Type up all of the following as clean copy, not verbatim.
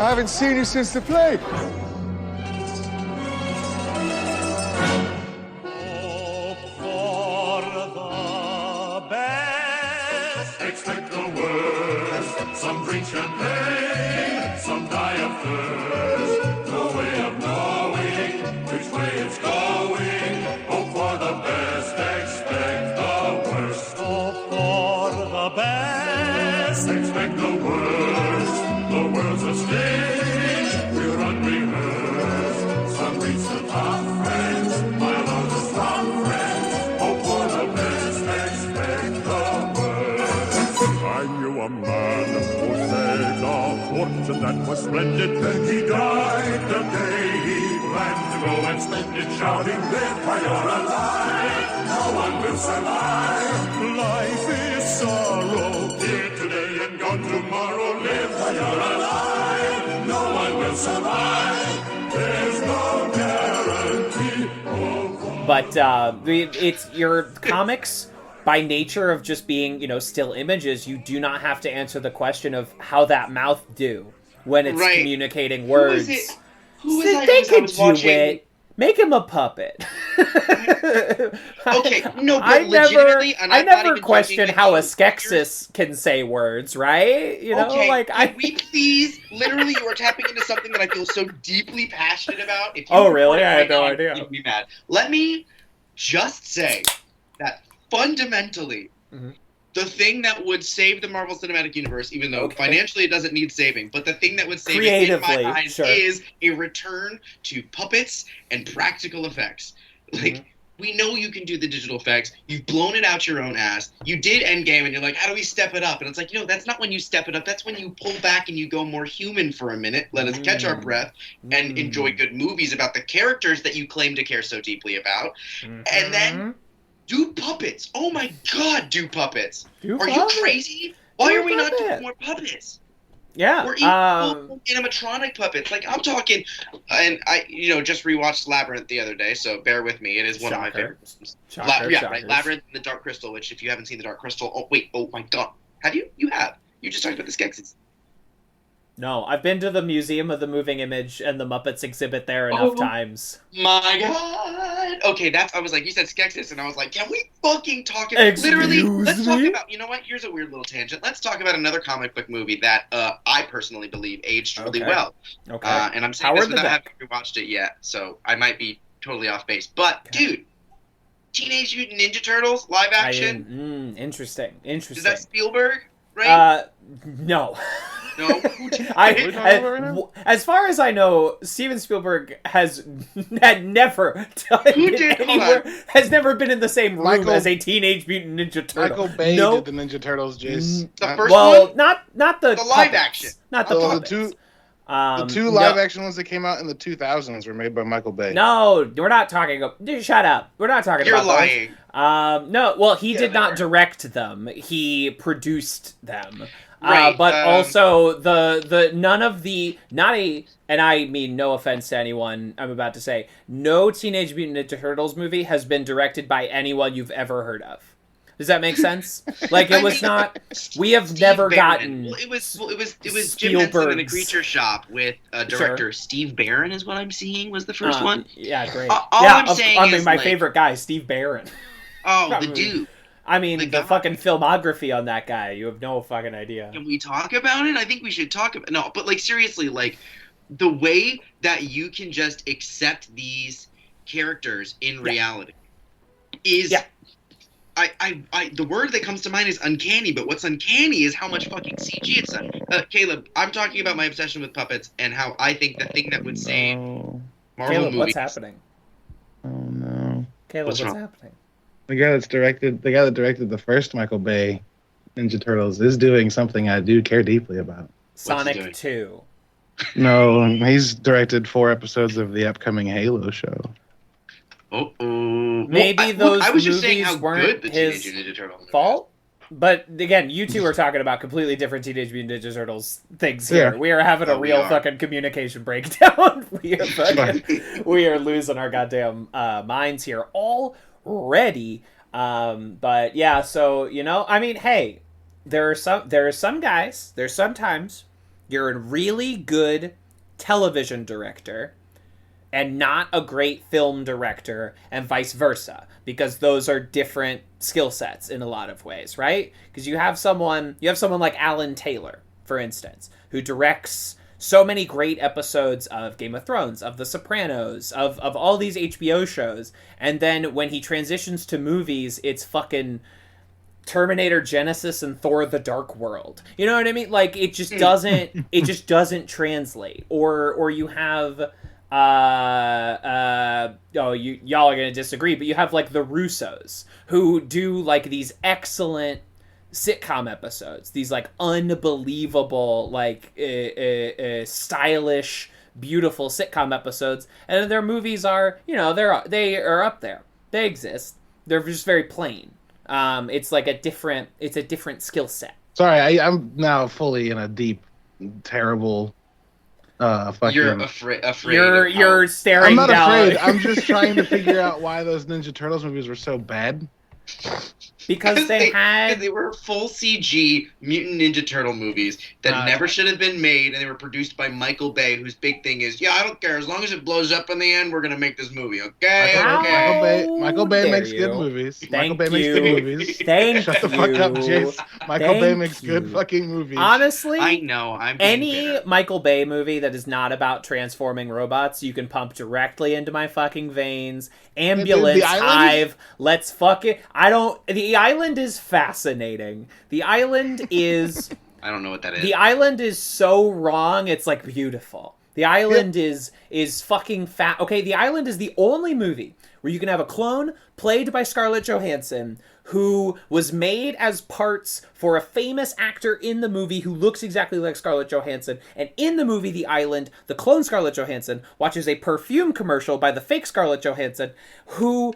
I haven't seen you since the plague. Expect the worst. Some drink champagne, some die of thirst. No way of knowing which way it's going. Hope for the best, expect the worst. Hope for the best, expect the worst. The world's a stage, we're unrehearsed. Some reach the top, friends, while others strong friends. Hope for the best, expect the worst. I knew a man who saved a fortune that was splendid. Then he died the day he planned to go and spend it, shouting, live while you're alive. No one will survive. Life is sorrow. Here today and gone tomorrow. Live while you're alive. No one will survive. There's no guarantee. But it's your comics, by nature of just being, still images, you do not have to answer the question of how that mouth do when it's communicating words. Who is They could do it. Make him a puppet. Okay, no, but legitimately, I never question how a Skeksis can say words, right? Can we please, literally, you are tapping into something that I feel so deeply passionate about. If you Oh, really? I had no idea. You'd be mad. Let me just say that fundamentally, the thing that would save the Marvel Cinematic Universe, even though financially it doesn't need saving, but the thing that would save it in my eyes is a return to puppets and practical effects. We know you can do the digital effects. You've blown it out your own ass. You did Endgame, and you're like, how do we step it up? And it's like, that's not when you step it up. That's when you pull back and you go more human for a minute, let us catch our breath, and enjoy good movies about the characters that you claim to care so deeply about. And then do puppets. Oh my God, do puppets. You crazy? Why are we not doing more puppets? Yeah. Or even animatronic puppets. Like, I'm talking, and I, just rewatched Labyrinth the other day, so bear with me. It is one of my favorites. Right. Labyrinth and the Dark Crystal, which if you haven't seen the Dark Crystal, oh my God. Have you? You have. You just talked about the Skeksis. No, I've been to the Museum of the Moving Image and the Muppets exhibit there enough times. My God. Okay, I was like, you said Skeksis, and I was like, can we fucking talk about... Literally, let's talk about... You know what? Here's a weird little tangent. Let's talk about another comic book movie that I personally believe aged really well. Okay. And I'm saying this without having watched it yet, so I might be totally off base. But, dude, Teenage Mutant Ninja Turtles, live action. Interesting. Is that Spielberg, right? No. No? As far as I know, Steven Spielberg has never been in the same room as a Teenage Mutant Ninja Turtle. Michael Bay did the Ninja Turtles, Jace. The first one? Not the live action. Not the puppets. The two live action ones that came out in the 2000s were made by Michael Bay. No, we're not talking about... Shut up. We're not talking about those. You're lying. No, well, he did not direct them. He produced them. Right, but also none of the, and I mean no offense to anyone I'm about to say, no Teenage Mutant Ninja Turtles movie has been directed by anyone you've ever heard of. Does that make sense? Like, it was not, we have Steve never Barron. gotten Well, it was Jim Henson in The Creature Shop with director Steve Barron is what I'm seeing was the first one. Yeah, great. I'm saying my favorite guy, Steve Barron. Oh, the dude. I mean, the fucking filmography on that guy, you have no fucking idea. Can we talk about it? I think we should talk about... No, but, like, seriously, like, the way that you can just accept these characters in reality is... Yeah. The word that comes to mind is uncanny, but what's uncanny is how much fucking CG it's done. Caleb, I'm talking about my obsession with puppets and how I think the thing that would save Marvel Caleb, movies... what's happening? Oh, no. Caleb, what's happening? The guy that directed the first Michael Bay Ninja Turtles is doing something I do care deeply about. Sonic 2. No, he's directed 4 episodes of the upcoming Halo show. Maybe those I was just movies saying how weren't good the his Teenage Ninja Turtles fault. But again, you two are talking about completely different Teenage Mutant Ninja Turtles things here. Yeah. We are having a real fucking communication breakdown. we are losing our goddamn minds here already. But yeah, so I mean, hey, there's sometimes you're a really good television director and not a great film director, and vice versa, because those are different skill sets in a lot of ways, right? Because you have someone like Alan Taylor, for instance, who directs so many great episodes of Game of Thrones, of The Sopranos, of all these HBO shows, and then when he transitions to movies, it's fucking Terminator Genesis and Thor the Dark World. You know what I mean? Like, it just doesn't translate. Or you have y'all are gonna disagree, but you have like the Russos, who do like these excellent sitcom episodes, these like unbelievable, like stylish, beautiful sitcom episodes, and their movies are, they are up there. They exist. They're just very plain. It's a different skill set. Sorry, I'm now fully in a deep, terrible. Fucking... You're afraid. You're staring. I'm not down. afraid. I'm just trying to figure out why those Ninja Turtles movies were so bad. Because they were full CG Mutant Ninja Turtle movies that never should have been made, and they were produced by Michael Bay, whose big thing is, I don't care, as long as it blows up in the end, we're gonna make this movie, okay? Michael Bay makes good movies. Thank Michael Bay makes good movies. Shut the fuck up, Jace. Michael Bay makes good fucking movies. Honestly, I know. Any Michael Bay movie that is not about transforming robots, you can pump directly into my fucking veins. Ambulance, Hive, let's fuck it. The Island is fascinating. The Island is... I don't know what that is. The Island is so wrong, it's like beautiful. The Island is fucking fat. Okay, The Island is the only movie where you can have a clone played by Scarlett Johansson who was made as parts for a famous actor in the movie who looks exactly like Scarlett Johansson. And in the movie The Island, the clone Scarlett Johansson watches a perfume commercial by the fake Scarlett Johansson who...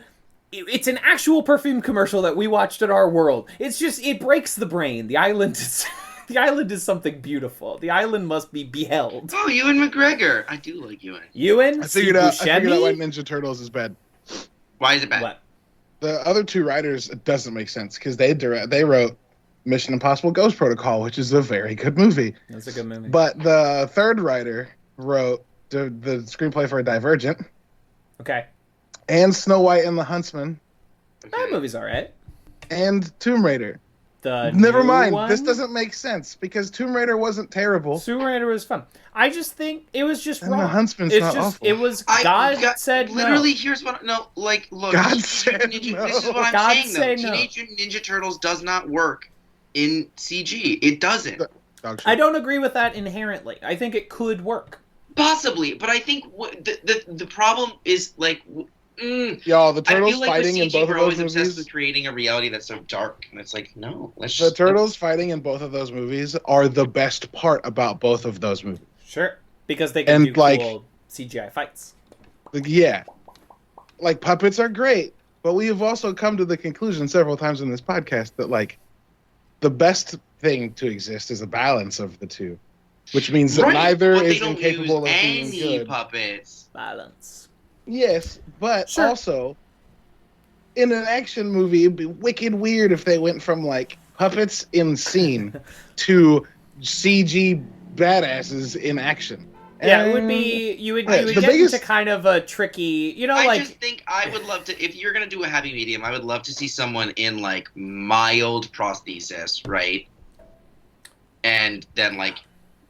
It's an actual perfume commercial that we watched in our world. It's just, it breaks the brain. The Island is... The Island is something beautiful. The Island must be beheld. Oh, Ewan McGregor. I do like Ewan. Ewan? I figured out why Ninja Turtles is bad. Why is it bad? What? The other two writers, it doesn't make sense, because they wrote Mission Impossible Ghost Protocol, which is a very good movie. That's a good movie. But the third writer wrote the screenplay for Divergent. Okay. And Snow White and the Huntsman. Okay. That movie's alright. And Tomb Raider. Never mind. one? This doesn't make sense because Tomb Raider wasn't terrible. Tomb Raider was fun. I just think it was just wrong. And the Huntsman's it's not just, awful. It was God said literally, no. here's what look. God said This is no. what I'm God saying though. say no. Teenage Mutant Ninja Turtles does not work in CG. It doesn't. I don't agree with that inherently. I think it could work. Possibly, but I think the problem is like. Y'all, the turtles fighting in both of those obsessed movies. with creating a reality that's so dark, and it's like, no, let's. The turtles fighting in both of those movies are the best part about both of those movies. Sure, because they can do cool CGI fights. Yeah, like puppets are great, but we have also come to the conclusion several times in this podcast that like the best thing to exist is a balance of the two, which means that neither is incapable of being good. Puppets. Balance. Yes, but also, in an action movie, it'd be wicked weird if they went from, like, puppets in scene to CG badasses in action. Yeah, it would be... You would get into kind of a tricky... I just think I would love to... If you're going to do a happy medium, I would love to see someone in, like, mild prosthesis, right? And then, like,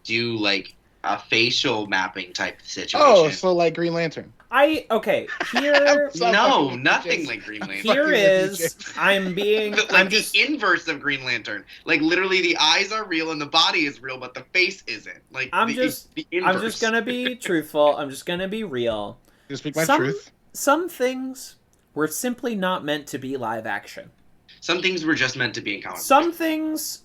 do, like, a facial mapping type situation. Oh, so like Green Lantern. Okay, here... No, nothing like Green Lantern. Here is... I'm the inverse of Green Lantern. Like, literally, the eyes are real and the body is real, but the face isn't. Like, I'm just gonna be truthful. I'm just gonna be real. You speak my truth. Some things were simply not meant to be live action. Some things were just meant to be in comic. Some things...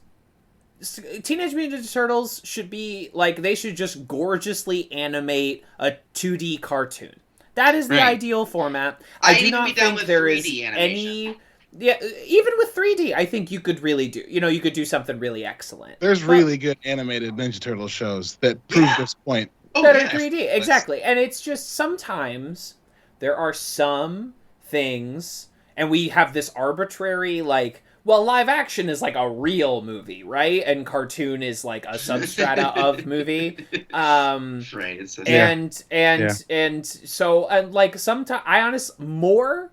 Teenage Mutant Ninja Turtles should be, like, they should just gorgeously animate a 2D cartoon. That is the ideal format. I do not think there is any... Yeah, even with 3D, I think you could really do... you could do something really excellent. There's really good animated Ninja Turtle shows that prove this point. That are 3D, exactly. And it's just sometimes there are some things... And we have this arbitrary, like, Well, live action is like a real movie, right? And cartoon is like a substrata of movie. Right. It's And so like sometimes more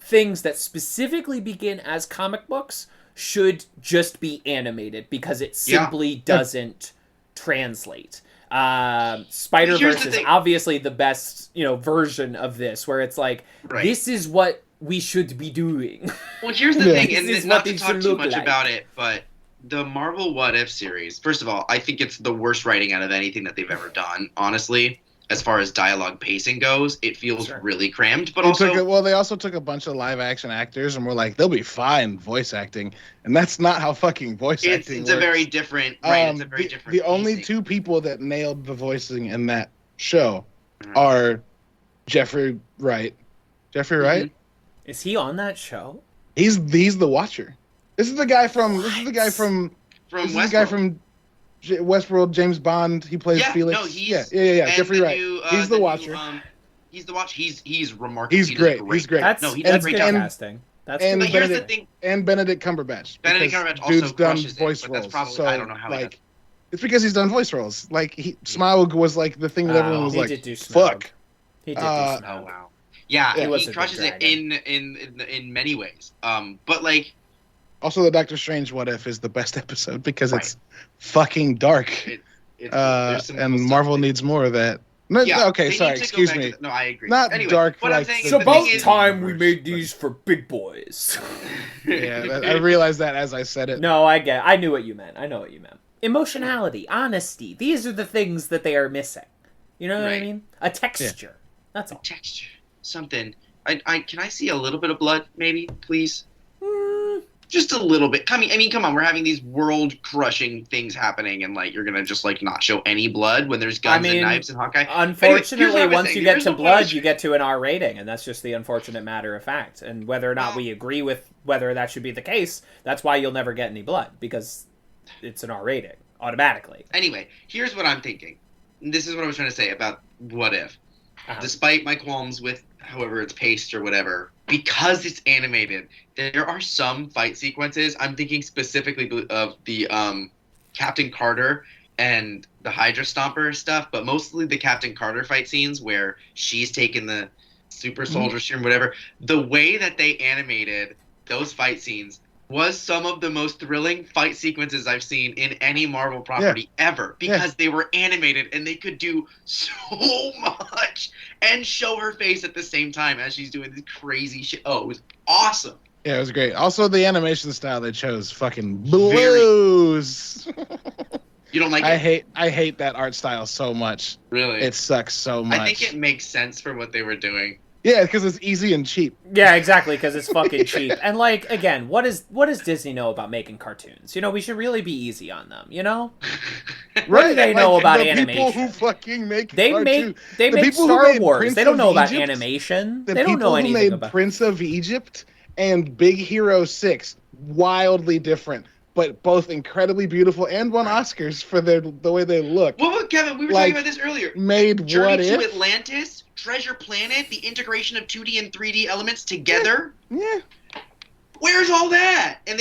things that specifically begin as comic books should just be animated because it simply doesn't translate. Spider-Verse is obviously the best, version of this, where it's like, this is what we should be doing. Well, here's the thing, and it's not to talk too much about it, but the Marvel What If series, first of all, I think it's the worst writing out of anything that they've ever done, honestly. As far as dialogue pacing goes, it feels really crammed. But they also took a bunch of live action actors and were like, they'll be fine voice acting, and that's not how fucking voice acting works. It's a very different. It's a very different. The only two people that nailed the voicing in that show are Jeffrey Wright. Jeffrey Wright? Mm-hmm. Is he on that show? He's the Watcher. This is the guy from Westworld, James Bond. He plays Felix. No, Jeffrey Wright. He's the Watcher. He's the Watcher. He's remarkable. He's great. He's great. He does great casting. And Benedict Cumberbatch. Benedict Cumberbatch also dude's done crushes voice it, roles. That's probably, so, I don't know how. Like, it's because he's done voice roles. Like Smile was like the thing that everyone was like, "Fuck." He did do Smile. Oh wow. Yeah, he crushes it in many ways. But like. Also, the Doctor Strange What If is the best episode because it's fucking dark. And Marvel needs more of that. No, okay, sorry, excuse me. No, I agree. Not dark. It's about time we made these for big boys. Yeah, I realized that as I said it. No, I knew what you meant. I know what you meant. Emotionality, honesty. These are the things that they are missing. You know what I mean? A texture. That's all. A texture. Something. Can I see a little bit of blood, maybe, please? Just a little bit. I mean, come on. We're having these world-crushing things happening, and like you're gonna just like not show any blood when there's guns and knives and Hawkeye. Unfortunately, once you get to blood, you get to an R rating, and that's just the unfortunate matter of fact. And whether or not we agree with whether that should be the case, that's why you'll never get any blood because it's an R rating automatically. Anyway, here's what I'm thinking. This is what I was trying to say about What If. Despite my qualms with however it's paced or whatever, because it's animated, there are some fight sequences. I'm thinking specifically of the Captain Carter and the Hydra Stomper stuff, but mostly the Captain Carter fight scenes where she's taking the super soldier serum, whatever. The way that they animated those fight scenes was some of the most thrilling fight sequences I've seen in any Marvel property ever, because they were animated and they could do so much and show her face at the same time as she's doing this crazy shit. Oh, it was awesome. Yeah, it was great. Also, the animation style they chose fucking blows. You don't like it? I hate that art style so much. Really? It sucks so much. I think it makes sense for what they were doing. Yeah, because it's easy and cheap. Yeah, exactly, because it's fucking cheap. And like, again, what does Disney know about making cartoons? We should really be easy on them. What do they know about animation? People who fucking make they cartoons. make Star Wars. They don't know about animation. They don't know anything about Prince of Egypt and Big Hero 6, wildly different, but both incredibly beautiful and won Oscars for the way they look. Well, Kevin, we were talking about this earlier. Made Journey to Atlantis, Treasure Planet, the integration of 2D and 3D elements together. Yeah. Where's all that? And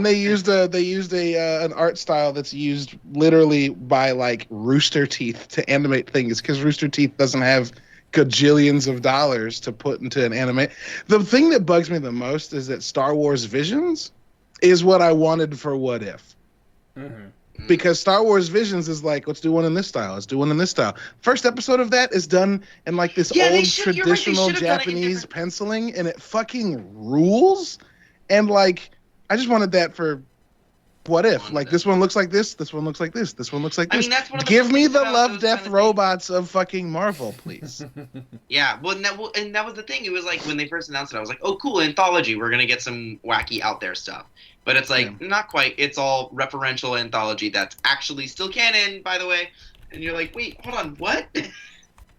they used an art style that's used literally by like Rooster Teeth to animate things, because Rooster Teeth doesn't have gajillions of dollars to put into an anime. The thing that bugs me the most is that Star Wars Visions is what I wanted for What If. Mm-hmm. Because Star Wars Visions is like, let's do one in this style. Let's do one in this style. First episode of that is done in like this old traditional Japanese penciling, and it fucking rules. And like, I just wanted that for What If. Like, this one looks like this. This one looks like this. This one looks like this. I mean, that's one of the Give me the Love, Death Robots of fucking Marvel, please. Yeah, well, and that was the thing. It was like when they first announced it, I was like, oh, cool, anthology. We're gonna get some wacky out there stuff. But it's like, not quite. It's all referential anthology that's actually still canon, by the way. And you're like, wait, hold on, what?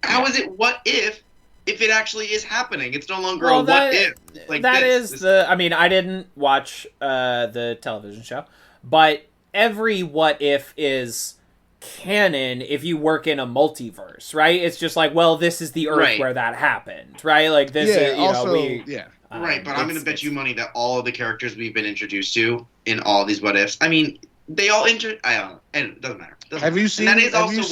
How is it What If it actually is happening? It's no longer a what if. Like I mean, I didn't watch the television show, but every What If is canon if you work in a multiverse, right? It's just like, well, this is the Earth where that happened, right? Like this is, Right, but I'm going to bet you money that all of the characters we've been introduced to in all these what ifs. I mean, they all I don't know, and it doesn't matter. Have you seen? And that is also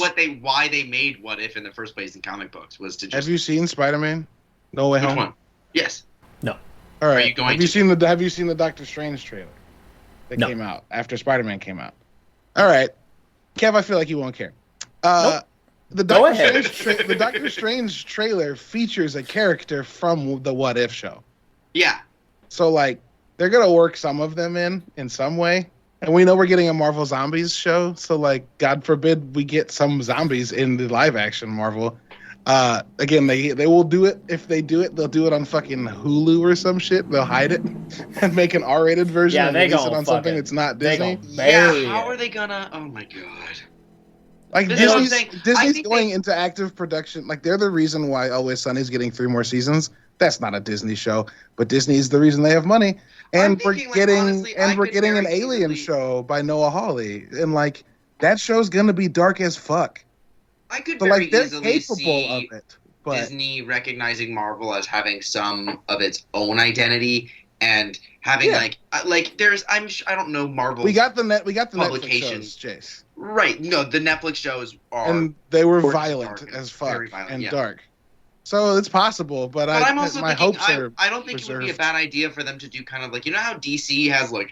why they made What If in the first place in comic books was to just. Have you seen Spider-Man? No Way Home. Which one? Yes. No. All right. Are you going have you seen the Doctor Strange trailer that came out after Spider-Man came out? All right, Kev, I feel like you won't care. Nope. The Doctor Strange trailer features a character from the What If show. Yeah. So like they're gonna work some of them in some way. And we know we're getting a Marvel Zombies show, so like God forbid we get some zombies in the live action Marvel. Again, they will do it. If they do it, they'll do it on fucking Hulu or some shit. They'll hide it and make an R-rated version and release it on something that's not Disney. How are they gonna? Oh my god! Like Disney's going into active production. Like they're the reason why Always Sunny's getting 3 more seasons. That's not a Disney show, but Disney's the reason they have money. And we're getting an Alien show by Noah Hawley, and like that show's gonna be dark as fuck. I could so, very like, they're easily capable see of it, but Disney recognizing Marvel as having some of its own identity and having there's I don't know Marvel. We got the publications. Netflix shows, Jace. Right. No, the Netflix shows are and they were violent as fuck and dark. So it's possible, but I'm also my thinking, hopes are I don't think it would be a bad idea for them to do kind of like, you know how DC has like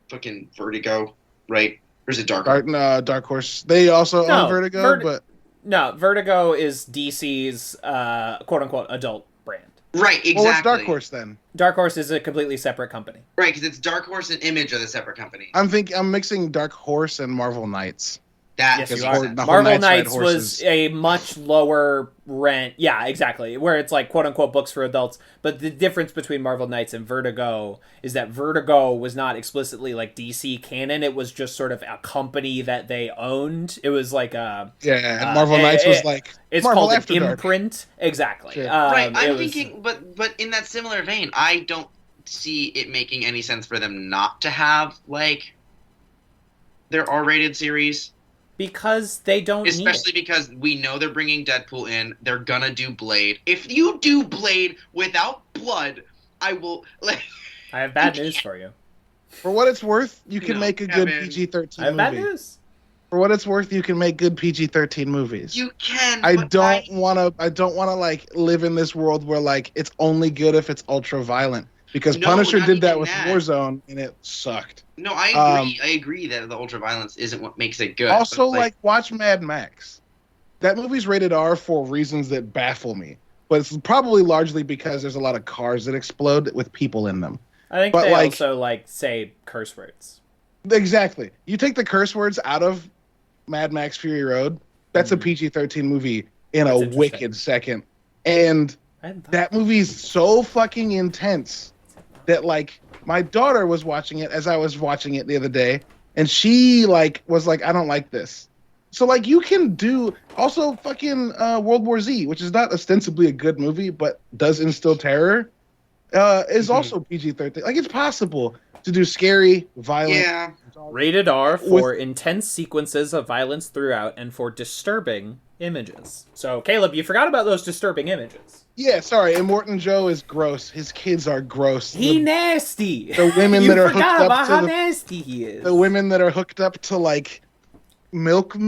fucking Vertigo, right? Or is it Dark Horse? Dark Horse. They also own Vertigo, but no, Vertigo is DC's quote unquote adult brand. Right, exactly. Well, what's Dark Horse then? Dark Horse is a completely separate company. Right, because it's Dark Horse and Image are the separate company. I'm mixing Dark Horse and Marvel Knights. Yes, you are. Marvel Knights was a much lower rent. Yeah, exactly. Where it's like, quote unquote, books for adults. But the difference between Marvel Knights and Vertigo is that Vertigo was not explicitly like DC canon. It was just sort of a company that they owned. It was like a... Yeah, and Marvel Knights was like... It's Marvel called an imprint. Exactly. Sure. Right, I'm thinking... But in that similar vein, I don't see it making any sense for them not to have, like, their R-rated series... Because they don't Especially because we know they're bringing Deadpool in. They're gonna do Blade. If you do Blade without blood, I will... like. I have bad news for you. For what it's worth, you can make a good PG-13 movie. I have bad news. For what it's worth, you can make good PG-13 movies. You can. I don't want to like live in this world where like it's only good if it's ultra violent. Because Punisher did that with Warzone, and it sucked. No, I agree. I agree that the ultra-violence isn't what makes it good. Also, like, watch Mad Max. That movie's rated R for reasons that baffle me. But it's probably largely because there's a lot of cars that explode with people in them. I think they also, say curse words. Exactly. You take the curse words out of Mad Max Fury Road, that's a PG-13 movie in a wicked second. And that movie's so fucking intense that, like, my daughter was watching it as I was watching it the other day, and she, like, was like, I don't like this. So, like, you can do... Also, fucking World War Z, which is not ostensibly a good movie, but does instill terror, is also PG-13. Like, it's possible to do scary, violent... Yeah. Rated R for intense sequences of violence throughout and for disturbing images. So, Caleb, you forgot about those disturbing images. Yeah, sorry. Immortan Joe is gross. His kids are gross. He nasty. The women that are hooked up to how nasty he is. The women that are hooked up to like milking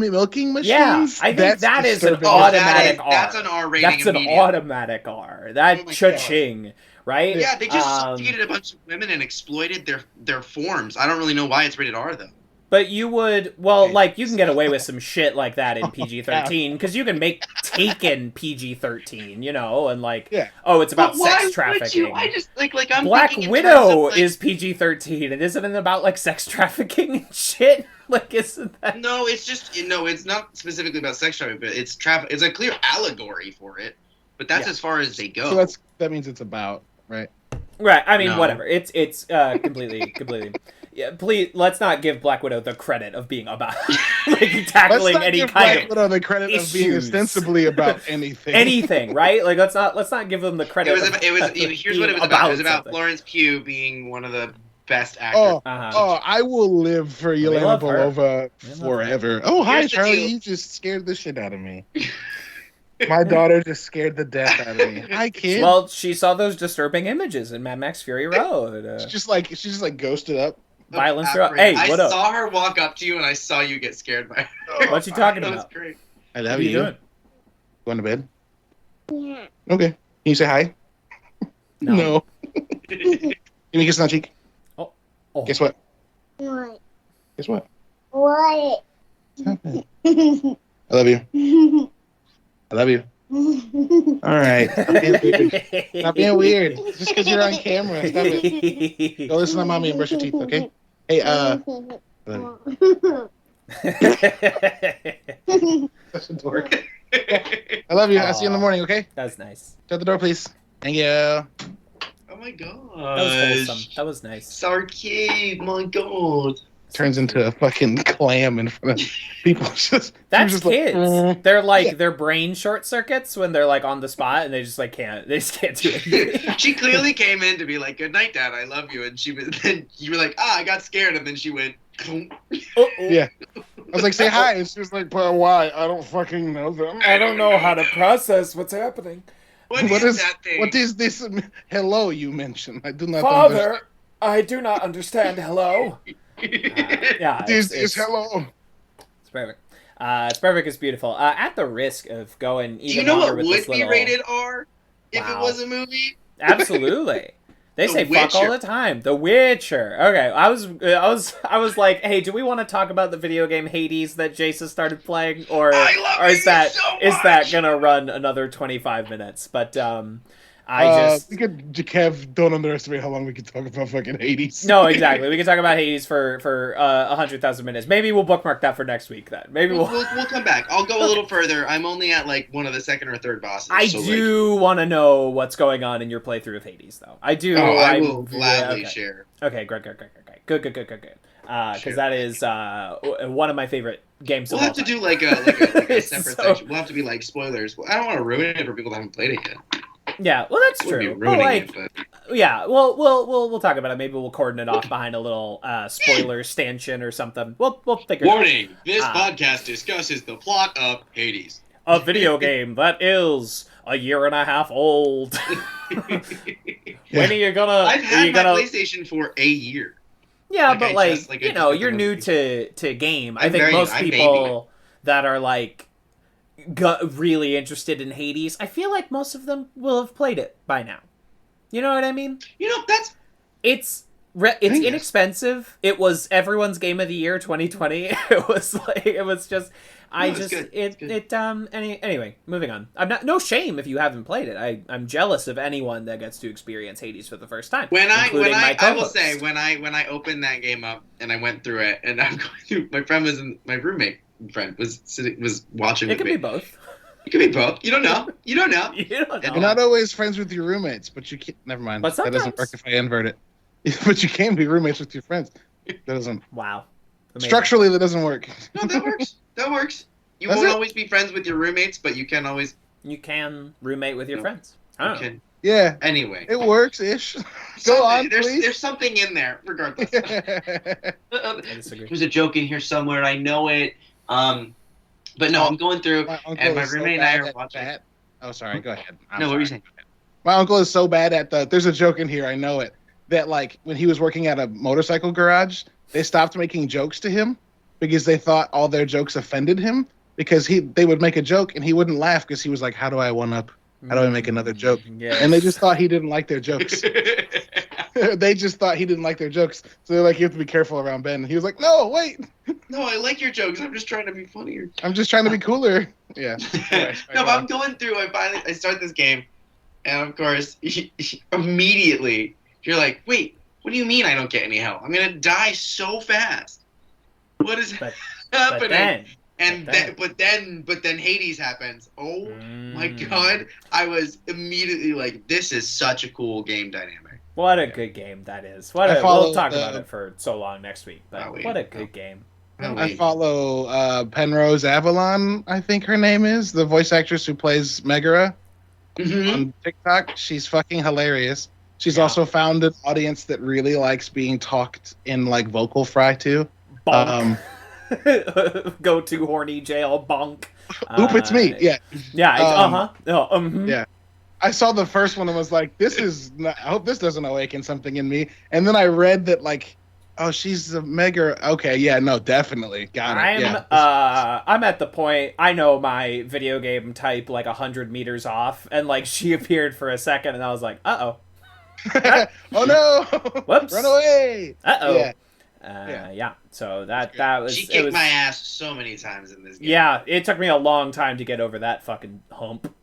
machines. Yeah, I think that is an automatic R. That's an R rating. That's an automatic R. That cha-ching, right? Yeah, they just subjugated a bunch of women and exploited their forms. I don't really know why it's rated R though. But you would, you can get away with some shit like that in PG-13, because you can make Taken PG-13, and it's about sex trafficking. I just, I'm Black Widow is PG-13, and isn't it about, sex trafficking and shit? Isn't that... No, it's not specifically about sex trafficking, but it's a clear allegory for it, but that's as far as they go. So that means it's about, right? Right, I mean, whatever. It's completely... Yeah, please, let's not give Black Widow the credit of being about tackling any kind Black Widow the credit of being ostensibly about anything. Anything, right? Let's not give them the credit. Here's what it was about. It was about Florence Pugh being one of the best actors. I will live for Yelena Belova forever. Oh, hi, Charlie. You just scared the shit out of me. My daughter just scared the death out of me. Hi, kid. Well, she saw those disturbing images in Mad Max Fury Road. She just like ghosted up. Violence throughout. Hey, what I up? saw her walk up to you, and I saw you get scared by her. What you talking That was about? great. I What love are you you. doing? Going to bed? Yeah. Okay. Can you say hi? No. Give me a kiss on the cheek. Oh. Guess what? What? Guess what? What? Stop it. I love you. I love you. All right. Stop being weird. Just because you're on camera. Stop it. Go listen to mommy and brush your teeth, okay? Hey, I love you. That's a dork. I love you. I'll see you in the morning, okay? That was nice. Shut the door, please. Thank you. Oh my god. That was wholesome. That was nice. Arcade, my god. Turns into a fucking clam in front of people. That's just kids. Like, They're like their brain short circuits when they're like on the spot and they just like can't. They just can't do it. She clearly came in to be like, "Good night, Dad. I love you," and she was. Then you were like, I got scared," and then she went. Yeah. I was like, say hi. And she was like, but why? I don't fucking know them. I don't know how to process what's happening. What is that thing? What is this hello you mentioned? I do not Father, I do not understand. Hello. Yeah, This it's is hello. It's perfect. It's perfect. It's beautiful. At the risk of going even Do you know longer what with would this be little... rated R if it Wow. was a movie? Absolutely. They The say fuck all Witcher. the time. The Witcher. Okay, I was like, hey, do we want to talk about the video game Hades that Jason started playing, or I love is Hades that so is that much! gonna run another 25 minutes? But I Kev, don't underestimate how long we could talk about fucking Hades. no, exactly. We can talk about Hades for 100,000 minutes. Maybe we'll bookmark that for next week. Then maybe We'll come back. I'll go a little further. I'm only at like one of the second or third bosses. I so, do want to know what's going on in your playthrough of Hades, though. I do. I I'm- will gladly okay. share. Okay, great. Good. Because Sure. that is one of my favorite games. We'll of have all to time. do like a It's separate so- section. We'll have to be like spoilers. I don't want to ruin it for people that haven't played it yet. Yeah, well, that's We'll be true. But ruining like, it, but yeah, we'll talk about it. Maybe we'll cordon it off behind a little spoiler stanchion or something. We'll figure it out. warning: this podcast discusses the plot of Hades. A video game that is a year and a half old. When are you gonna? I've are had you my gonna? PlayStation for a year. Yeah, Like, but I like, just- like, I you just know, got you're the new notification. to game. I I'm think very- most I'm people that are like got really interested in Hades, I feel like most of them will have played it by now. You know what I mean? You know, that's It's Yes. inexpensive. It was everyone's game of the year 2020. It was just it's good. It's good. Anyway, moving on. I'm not no shame if you haven't played it. I'm jealous of anyone that gets to experience Hades for the first time. when including my I will co-host. say when I opened that game up and I went through it and I'm going through, my friend was in, my roommate friend was watching It with could me. be both. It could be both. You don't know. You don't know. You don't know. You're not always friends with your roommates, but you can't. Never mind. But That doesn't work sometimes. if I invert it. But you can be roommates with your friends. That doesn't. Wow. Amazing. Structurally, that doesn't work. No, that works. That works. You Does won't it? always be friends with your roommates, but you can always. You can roommate with your No. friends. I You don't know. can. Yeah, Anyway. it works ish. Go Something- on, there's, please. There's something in there, regardless. I disagree. There's a joke in here somewhere. I know it. But no, I'm going through, My uncle and my is so roommate and I bad are at watching. that. Oh, sorry. Go ahead. I'm No, what were you sorry. saying? My uncle is so bad at the. There's a joke in here. I know it. That like when he was working at a motorcycle garage, they stopped making jokes to him because they thought all their jokes offended him. Because they would make a joke and he wouldn't laugh because he was like, "How do I one up? How do I make another joke?" Yes. And they just thought he didn't like their jokes. They just thought he didn't like their jokes. So they're like, "You have to be careful around Ben." And he was like, "No, wait. No, I like your jokes. I'm just trying to be funnier. I'm just trying to be cooler." Yeah. No, but I'm going through. I start this game, and of course, immediately you're like, "Wait, what do you mean I don't get any help? I'm gonna die so fast. What is But happening?" then, and but but then Hades happens. Oh my Mm. god! I was immediately like, "This is such a cool game dynamic." What a good game that is. We'll talk about it for so long next week, but Oh, wait. what a good game. I follow Penrose Avalon, I think her name is, the voice actress who plays Megara Mhm. on TikTok. She's fucking hilarious. She's Yeah. also found an audience that really likes being talked in like vocal fry too. Bonk. Go to horny jail, bonk. Oop, it's me. Yeah. Yeah. Yeah. I saw the first one and was like, "This is. Not, I hope this doesn't awaken something in me." And then I read that like, oh, she's a mega. Okay, yeah, no, definitely got it. I'm at the point. I know my video game type like 100 meters off, and like she appeared for a second, and I was like, "Uh oh, oh no, whoops, run away!" Uh-oh. Yeah. So that was. She kicked my ass so many times in this game. Yeah, it took me a long time to get over that fucking hump.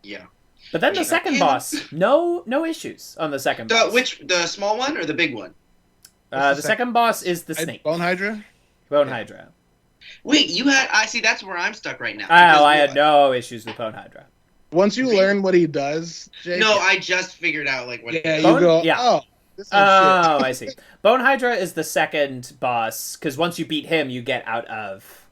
Yeah. But then the second boss, no issues on the second boss. The small one or the big one? The second boss is the snake. Bone Hydra? Bone Hydra. Wait, I see, that's where I'm stuck right now. Oh, I had no issues with Bone Hydra. Once you learn what he does, Jake, No, I just figured out like what. Yeah, Bone, you go. Yeah. Oh, this is shit. I see. Bone Hydra is the second boss because once you beat him, you get out of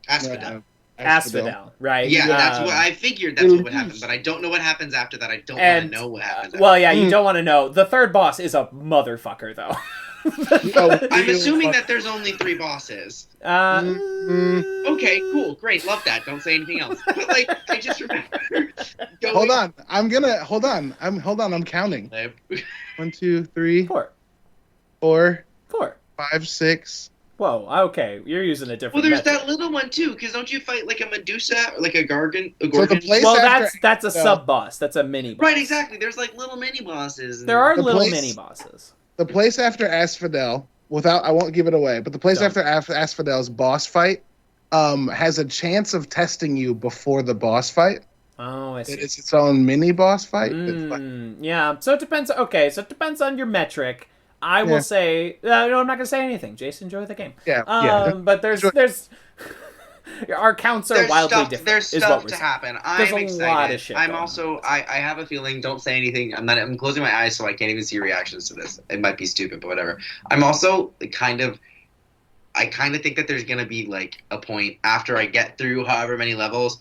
Asphodel. Asphodel, right? Yeah, that's what I figured. That's what would happen, but I don't know what happens after that. I don't want to know what happens. After well, yeah, you don't want to know. The third boss is a motherfucker, though. I'm assuming that there's only 3 bosses. Okay, cool, great, love that. Don't say anything else. But like, I just remember. Hold on, I'm counting. 1, 2, 3, 4, 5, 6. Whoa, okay, you're using a different. Well, there's metric. that little one too, because don't you fight like a Medusa or like a Gorgon? So the place Well, after, that's a sub boss. That's a mini boss. Right, exactly. There's like little mini bosses. There are The little place- mini bosses. the place after Asphodel, I won't give it away, but the place Don't. after Asphodel's boss fight has a chance of testing you before the boss fight. Oh, I see. It is its own mini boss fight. It's like- Yeah, so it depends. Okay, so it depends on your metric. I will say, no, I'm not gonna say anything. Jason, enjoy the game. Yeah. But there's our counts are There's wildly stuff, different. There's is stuff what we're to saying. happen. There's I'm a excited. lot of shit I'm going also. I have a feeling. Don't say anything. I'm closing my eyes so I can't even see reactions to this. It might be stupid, but whatever. I'm also I kind of think that there's gonna be like a point after I get through however many levels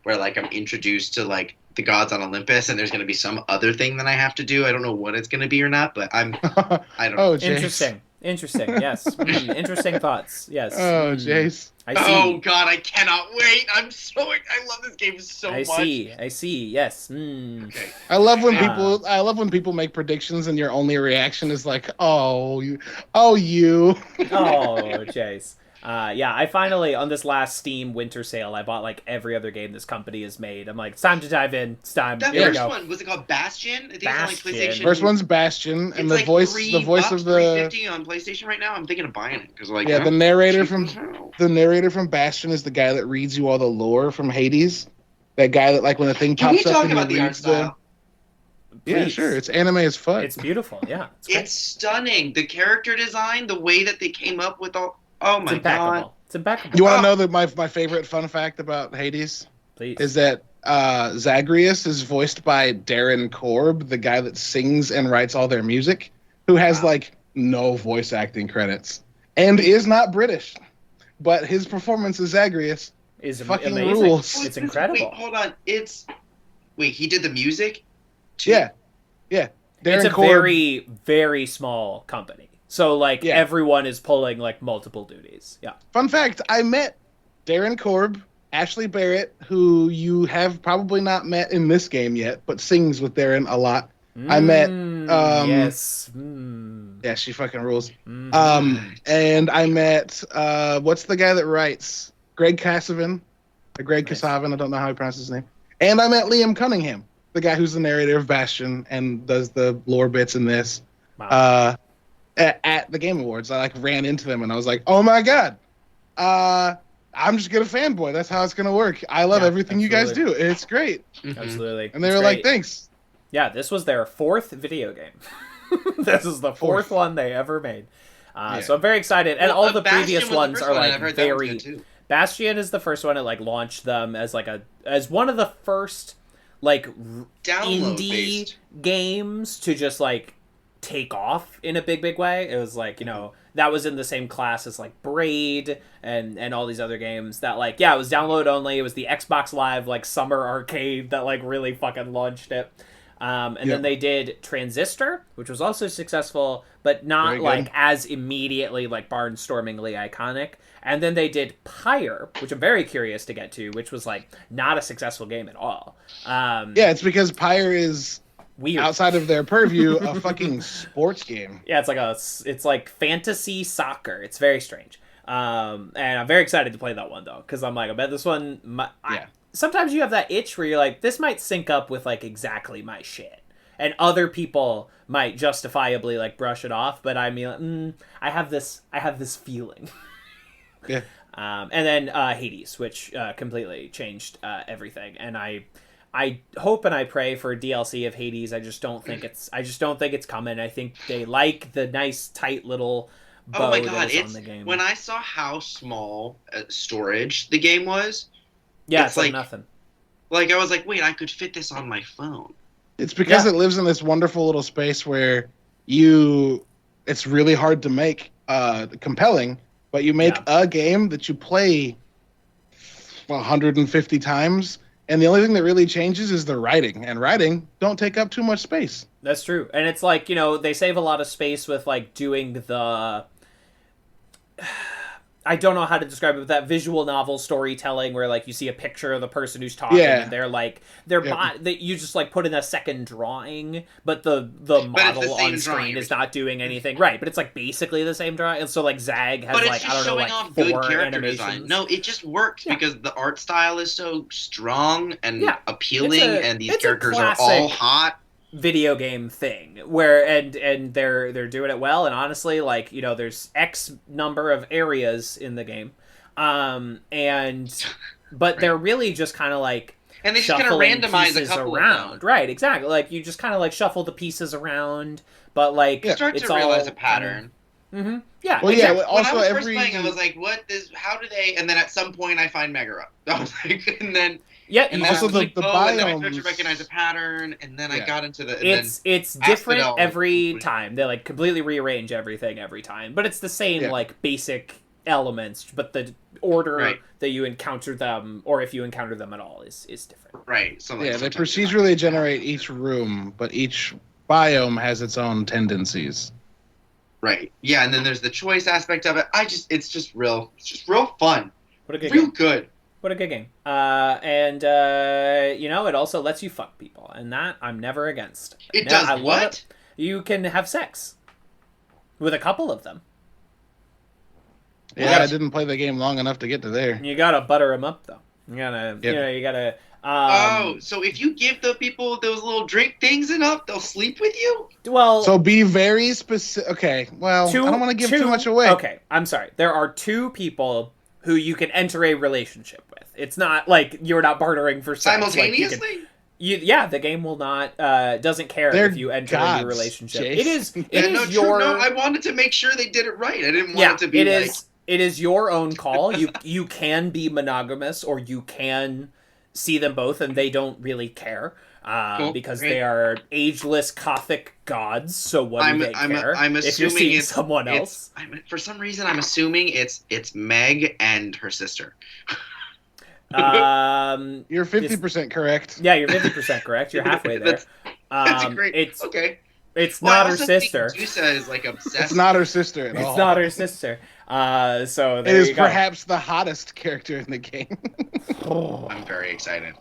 where like I'm introduced to like the gods on Olympus, and there's going to be some other thing that I have to do. I don't know what it's going to be or not, but I don't know. Oh, Jace. Interesting. Yes. Interesting thoughts. Yes. Oh, Jace. I see. Oh God, I cannot wait! I love this game so much. I see. Yes. Okay. I love when people make predictions and your only reaction is like, "Oh, you." Oh, Jace. Yeah, I finally, on this last Steam winter sale, I bought like every other game this company has made. I'm like, it's time to dive in. It's time. That Here we first go. one, was it called Bastion? I think Bastion. it's on like PlayStation. First one's Bastion, and It's the voice $3 of the $3.50 on PlayStation right now. I'm thinking of buying it because like the narrator from Bastion is the guy that reads you all the lore from Hades. That guy that like when the thing Can we pops up talk and about he the art reads style? Yeah, Please. sure. It's anime as fuck. It's beautiful. Yeah. It's great. It's stunning. The character design, the way that they came up with all. Oh It's my impeccable. God. It's impeccable. You want to know that my favorite fun fact about Hades Please. is that Zagreus is voiced by Darren Korb, the guy that sings and writes all their music, who has like no voice acting credits and is not British, but his performance as Zagreus is fucking amazing. rules. It's incredible. Wait, hold on. Wait, he did the music? Yeah. It's Darren a Korb, very, very small company. So like Yeah. everyone is pulling like multiple duties. Yeah. Fun fact: I met Darren Korb, Ashley Barrett, who you have probably not met in this game yet, but sings with Darren a lot. I met. Yes. Yeah, she fucking rules. Mm. And I met. What's the guy that writes? Greg Kasavin. Greg Nice. Kasavin. I don't know how he pronounces his name. And I met Liam Cunningham, the guy who's the narrator of Bastion and does the lore bits in this. Wow. At the Game Awards, I like ran into them and I was like, "Oh my god, I'm just gonna fanboy. That's how it's gonna work. I love Yeah, everything you guys do. It's great." Absolutely. And they It's were like, great. "Thanks." Yeah, this was their 4th video game. This is the fourth one they ever made. So I'm very excited. And all the Bastion previous was the ones first are one, and like I've heard that one's very. good, too. Bastion is the first one that like launched them as like as one of the first like Download indie based. games to just like take off in a big way. It was like, that was in the same class as like Braid and all these other games that like, yeah, it was download only. It was the Xbox Live like summer arcade that like really fucking launched it. And then they did Transistor, which was also successful, but not like as immediately like barnstormingly iconic. And then they did Pyre, which I'm very curious to get to, which was like not a successful game at all. Yeah, it's because Pyre is weird. Outside of their purview, a fucking sports game. Yeah, it's like fantasy soccer. It's very strange. And I'm very excited to play that one though, because I'm like, I bet this one. Sometimes you have that itch where you're like, this might sync up with like exactly my shit, and other people might justifiably like brush it off, but I mean, I have this feeling. Yeah. And then Hades, which completely changed everything, and I hope and I pray for DLC of Hades. I just don't think it's coming. I think they like the nice tight little bow that is on the game. When I saw how small storage the game was. Yeah, it's like nothing. Like, I was like, wait, I could fit this on my phone. It's because it lives in this wonderful little space where it's really hard to make compelling, but you make a game that you play 150 times, and the only thing that really changes is the writing, and writing don't take up too much space. That's true. And it's like, they save a lot of space with like doing the... I don't know how to describe it, but that visual novel storytelling where like you see a picture of the person who's talking and they're like you just like put in a second drawing, but the model on screen is not doing anything. Right, but it's like basically the same drawing. And so like Zag has like, I don't know, like 4 animations. Design. No, it just works because the art style is so strong and appealing, and these characters are all hot. Video game thing where and they're doing it well, and honestly, like, there's X number of areas in the game, but they're really just kind of like, and they just kind of randomize a couple around. Of them. Right, exactly. Like you just kind of like shuffle the pieces around, but like you start to realize a pattern. Mm-hmm. Yeah. Well, exactly. Also, when I was first playing, I was like, how do they? And then at some point, I find Megara. I was like, and then. Yeah, and also the biomes. And then I started to recognize a pattern, and then I got into the. It's different every time. They like completely rearrange everything every time, but it's the same like basic elements, but the order that you encounter them, or if you encounter them at all, is different. Right. So like they procedurally generate each room, but each biome has its own tendencies. Right. Yeah, and then there's the choice aspect of it. It's just real fun. What a good real game. Good. What a good game. It also lets you fuck people, and that I'm never against. It does what? You can have sex with a couple of them. Yeah, I didn't play the game long enough to get to there. You gotta butter them up, though. You gotta. So if you give the people those little drink things enough, they'll sleep with you? Well, so be very specific. Okay, well, I don't want to give too much away. Okay, I'm sorry. There are 2 people who you can enter a relationship with. It's not like you're not bartering for sex. Simultaneously? Like the game will not doesn't care if you enter a new relationship. Jace. It is your. No, I wanted to make sure they did it right. I didn't want it to be It is your own call. You can be monogamous, or you can see them both, and they don't really care. Because they are ageless Gothic gods, so what do they care? I'm if you're seeing someone else? For some reason, I'm assuming it's Meg and her sister. You're 50% correct. Yeah, you're 50% correct. You're halfway there. That's great. Okay. It's not her sister. Dusa is like obsessed. It's not her sister at all. It's not her sister. So there it is you go. Perhaps the hottest character in the game. I'm very excited.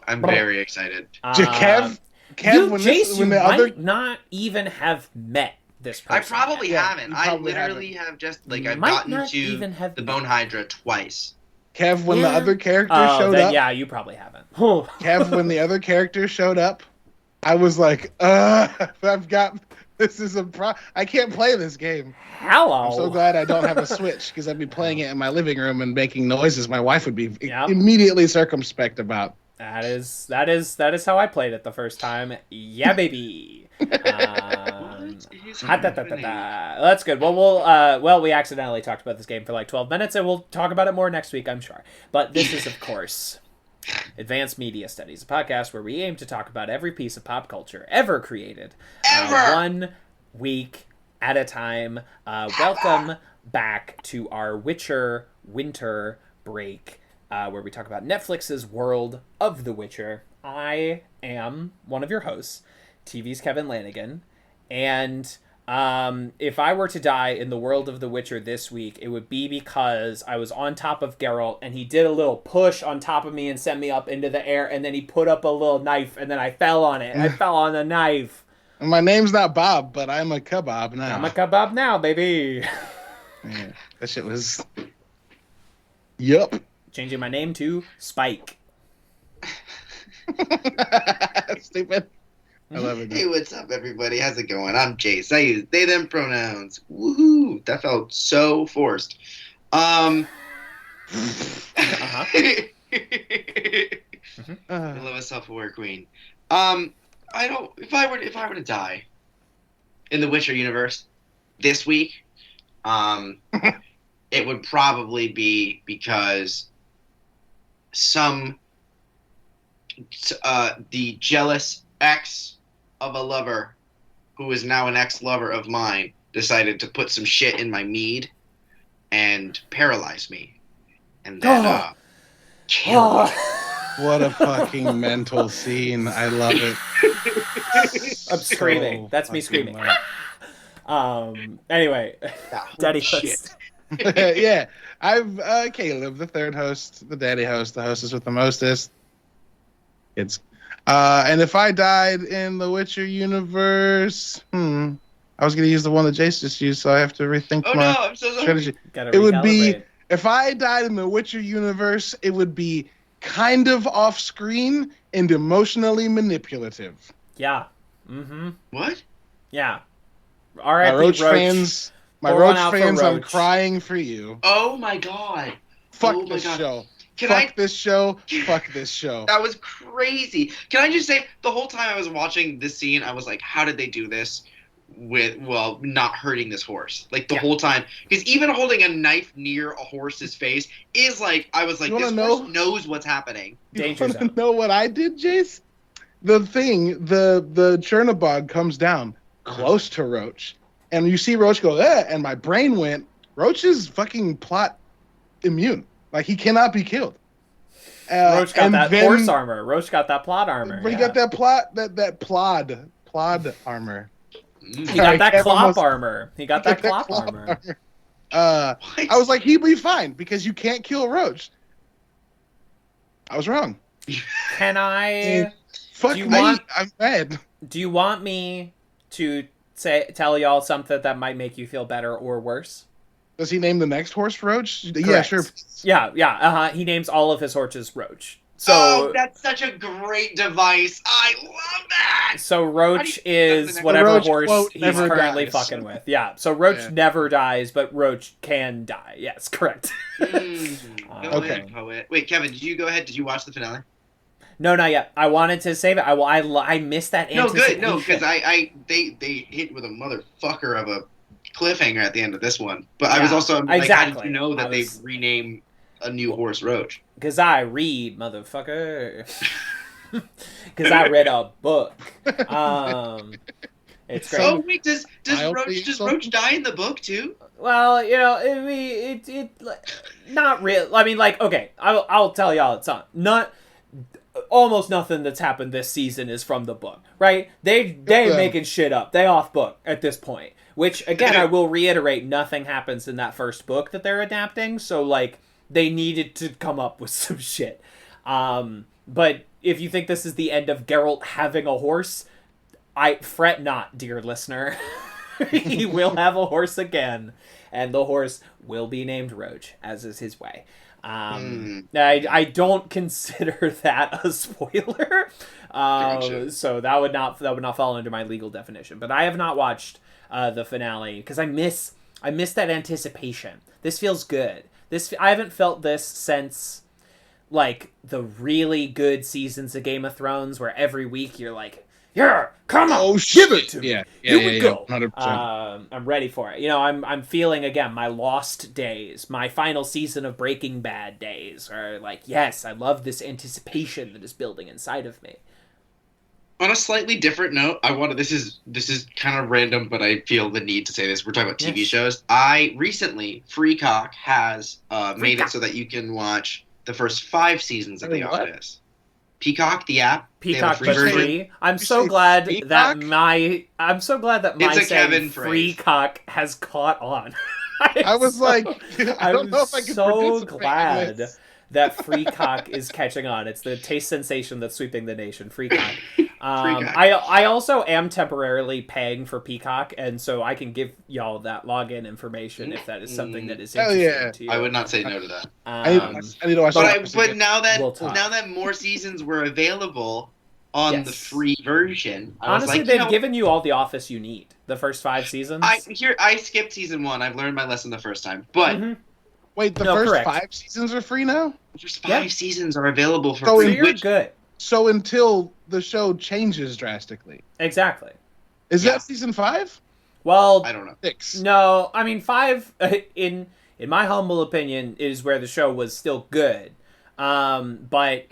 Kev, you might not even have met this person. I probably haven't. I literally have just I've gotten to the Bone Hydra twice. Kev, when the other character showed up. Yeah, you probably haven't. Kev, when the other character showed up, I was like, I've got. This is I can't play this game. Hello. I'm so glad I don't have a Switch, because I'd be playing it in my living room and making noises my wife would be immediately circumspect about. That is how I played it the first time. Yeah, baby. That's good. Well, we accidentally talked about this game for like 12 minutes, and we'll talk about it more next week, I'm sure. But this is, of course, Advanced Media Studies, a podcast where we aim to talk about every piece of pop culture ever created. One week at a time. Welcome back to our Witcher winter break, where we talk about Netflix's world of The Witcher. I am one of your hosts, TV's Kevin Lanigan, and if I were to die in the world of The Witcher this week, it would be because I was on top of Geralt, and he did a little push on top of me and sent me up into the air, and then he put up a little knife, and then I fell on it. I fell on the knife. My name's not Bob, but I'm a kebab now. I'm a kebab now, baby. Yeah, that shit was... Yup. Changing my name to Spike. Stupid. I love it. Hey, what's up, everybody? How's it going? I'm Jace. I use they, them pronouns. Woohoo! That felt so forced. I love a self-aware queen. If I were to die in the Witcher universe this week, it would probably be because the jealous ex of a lover who is now an ex-lover of mine decided to put some shit in my mead and paralyze me. And then kill me. What a fucking mental scene. I love it. I'm screaming. That's me screaming. Anyway. Daddy host. Yeah. I've Caleb, the third host, the daddy host, the hostess with the mostest. And if I died in the Witcher universe, I was going to use the one that Jace just used, so I have to rethink my I'm so sorry. strategy. It would be, if I died in the Witcher universe, it would be kind of off-screen and emotionally manipulative. Yeah. Mm-hmm. What? Yeah. My Roach fans, Roach. I'm crying for you. Oh my god. Fuck this show. Fuck this show. Fuck this show. That was crazy. Can I just say, the whole time I was watching this scene, I was like, how did they do this with, not hurting this horse? Like, the whole time. Because even holding a knife near a horse's face is like, I was like, this horse knows what's happening. Danger You zone. want to know what I did, Jace? The Chernobog comes down close to Roach. And you see Roach go, and my brain went, Roach is fucking plot immune. Like, he cannot be killed. Roach got that horse armor. Roach got that plot armor. But he got that plod armor. He got that clop armor. He got that clop armor. I was like, he'd be fine because you can't kill Roach. I was wrong. Can I? Fuck me. I'm mad. Do you want me to tell y'all something that might make you feel better or worse? Does he name the next horse Roach? Correct. Yeah, sure. Yeah. He names all of his horses Roach. So that's such a great device. I love that. So Roach is whatever Roach, horse quote, he's never currently dies. fucking with. Yeah. So Roach never dies, but Roach can die. Yes, correct. Okay. Poet. Wait, Kevin, did you go ahead? Did you watch the finale? No, not yet. I wanted to save it. I missed that anticipation. No, because they hit with a motherfucker of a cliffhanger at the end of this one. But I was also like, how did you know that they rename a new horse Roach? Because I read, motherfucker. Because I read a book. It's great. So wait, does Roach die in the book too? Well, it not real. I mean, like, okay, I'll tell y'all it's not almost nothing that's happened this season is from the book, right? They making shit up. They off book at this point. Which, again, I will reiterate, nothing happens in that first book that they're adapting, so, like, they needed to come up with some shit. But if you think this is the end of Geralt having a horse, fret not, dear listener. He will have a horse again, and the horse will be named Roach, as is his way. I don't consider that a spoiler, Gotcha. so that would not fall under my legal definition. But I have not watched the finale because I miss that anticipation. This feels good. I haven't felt this since like the really good seasons of Game of Thrones, where every week you're like, yeah, come on, give it to me. Here we go. 100%. I'm ready for it. I'm feeling again my Lost days, my final season of Breaking Bad days, are like, yes, I love this anticipation that is building inside of me. On a slightly different note, this is kind of random, but I feel the need to say this. We're talking about TV shows. I recently, Freecock has made it so that you can watch the first 5 seasons of The Office. Peacock, the app. They have a Peacock, free but version. free. I'm you so say glad Peacock? that my It's a saying Kevin free phrase. cock has caught on. I was like, I don't I'm know if I can so participate in glad this. that free cock is catching on. It's the taste sensation that's sweeping the nation. Free cock. Cock. I also am temporarily paying for Peacock, and so I can give y'all that login information if that is something that is Hell interesting yeah. to you. I would not say no to that. I need to watch But now that We'll talk. now that more seasons were available on Yes. the free version, I was Honestly, like, they've given you all the Office you need. The first 5 seasons. I skipped season 1. I've learned my lesson the first time. But Mhm. Wait, the No, first correct. 5 seasons are free now? just 5 Yeah. seasons are available for So So free. you're Which good. So until the show changes drastically. Exactly. Is Yeah. that season 5? Well, I don't know. 6. no, I mean 5. In my humble opinion, is where the show was still good. But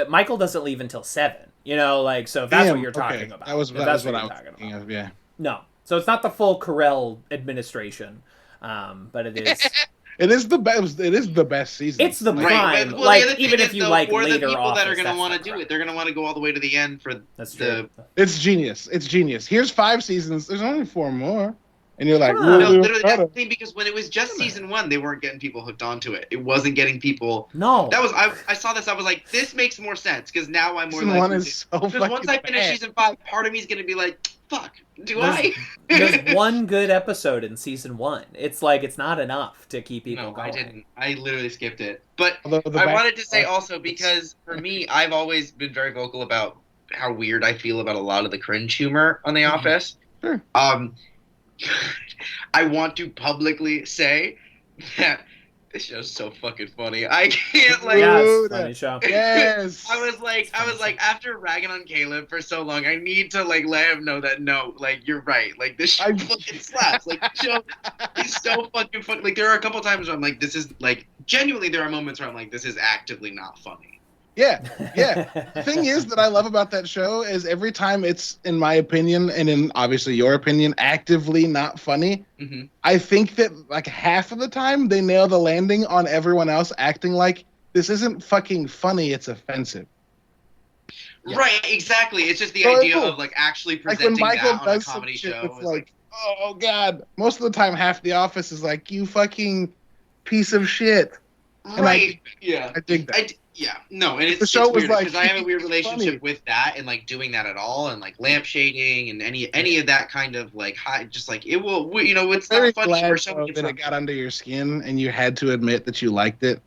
Michael doesn't leave until 7. You know, like so. If that's Damn, what you're talking okay. about. That was If what that's I you're was talking thinking about. of, yeah. No, so it's not the full Carell administration. But it is. It is the best. It is the best season. It's the Right. prime. Well, like the other thing even is, if you though, like for the later people that are Office, going to that's want not to do prime. it, they're going to want to go all the way to the end for That's the. true. It's genius. It's genius. Here's 5 seasons. There's only 4 more, and you're like, Come on. No, "Ooh, literally, that's brother." the thing, because when it was just season 1, they weren't getting people hooked onto it. It wasn't getting people. No. That was I saw this. I was like, this makes more sense because now I'm more Season likely 1 to. is so Because fucking once I finish bad. season 5, part of me is going to be like, fuck, do There's- I? There's one good episode in season 1. It's like it's not enough to keep people No, going. I didn't. I literally skipped it. But Although the I back- wanted to say also, because for me, I've always been very vocal about how weird I feel about a lot of the cringe humor on The Office. Sure. I want to publicly say that this show's so fucking funny. I can't like. Yeah, Dude. it's a funny show. Yes. I was like, after ragging on Caleb for so long, I need to like let him know that no, like you're right. Like this show fucking slaps. Like the show is so fucking funny. Like there are a couple times where I'm like, this is like genuinely. There are moments where I'm like, this is actively not funny. Yeah. The thing is that I love about that show is every time it's, in my opinion, and in obviously your opinion, actively not funny, Mm-hmm. I think that like half of the time they nail the landing on everyone else acting like this isn't fucking funny, it's offensive. Yeah. Right, exactly. It's just the So, idea cool. of like actually Like when presenting Michael that on a does some comedy shit show. that's is like, oh god. Most of the time half the office is like, you fucking piece of shit. And right. Yeah. I dig that. No, and it's, The show it's was weird like, because I have a weird it's relationship funny. with that and like doing that at all and like lampshading and any of that kind of like high, just like it will, you know, it's Very not funny. glad We're showing though, it that from- it got under your skin and you had to admit that you liked it.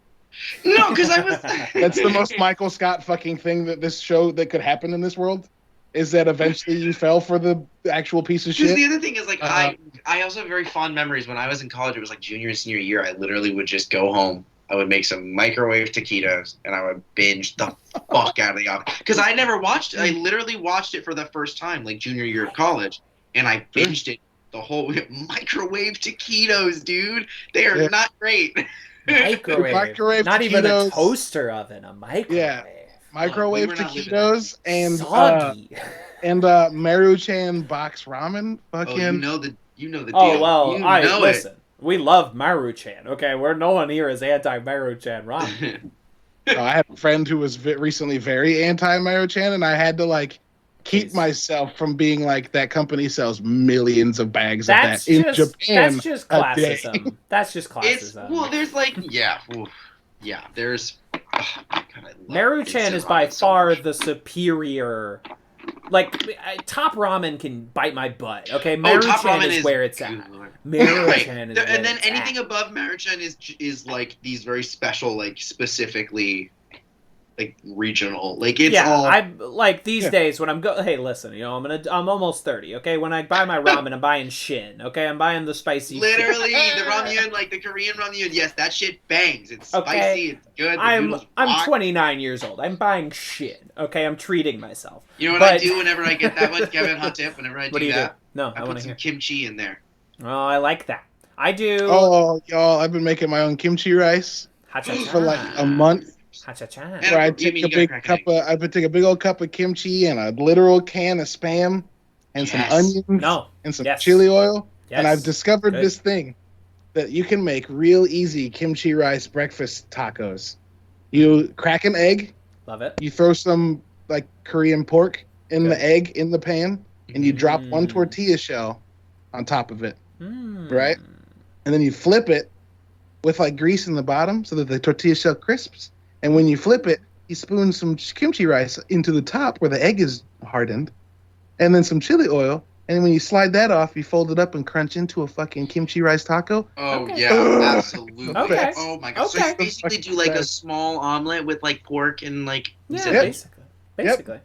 No, because I was. That's the most Michael Scott fucking thing that this show that could happen in this world is that eventually you fell for the actual piece of Because shit. the other thing is like Uh-huh. I also have very fond memories when I was in college. It was like junior and senior year. I literally would just go home. I would make some microwave taquitos and I would binge the fuck out of the Office. Because I never watched it. I literally watched it for the first time, like junior year of college, and I binged it the whole microwave taquitos, dude. They are Yeah. not great. Microwave. Microwave Not even a taquitos. toaster oven, a microwave. Yeah. Microwave we were not living taquitos and Soggy. Maruchan box ramen. Fucking Oh, you know the deal. Oh well, you I know listen. We love Maruchan. Okay, no one here is anti Maruchan ramen. it. I had a friend who was recently very anti Maruchan, and I had to like keep Please. myself from being like that company sells millions of bags That's of that in just Japan. that's just a day. classism. That's just It's classism. well, there's like there's. Oh, my God, I love Maruchan instant is by ramen so far much. the superior. Like top ramen can bite my butt. Okay, Oh, Top Maruchan Ramen is where it's at. good. Maruchan Right. is where And then it's anything at. above Maruchan is like these very special, like specifically, like regional. Like it's yeah, all. I like these Yeah. days when I'm Hey, listen, I'm almost 30. Okay, when I buy my ramen, I'm buying Shin. Okay, I'm buying the spicy. shit. Literally, the ramyun, like the Korean ramyun, yes, that shit bangs. It's Okay. spicy, it's good. The noodles I'm rock. 29 years old. I'm buying Shin. Okay, I'm treating myself. You know what but- I do whenever I get that one, Kevin? Hot tip. Whenever I What do you that, do? No, I I want put to some hear. kimchi in there. Oh, I like that. I do. Oh, y'all, I've been making my own kimchi rice Ha-cha-cha. for like a month. Ha-cha-cha. And- Where I you take mean a you gotta big crack cup an of, I would take a big old cup of kimchi and a literal can of spam and some Yes. onions No. and some Yes. chili oil. Yes. And I've discovered Good. this thing that you can make real easy kimchi rice breakfast tacos. You crack an egg, Love it. You throw some like Korean pork in the egg in the pan, and you drop one tortilla shell on top of it, right? And then you flip it with like grease in the bottom so that the tortilla shell crisps. And when you flip it, you spoon some kimchi rice into the top where the egg is hardened, and then some chili oil. And when you slide that off, you fold it up and crunch into a fucking kimchi rice taco. Oh, yeah, absolutely. Okay. Oh, my God. So you basically do like a small omelet with like pork and like... Basically. Yep.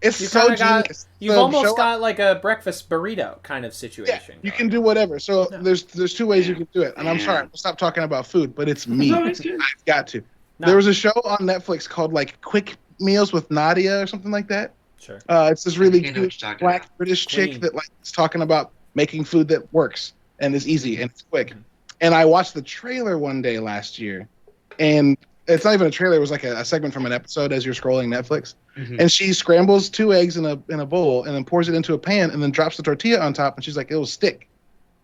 It's so genius. You've almost got like a breakfast burrito kind of situation. You can do whatever. So there's two ways you can do it. And I'm sorry, I'll stop talking about food, but it's me. No, it's good. I've got to. No. There was a show on Netflix called like Quick Meals with Nadia or something like that. Sure. It's this really I know what cute you're talking black about. British Queen. chick that like is talking about making food that works and is easy and it's quick. And I watched the trailer one day last year, and it's not even a trailer. It was like a segment from an episode as you're scrolling Netflix. And she scrambles 2 eggs in a bowl and then pours it into a pan and then drops the tortilla on top. And she's like, it will stick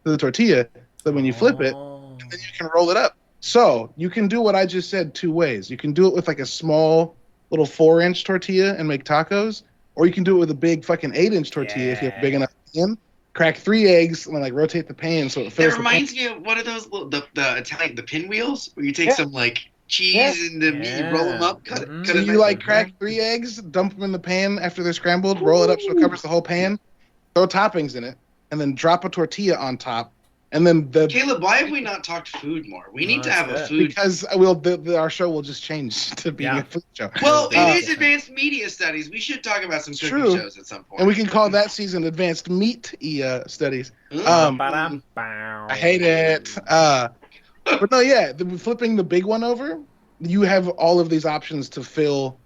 to the tortilla. So when you flip it, and then you can roll it up. So you can do what I just said 2 ways. You can do it with like a small little 4-inch tortilla and make tacos, or you can do it with a big fucking 8-inch tortilla if you have a big enough pan. Crack 3 eggs and then like rotate the pan so it fills. That reminds me of one of those the Italian pinwheels where you take some like cheese and the meat, roll them up, cut it. So you like crack 3 eggs, dump them in the pan after they're scrambled, roll it up so it covers the whole pan, throw toppings in it, and then drop a tortilla on top. And then Caleb, why have we not talked food more? We need to have a food. Because our show will just change to being a food show. Well, it is advanced media studies. We should talk about some cooking shows at some point. And we can call that season advanced meat studies. I hate it. But no, flipping the big one over, you have all of these options to fill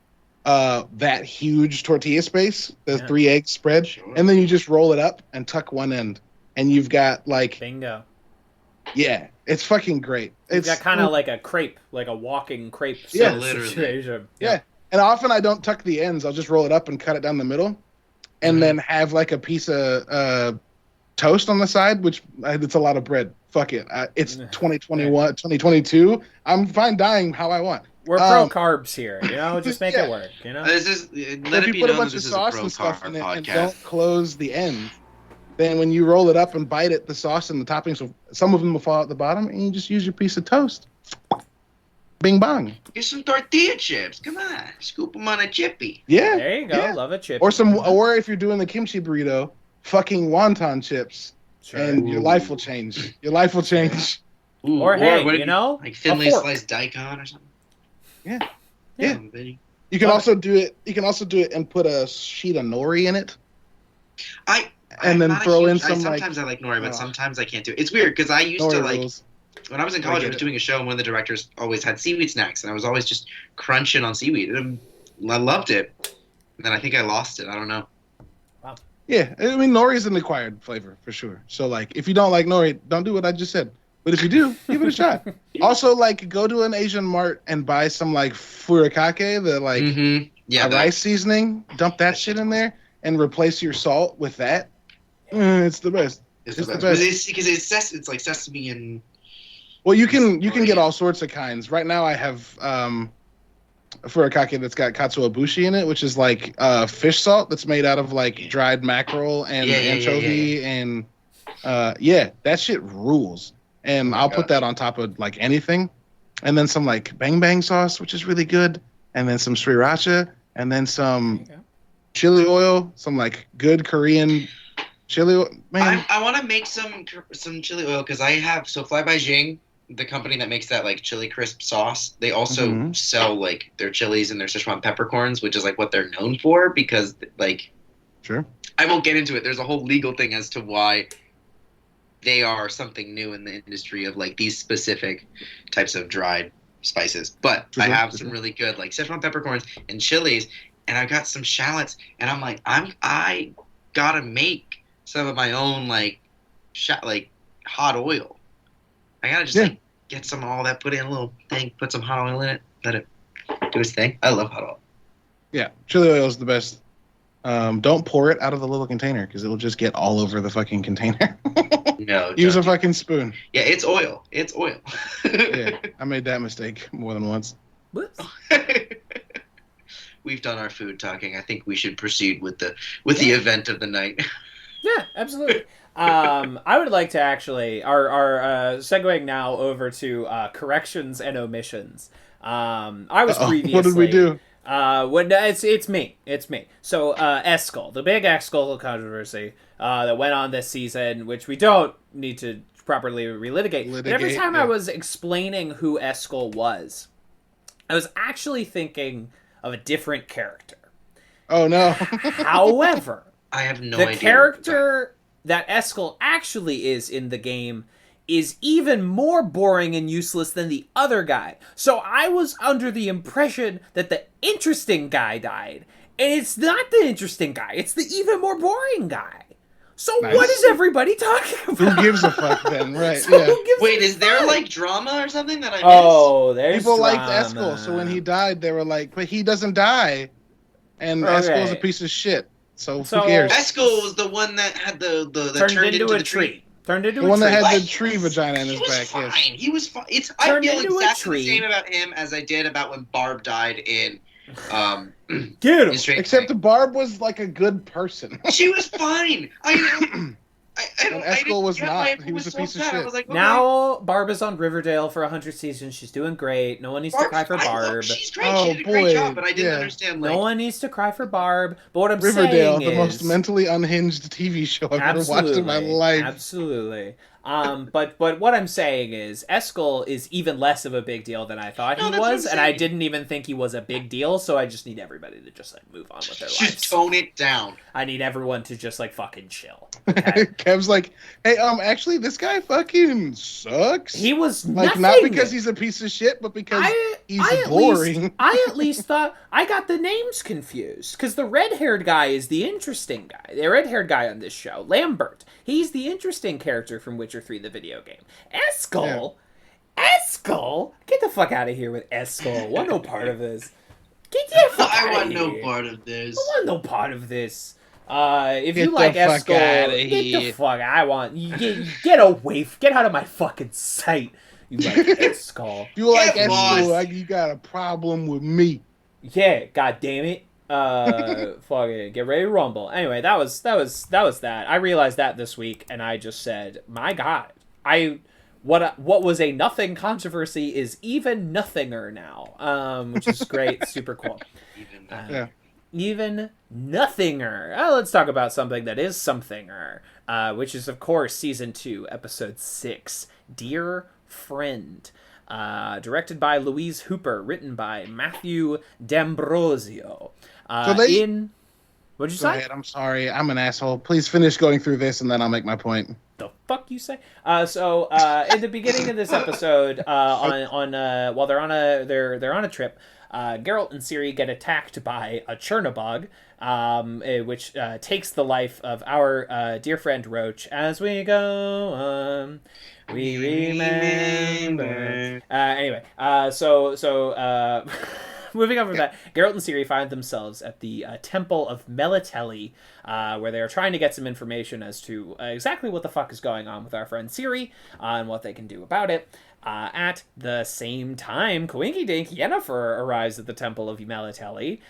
that huge tortilla space, the 3 egg spread, and then you just roll it up and tuck one end. And you've got like bingo. Yeah, it's fucking great. It's got kind of like a crepe, like a walking crepe situation. Yeah. And often I don't tuck the ends. I'll just roll it up and cut it down the middle, and then have like a piece of toast on the side, which it's a lot of bread. Fuck it. It's 2021, 2022. I'm fine dying how I want. We're pro carbs here, just make it work, This is, if you put a bunch of sauce and stuff in it and don't close the end, then when you roll it up and bite it, the sauce and the toppings, some of them will fall out the bottom, and you just use your piece of toast. Bing bong. Get some tortilla chips. Come on, scoop them on a chippy. Yeah, there you go. Yeah. Love a chip. Or if you're doing the kimchi burrito, fucking wonton chips, and your life will change. Your life will change. Ooh, or hey, like thinly sliced daikon or something. Yeah. You can also do it. You can also do it and put a sheet of nori in it. And then throw in some sometimes I like nori, but sometimes I can't do it. It's weird because I used to like when I was in college. I was doing a show, and one of the directors always had seaweed snacks, and I was always just crunching on seaweed. And I loved it. And then I think I lost it. I don't know. Wow. Yeah, I mean nori is an acquired flavor for sure. So like, if you don't like nori, don't do what I just said. But if you do, give it a shot. Also, like, go to an Asian mart and buy some like furikake, the like rice seasoning. Dump that shit in there and replace your salt with that. It's the best. It's the best. Because it's like sesame and. Well, you can get all sorts of kinds. Right now, I have a furikake that's got katsuobushi in it, which is like fish salt that's made out of like dried mackerel and anchovy and that shit rules. And I'll put that on top of like anything, and then some like bang bang sauce, which is really good, and then some sriracha, and then some chili oil, some like good Korean chili oil. Man, I want to make some chili oil because I have Fly by Jing, the company that makes that like chili crisp sauce. They also sell like their chilies and their Sichuan peppercorns, which is like what they're known for because like. Sure. I won't get into it. There's a whole legal thing as to why. They are something new in the industry of like these specific types of dried spices. But I have some really good like Sichuan peppercorns and chilies, and I've got some shallots, and I'm like I gotta make some of my own like hot oil. I gotta just like get some of all that, put it in a little thing, put some hot oil in it, let it do its thing. I love hot oil. Yeah, chili oil is the best. Don't pour it out of the little container because it'll just get all over the fucking container. No. Use a fucking spoon. Yeah, it's oil. It's oil. Yeah, I made that mistake more than once. Whoops. we've done our food talking. I think we should proceed with the event of the night. Yeah, absolutely. I would like to actually our segueing now over to corrections and omissions. I was previously. What did we do? It's me. So Eskel, the big Eskel controversy that went on this season, which we don't need to properly relitigate. But every time I was explaining who Eskel was, I was actually thinking of a different character. Oh no! However, I have no idea. The character that Eskel actually is in the game is even more boring and useless than the other guy. So I was under the impression that the interesting guy died. And it's not the interesting guy. It's the even more boring guy. So nice. What is everybody talking about? Who gives a fuck then? Right, So yeah. Wait, is there like drama or something that I missed? Oh, there's People drama. liked Eskel, so when he died, they were like, but he doesn't die. And Okay. Eskel's a piece of shit. So who cares? Eskel was the one that had the turned into a tree. Turned into The a one tree. that had the Like, tree vagina in He his was back. fine. Yes. He was fine. I Turned feel into a exactly tree. the same about him as I did about when Barb died in Get him. in Stranger Except Things. Barb was like a good person. She was fine. And Eskel was get why not. everyone He was a so piece of upset. I shit. was like, okay. Now Barb is on Riverdale for 100 seasons. She's doing great. No one needs to cry for Barb. She's great. Oh, She did a great boy, job, but I didn't yeah. understand. No one needs to cry for Barb. But what I'm Riverdale, saying the most is, mentally unhinged TV show I've ever watched in my life. Absolutely. But what I'm saying is, Eskel is even less of a big deal than I thought No, he that's what was, I'm and I saying. didn't even think he was a big deal. So I just need everybody to just like move on with their Just lives. tone it down. I need everyone to just like fucking chill. Okay? Kev's like, hey, actually, this guy fucking sucks. He was like nothing. not because he's a piece of shit, but because he's boring. I at least thought I got the names confused because the red-haired guy is the interesting guy. The red-haired guy on this show, Lambert. He's the interesting character from Witcher 3, the video game. Eskel, get the fuck out of here with Eskel. Want no part of this. Get the fuck I out want of no here. part of this. I want no part of this. If Get you like the fuck Eskel, outta get the here. fuck. I want you get away. Get out of my fucking sight. You like Eskel? If you like Get Eskel, lost. like, you got a problem with me. Yeah, god damn it. Fucking get ready to rumble. Anyway, that was that. I realized that this week, and I just said, my god, what was a nothing controversy is even nothinger now. Which is great, super cool. Yeah. Even nothinger. Let's talk about something that is somethinger, which is of course season 2, episode 6, Dear Friend. Directed by Louise Hooper, written by Matthew D'Ambrosio. So they- What'd you Go say? ahead, I'm sorry. I'm an asshole. Please finish going through this, and then I'll make my point. The fuck you say? So in the beginning of this episode, while they're on a trip, Geralt and Ciri get attacked by a Chernobog, which takes the life of our dear friend Roach. As we go on, we remember. Anyway, so moving on from that, Geralt and Ciri find themselves at the Temple of Melitelli, where they are trying to get some information as to exactly what the fuck is going on with our friend Ciri, and what they can do about it. At the same time, Coinky Dink Yennefer arrives at the Temple of Melitelli,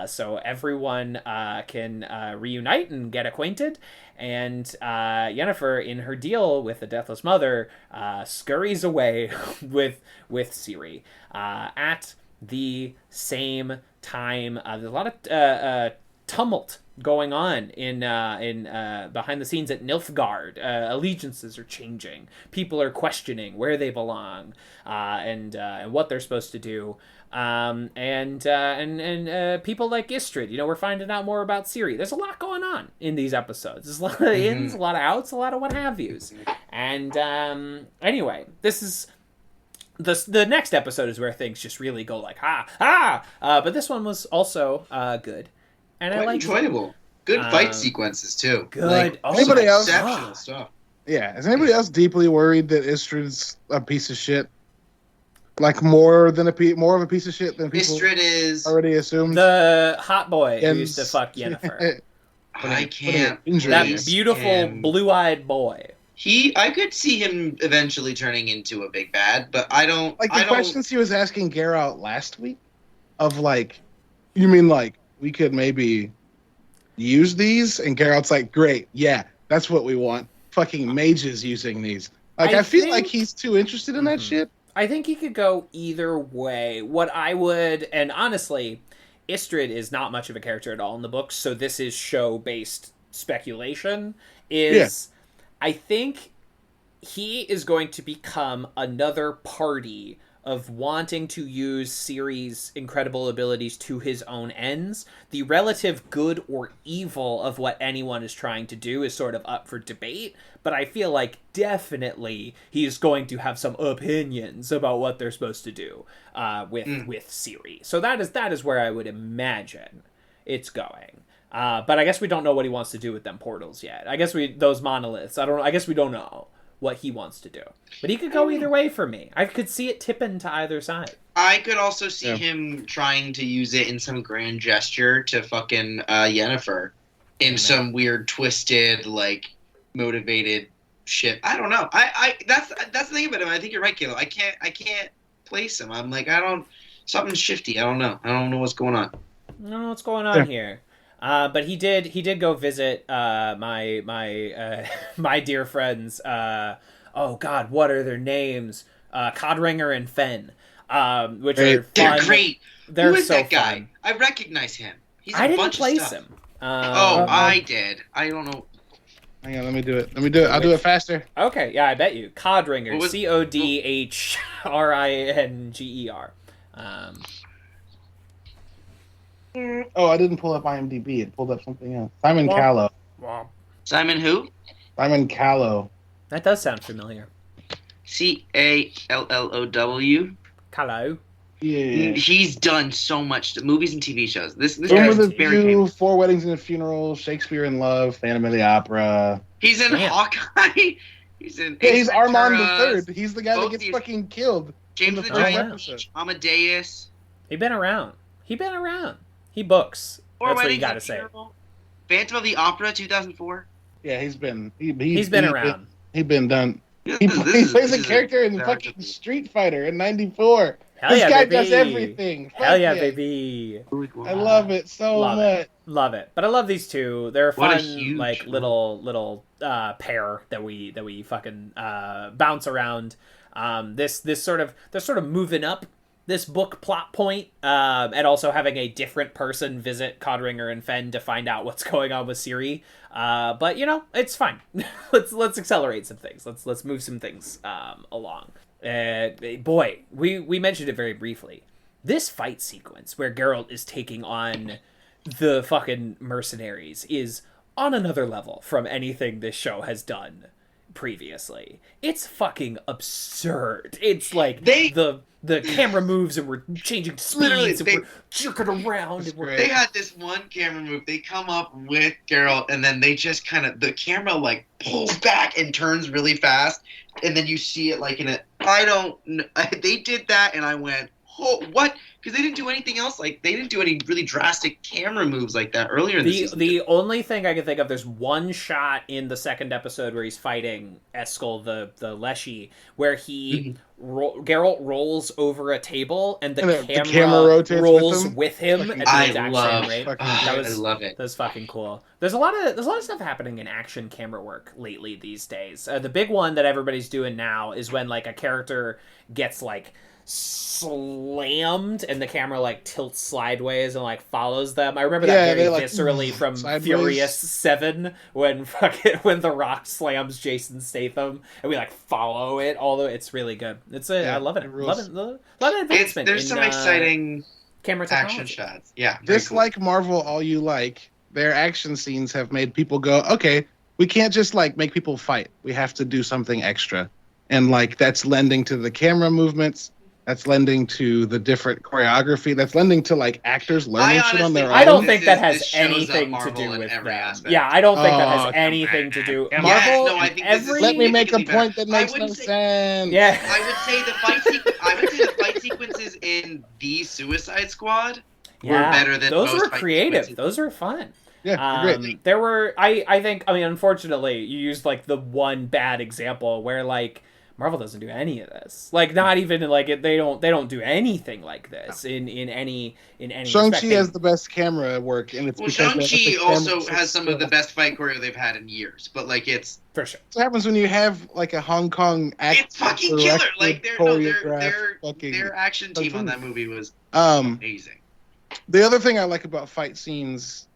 so everyone can reunite and get acquainted, and Yennefer, in her deal with the Deathless Mother, scurries away with Ciri. At the same time, there's a lot of tumult going on in behind the scenes at Nilfgaard. Allegiances are changing. People are questioning where they belong, and what they're supposed to do. And people like Istrid, we're finding out more about Ciri. There's a lot going on in these episodes. There's a lot of ins, a lot of outs, a lot of what have yous. And anyway, this is. The next episode is where things just really go like but this one was also good, and I Quite liked enjoyable. Good fight sequences too. Good. Like, Oh, anybody some else? exceptional stuff. Yeah. Is anybody else deeply worried that Istrid's a piece of shit? Like more of a piece of shit than people Istrid is. already assumed? the hot boy who And- used to fuck Yennefer. I can't. Injury. That Yes, beautiful and- blue-eyed boy. I could see him eventually turning into a big bad, but I don't. Like the questions he was asking Geralt last week, of like, You mean like we could maybe use these? And Geralt's like, great, yeah, that's what we want. Fucking mages using these. Like, I feel like he's too interested in that shit. I think he could go either way. What I would, and honestly, Istrid is not much of a character at all in the books, so this is show-based speculation, I think he is going to become another party of wanting to use Ciri's incredible abilities to his own ends. The relative good or evil of what anyone is trying to do is sort of up for debate, but I feel like definitely he's going to have some opinions about what they're supposed to do with Ciri. So that is where I would imagine it's going. But I guess we don't know what he wants to do with them portals yet. I guess those monoliths. I guess we don't know what he wants to do. But he could go either way for me. I could see it tipping to either side. I could also see him trying to use it in some grand gesture to fucking Yennefer in some weird, twisted, like, motivated shit. I don't know. I that's the thing about him. I think you're right, Caleb. I can't place him. I'm like, something's shifty. I don't know. I don't know what's going on. I don't know what's going on here. But he did go visit my dear friends. Oh God, what are their names? Codringer and Fen, which are fun. They're great. They're Who is so that guy? fun. I recognize him. He's I didn't bunch place of stuff. him. I did. I don't know. Hang on, let me do it. I'll do it faster. Okay, yeah, I bet you. Codringer, Codhringer. I didn't pull up IMDb. It pulled up something else. Simon Callow. Simon who? Simon Callow. That does sound familiar. Callow. Callow. Yeah. He's done so much movies and TV shows. This Room guy with is a very View, famous. 4 Weddings and a Funeral, Shakespeare in Love, Phantom of the Opera. He's in Hawkeye. He's in. He's Armand Ventura, III. He's the guy that gets fucking killed. James in the the first Giant, episode. Amadeus. He been around. He books. That's what you gotta say. Phantom of the Opera, 2004. Yeah, he's been around. He's been done. He plays a character in fucking Street Fighter in '94. This guy does everything. Hell yeah, baby. I love it so much. Love it. But I love these two. They're a fun, like little pair that we fucking bounce around. They're sort of moving up this book plot point, and also having a different person visit Codringer and Fen to find out what's going on with Ciri. But it's fine. let's accelerate some things. Let's move some things along. Boy, we mentioned it very briefly. This fight sequence where Geralt is taking on the fucking mercenaries is on another level from anything this show has done previously. It's fucking absurd. It's like the camera moves and we're changing speeds and we're jerking around. They had this one camera move. They come up with Geralt and then they just kind of, the camera like pulls back and turns really fast. And then you see it like in a, I don't know. They did that and I went, oh, what? Because they didn't do anything else. Like, they didn't do any really drastic camera moves like that earlier in the season. The only thing I can think of, there's one shot in the second episode where he's fighting Eskel, the Leshy, where Geralt rolls over a table and the camera rotates rolls with him at the exact same rate. I love it. That's fucking cool. There's a lot of stuff happening in action camera work lately these days. The big one that everybody's doing now is when like a character gets like slammed and the camera like tilts sideways and like follows them. I remember that very viscerally from sideways. Furious 7 when The Rock slams Jason Statham and we like follow it all the way. It's really good. I love it. A lot of advancement. There's some exciting camera technology. Action shots. Yeah. Like Marvel all you like, their action scenes have made people go, okay, we can't just like make people fight. We have to do something extra. And like that's lending to the camera movements. That's lending to the different choreography. That's lending to like actors learning shit on their own. I don't think that has anything to do with them. Aspect. Yeah, I don't think that has anything to do. Marvel. No, I think let me make a point that makes no sense. Yeah, I would say the fight sequences in the Suicide Squad were better than those. Most were creative. Those are fun. Yeah, great. There were. I think. I mean, unfortunately, you used like the one bad example where like Marvel doesn't do any of this. Like, not even like it. They don't do anything like this in any Shang-Chi respect. has the best camera work, and it's because Shang-Chi also has some of the best fight choreo they've had in years. But like, it's for sure. What happens when you have like a Hong Kong actor? It's fucking killer. Like their action team on that movie was amazing. The other thing I like about fight scenes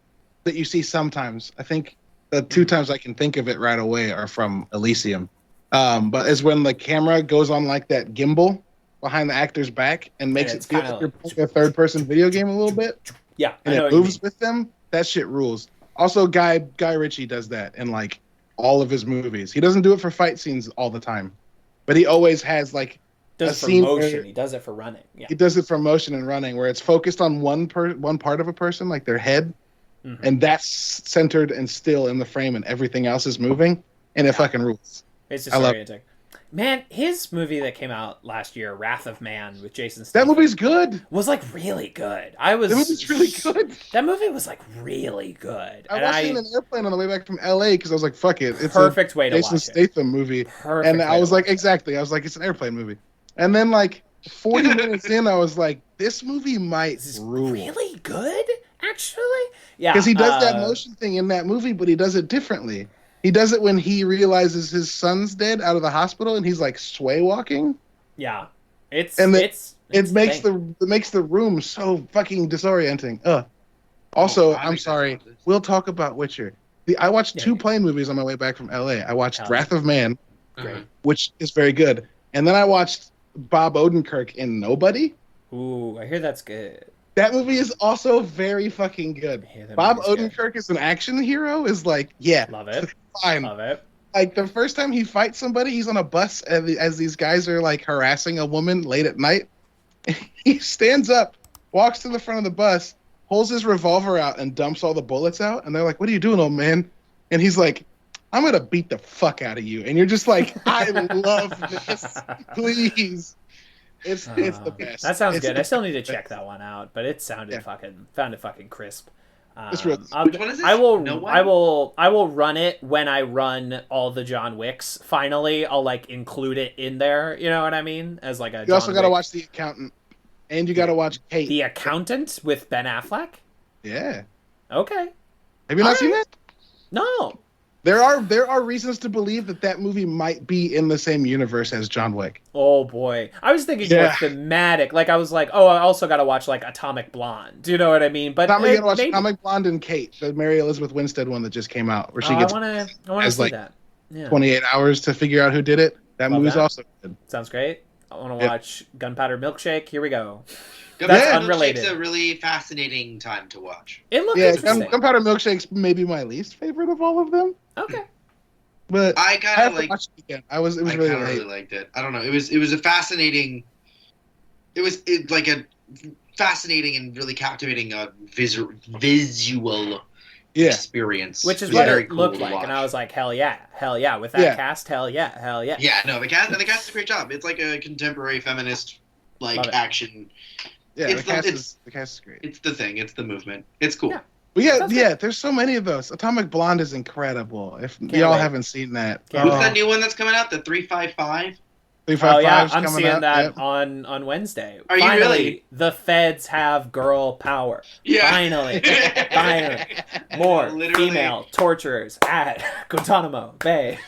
that you see sometimes, I think the two times I can think of it right away are from Elysium. But is when the camera goes on like that gimbal behind the actor's back and makes it feel like you're playing a third-person video game a little bit. Yeah, and it moves with them. That shit rules. Also, Guy Ritchie does that in like all of his movies. He doesn't do it for fight scenes all the time, but he always has like a scene motion. He does it for running. Yeah. He does it for motion and running, where it's focused on one part of a person, like their head, and that's centered and still in the frame, and everything else is moving, and it fucking rules. It's disorienting. Man, his movie that came out last year, Wrath of Man, with Jason Statham. That movie's good. Was like really good. That movie's really good. That movie was like really good. I watched it in an airplane on the way back from LA because I was like, "Fuck it, it's perfect way to watch it." Jason Statham movie. And I was like, exactly. I was like, it's an airplane movie. And then like 40 minutes in, I was like, this movie might rule. Really good, actually. Yeah, because he does that motion thing in that movie, but he does it differently. He does it when he realizes his son's dead out of the hospital, and he's like sway walking. Yeah, it makes the room so fucking disorienting. Also, I'm sorry. We'll talk about Witcher. I watched two plane movies on my way back from LA. I watched Wrath of Man, which is very good, and then I watched Bob Odenkirk in Nobody. Ooh, I hear that's good. That movie is also very fucking good. Bob Odenkirk as an action hero is like, love it. Fine. Love it. Like the first time he fights somebody, he's on a bus as these guys are like harassing a woman late at night. He stands up, walks to the front of the bus, pulls his revolver out, and dumps all the bullets out. And they're like, "What are you doing, old man?" And he's like, "I'm gonna beat the fuck out of you." And you're just like, "I love this, please." It's the best. That sounds good. I still need to check that one out, but it sounded fucking crisp. It's real. Which one is this? I will run it when I run all the John Wicks. Finally, I'll like include it in there. You know what I mean? As like a. You also got to watch The Accountant, and you got to watch Kate. The Accountant with Ben Affleck. Yeah. Okay. Have you not seen that? No. There are reasons to believe that movie might be in the same universe as John Wick. Oh boy, I was thinking more thematic. Like I was like, oh, I also got to watch like Atomic Blonde. Do you know what I mean? But I'm gonna watch Atomic Blonde and Kate, the Mary Elizabeth Winstead one that just came out, where she gets I want to see like that. Yeah. 28 hours to figure out who did it. That movie's also good. Sounds great. I want to watch Gunpowder Milkshake. Here we go. That's unrelated. It's a really fascinating time to watch. It looks interesting. Gunpowder Milkshake's maybe my least favorite of all of them. Okay. But I kind of like. It was really late. Really liked it. I don't know. It was a fascinating. It was like a fascinating and really captivating visual experience, which is what it looked like, and I was like, hell yeah, with that cast, hell yeah. Yeah, no, the cast does a great job. It's like a contemporary feminist action. Yeah, the cast is great. It's the thing. It's the movement. It's cool. Yeah. There's so many of those. Atomic Blonde is incredible. If y'all haven't seen that. What's that new one that's coming out? The 355? 355's I'm coming seeing out. that on Wednesday. Are Finally, you really? The feds have girl power. Yeah. Finally. More female torturers at Guantanamo Bay.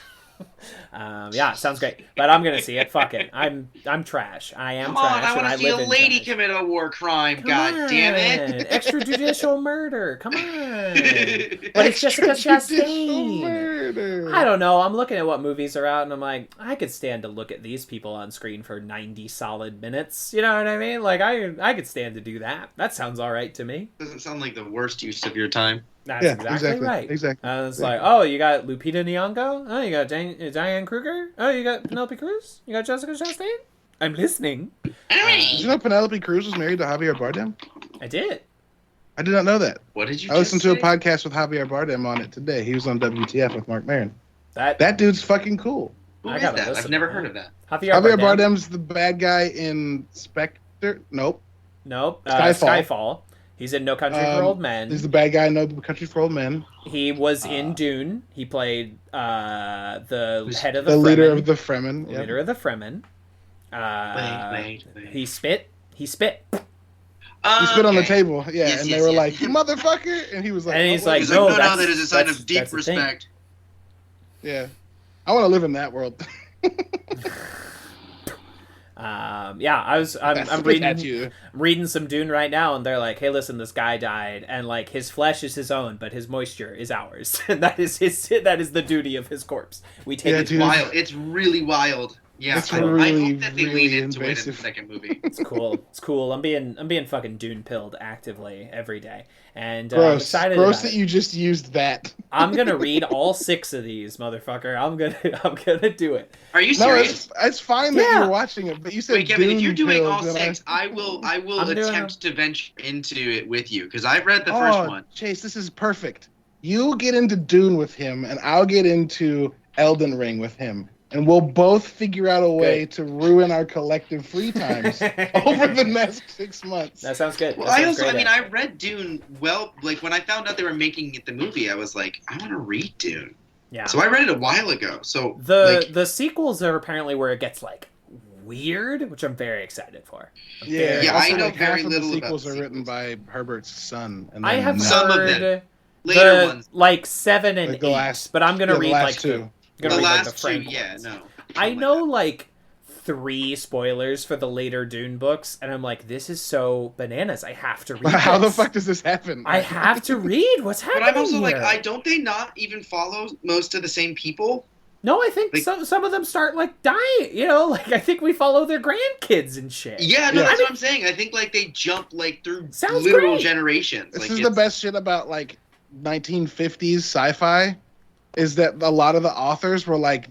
Sounds great. But I'm gonna see it. Fuck it. I'm trash. I am trash. I want to see a lady commit a war crime. God damn it! Extrajudicial murder. Come on. But it's Jessica Chastain. I don't know. I'm looking at what movies are out, and I'm like, I could stand to look at these people on screen for 90 solid minutes. You know what I mean? Like I could stand to do that. That sounds all right to me. Doesn't sound like the worst use of your time. That's exactly right. Exactly. It's like, oh, you got Lupita Nyong'o. Oh, you got Diane Kruger. Oh, you got Penelope Cruz. You got Jessica Chastain. I'm listening. Did you know Penelope Cruz was married to Javier Bardem? I did. I did not know that. What did you? I listened to a podcast with Javier Bardem on it today. He was on WTF with Mark Maron. That dude's fucking cool. Who is that? I've never heard of that. Javier Bardem's the bad guy in Spectre. Nope. Skyfall. He's in No Country for Old Men. He's the bad guy in No Country for Old Men. He was in Dune. He played the head of the Fremen. leader of the Fremen. Yep. Leader of the Fremen. Wait. He spit. He spit on the table, and they were like, "You motherfucker!" And he was like, and he's like, "No, that is a sign of deep respect." Yeah, I want to live in that world. I'm reading some Dune right now, and they're like, "Hey, listen, this guy died, and like his flesh is his own, but his moisture is ours, and that is the duty of his corpse. We take it." It's wild. It's really wild. Yeah, I hope that they lean into it in the second movie. It's cool. I'm being fucking Dune pilled actively every day, and gross. I'm excited. Gross that you just used that. I'm gonna read all 6 of these, motherfucker. I'm gonna do it. Are you serious? No, it's fine that you're watching it, but you said Kevin, if you're doing Dune all pilled, 6, I will attempt to venture into it with you because I've read the first one. Chase, this is perfect. You get into Dune with him, and I'll get into Elden Ring with him. And we'll both figure out a way to ruin our collective free times over the next 6 months. That sounds good. Well, I read Dune like when I found out they were making it the movie, I was like, I want to read Dune. Yeah. So I read it a while ago. So the sequels are apparently where it gets like weird, which I'm very excited for. I know like very half little of the sequels about are written by Herbert's son. And I have some of heard them. Later ones. like 7 and 8, but I'm gonna read like 2. The last Frank 2, ones. no. I know like 3 spoilers for the later Dune books, and I'm like, this is so bananas. I have to read How this. the fuck does this happen? I have to read what's happening. But I'm also here. like, don't they not even follow most of the same people? No, I think some of them start like dying. You know, like I think we follow their grandkids and shit. Yeah, that's what I'm saying. I think like they jump like through Sounds literal great. generations. This like, is the best shit about like 1950s sci-fi, is that a lot of the authors were like,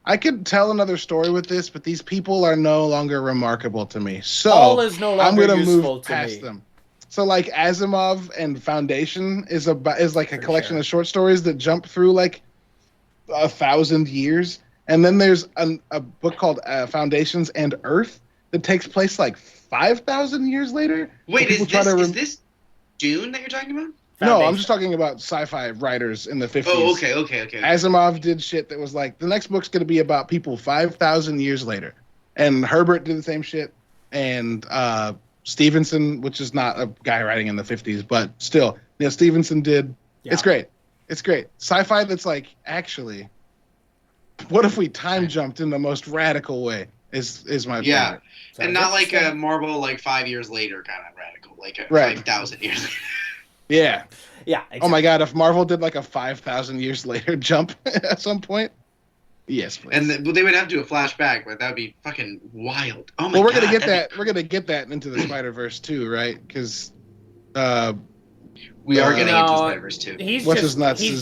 I could tell another story with this, but these people are no longer remarkable to me. So All is no longer I'm going to useful move to past me. them. So like Asimov and Foundation is like a collection of short stories that jump through like 1,000 years. And then there's a book called Foundations and Earth that takes place like 5,000 years later. Wait, is this Dune that you're talking about? No, I'm just talking about sci-fi writers in the 50s. Oh, okay. Asimov did shit that was like, the next book's going to be about people 5,000 years later. And Herbert did the same shit. And Stevenson, which is not a guy writing in the 50s, but still, Stevenson did. Yeah. It's great. Sci-fi that's like, actually, what if we time jumped in the most radical way is my favorite. And not like a Marvel like 5 years later kind of radical, like a 5,000 years later. Yeah. Exactly. Oh my god, if Marvel did like a 5,000 years later jump at some point, yes, please. And they would have to do a flashback, but that would be fucking wild. Oh my god. Well, we're gonna get that. We're gonna get that into the Spider-Verse too, right? Because we are getting into Spider-Verse too. He's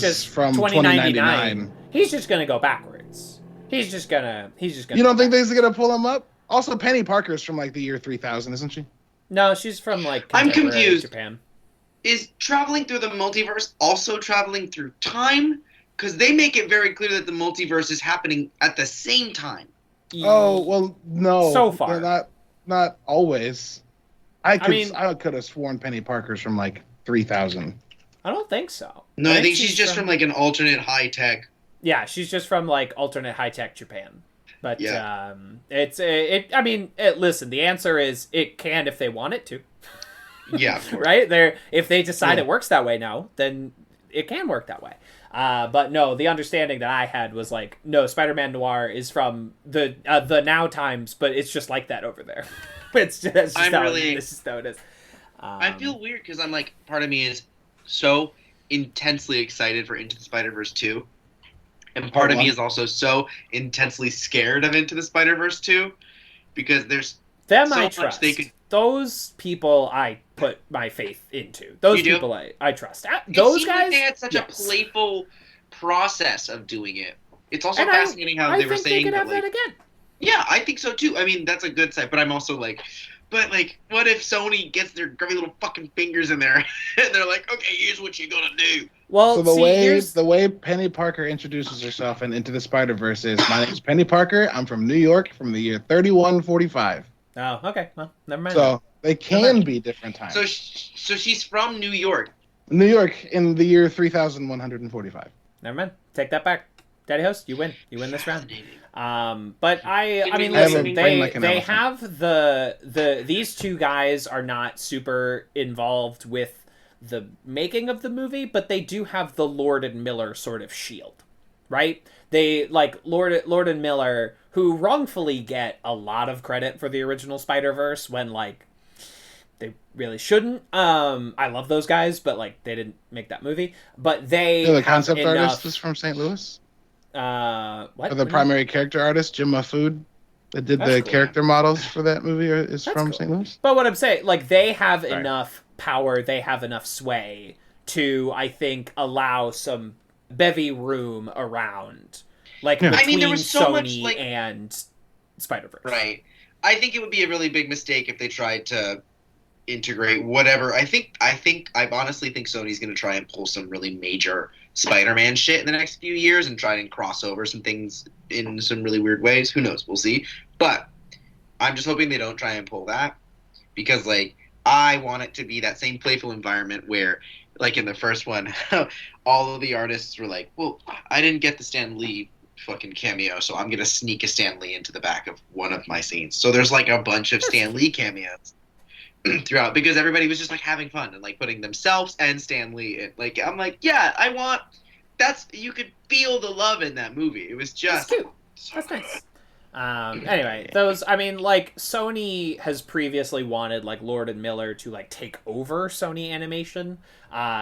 just from 2099. He's just gonna go backwards. He's just gonna. You don't think they're gonna pull him up? Also, Penny Parker's from like the year 3000, isn't she? No, she's from like. I'm confused. Japan. Is traveling through the multiverse also traveling through time? Because they make it very clear that the multiverse is happening at the same time. Oh well, no. So far, not always. I could have sworn Penny Parker's from like 3000. I don't think so. No, I think she's just from like an alternate high tech. Yeah, she's just from like alternate high tech Japan. But listen, the answer is it can if they want it to. Yeah, of course. Right? If they decide it works that way now, then it can work that way. But no, the understanding that I had was like, no, Spider-Man Noir is from the now times, but it's just like that over there. This is how it is. I feel weird because I'm like, part of me is so intensely excited for Into the Spider-Verse 2. And part of me is also so intensely scared of Into the Spider-Verse 2 because there's them so I much trust. they could. Those people I put my faith into. Those people I trust. Those guys. Like they had such a playful process of doing it. It's also fascinating how they were saying they could have that again. Yeah, I think so too. I mean, that's a good side, but I'm also like, what if Sony gets their grubby little fucking fingers in there and they're like, okay, here's what you're gonna do. Well, so the way Penny Parker introduces herself in Into the Spider-Verse is, my name's Penny Parker. I'm from New York, from the year 3145. Oh, okay. Well, never mind. So They can be different times. So she's from New York. New York in the year 3145. Never mind. Take that back. Daddy host, you win. You win this round. But I mean, listen, they have these two guys are not super involved with the making of the movie, but they do have the Lord and Miller sort of shield, right? They like Lord and Miller, who wrongfully get a lot of credit for the original Spider-Verse when like they really shouldn't. I love those guys, but like they didn't make that movie. But the concept artist is from St. Louis. What? Or the primary character artist, Jim Mafood, that did the character models for that movie, is from St. Louis. But what I'm saying, like, they have enough power, they have enough sway to, I think, allow some bevy room around, like, between there was so Sony much, and Spider-Verse. Right. I think it would be a really big mistake if they tried to integrate whatever. I honestly think Sony's going to try and pull some really major Spider-Man shit in the next few years and try and cross over some things in some really weird ways. Who knows? We'll see. But I'm just hoping they don't try and pull that, because like I want it to be that same playful environment where, like in the first one, all of the artists were like, well, I didn't get the Stan Lee fucking cameo, so I'm going to sneak a Stan Lee into the back of one of my scenes. So there's like a bunch of Stan Lee cameos throughout, because everybody was just like having fun and like putting themselves and Stan Lee in. Like, I'm like, yeah, I want you could feel the love in that movie. It was just that's cute. That's nice. Anyway, those, I mean, like, Sony has previously wanted, like, Lord and Miller to, like, take over Sony Animation,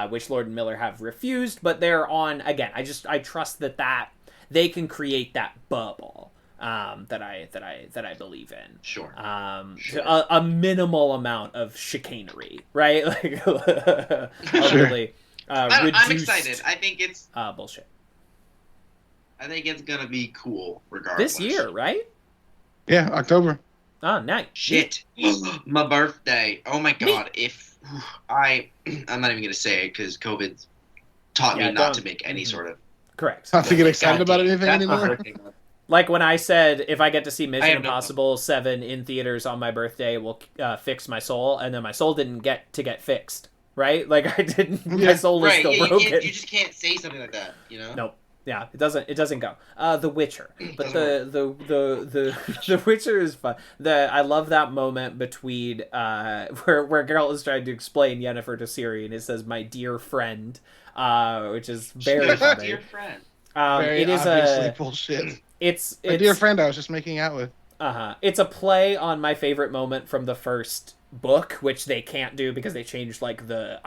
which Lord and Miller have refused, but they're on, again, I trust that they can create that bubble, that I believe in. Sure. A minimal amount of chicanery, right? Like, really, I'm excited. I think it's bullshit. I think it's gonna be cool regardless. This year, right? Yeah, October. Oh, nice. Shit. My birthday. Oh my god. I'm not even gonna say it because COVID taught me not to make any sort of. Correct. Not to get excited about anything anymore. Like when I said, if I get to see Mission Impossible 7 in theaters on my birthday, will fix my soul, and then my soul didn't get fixed, right? Like I didn't. My soul is still broken. You just can't say something like that, you know? Nope. Yeah, it doesn't go. The Witcher, but the Witcher is fun. I love that moment between where Geralt is trying to explain Yennefer to Ciri, and it says "my dear friend," which is very funny. Dear friend. Very it is obviously bullshit. It's a dear friend I was just making out with. It's a play on my favorite moment from the first book, which they can't do because they changed like the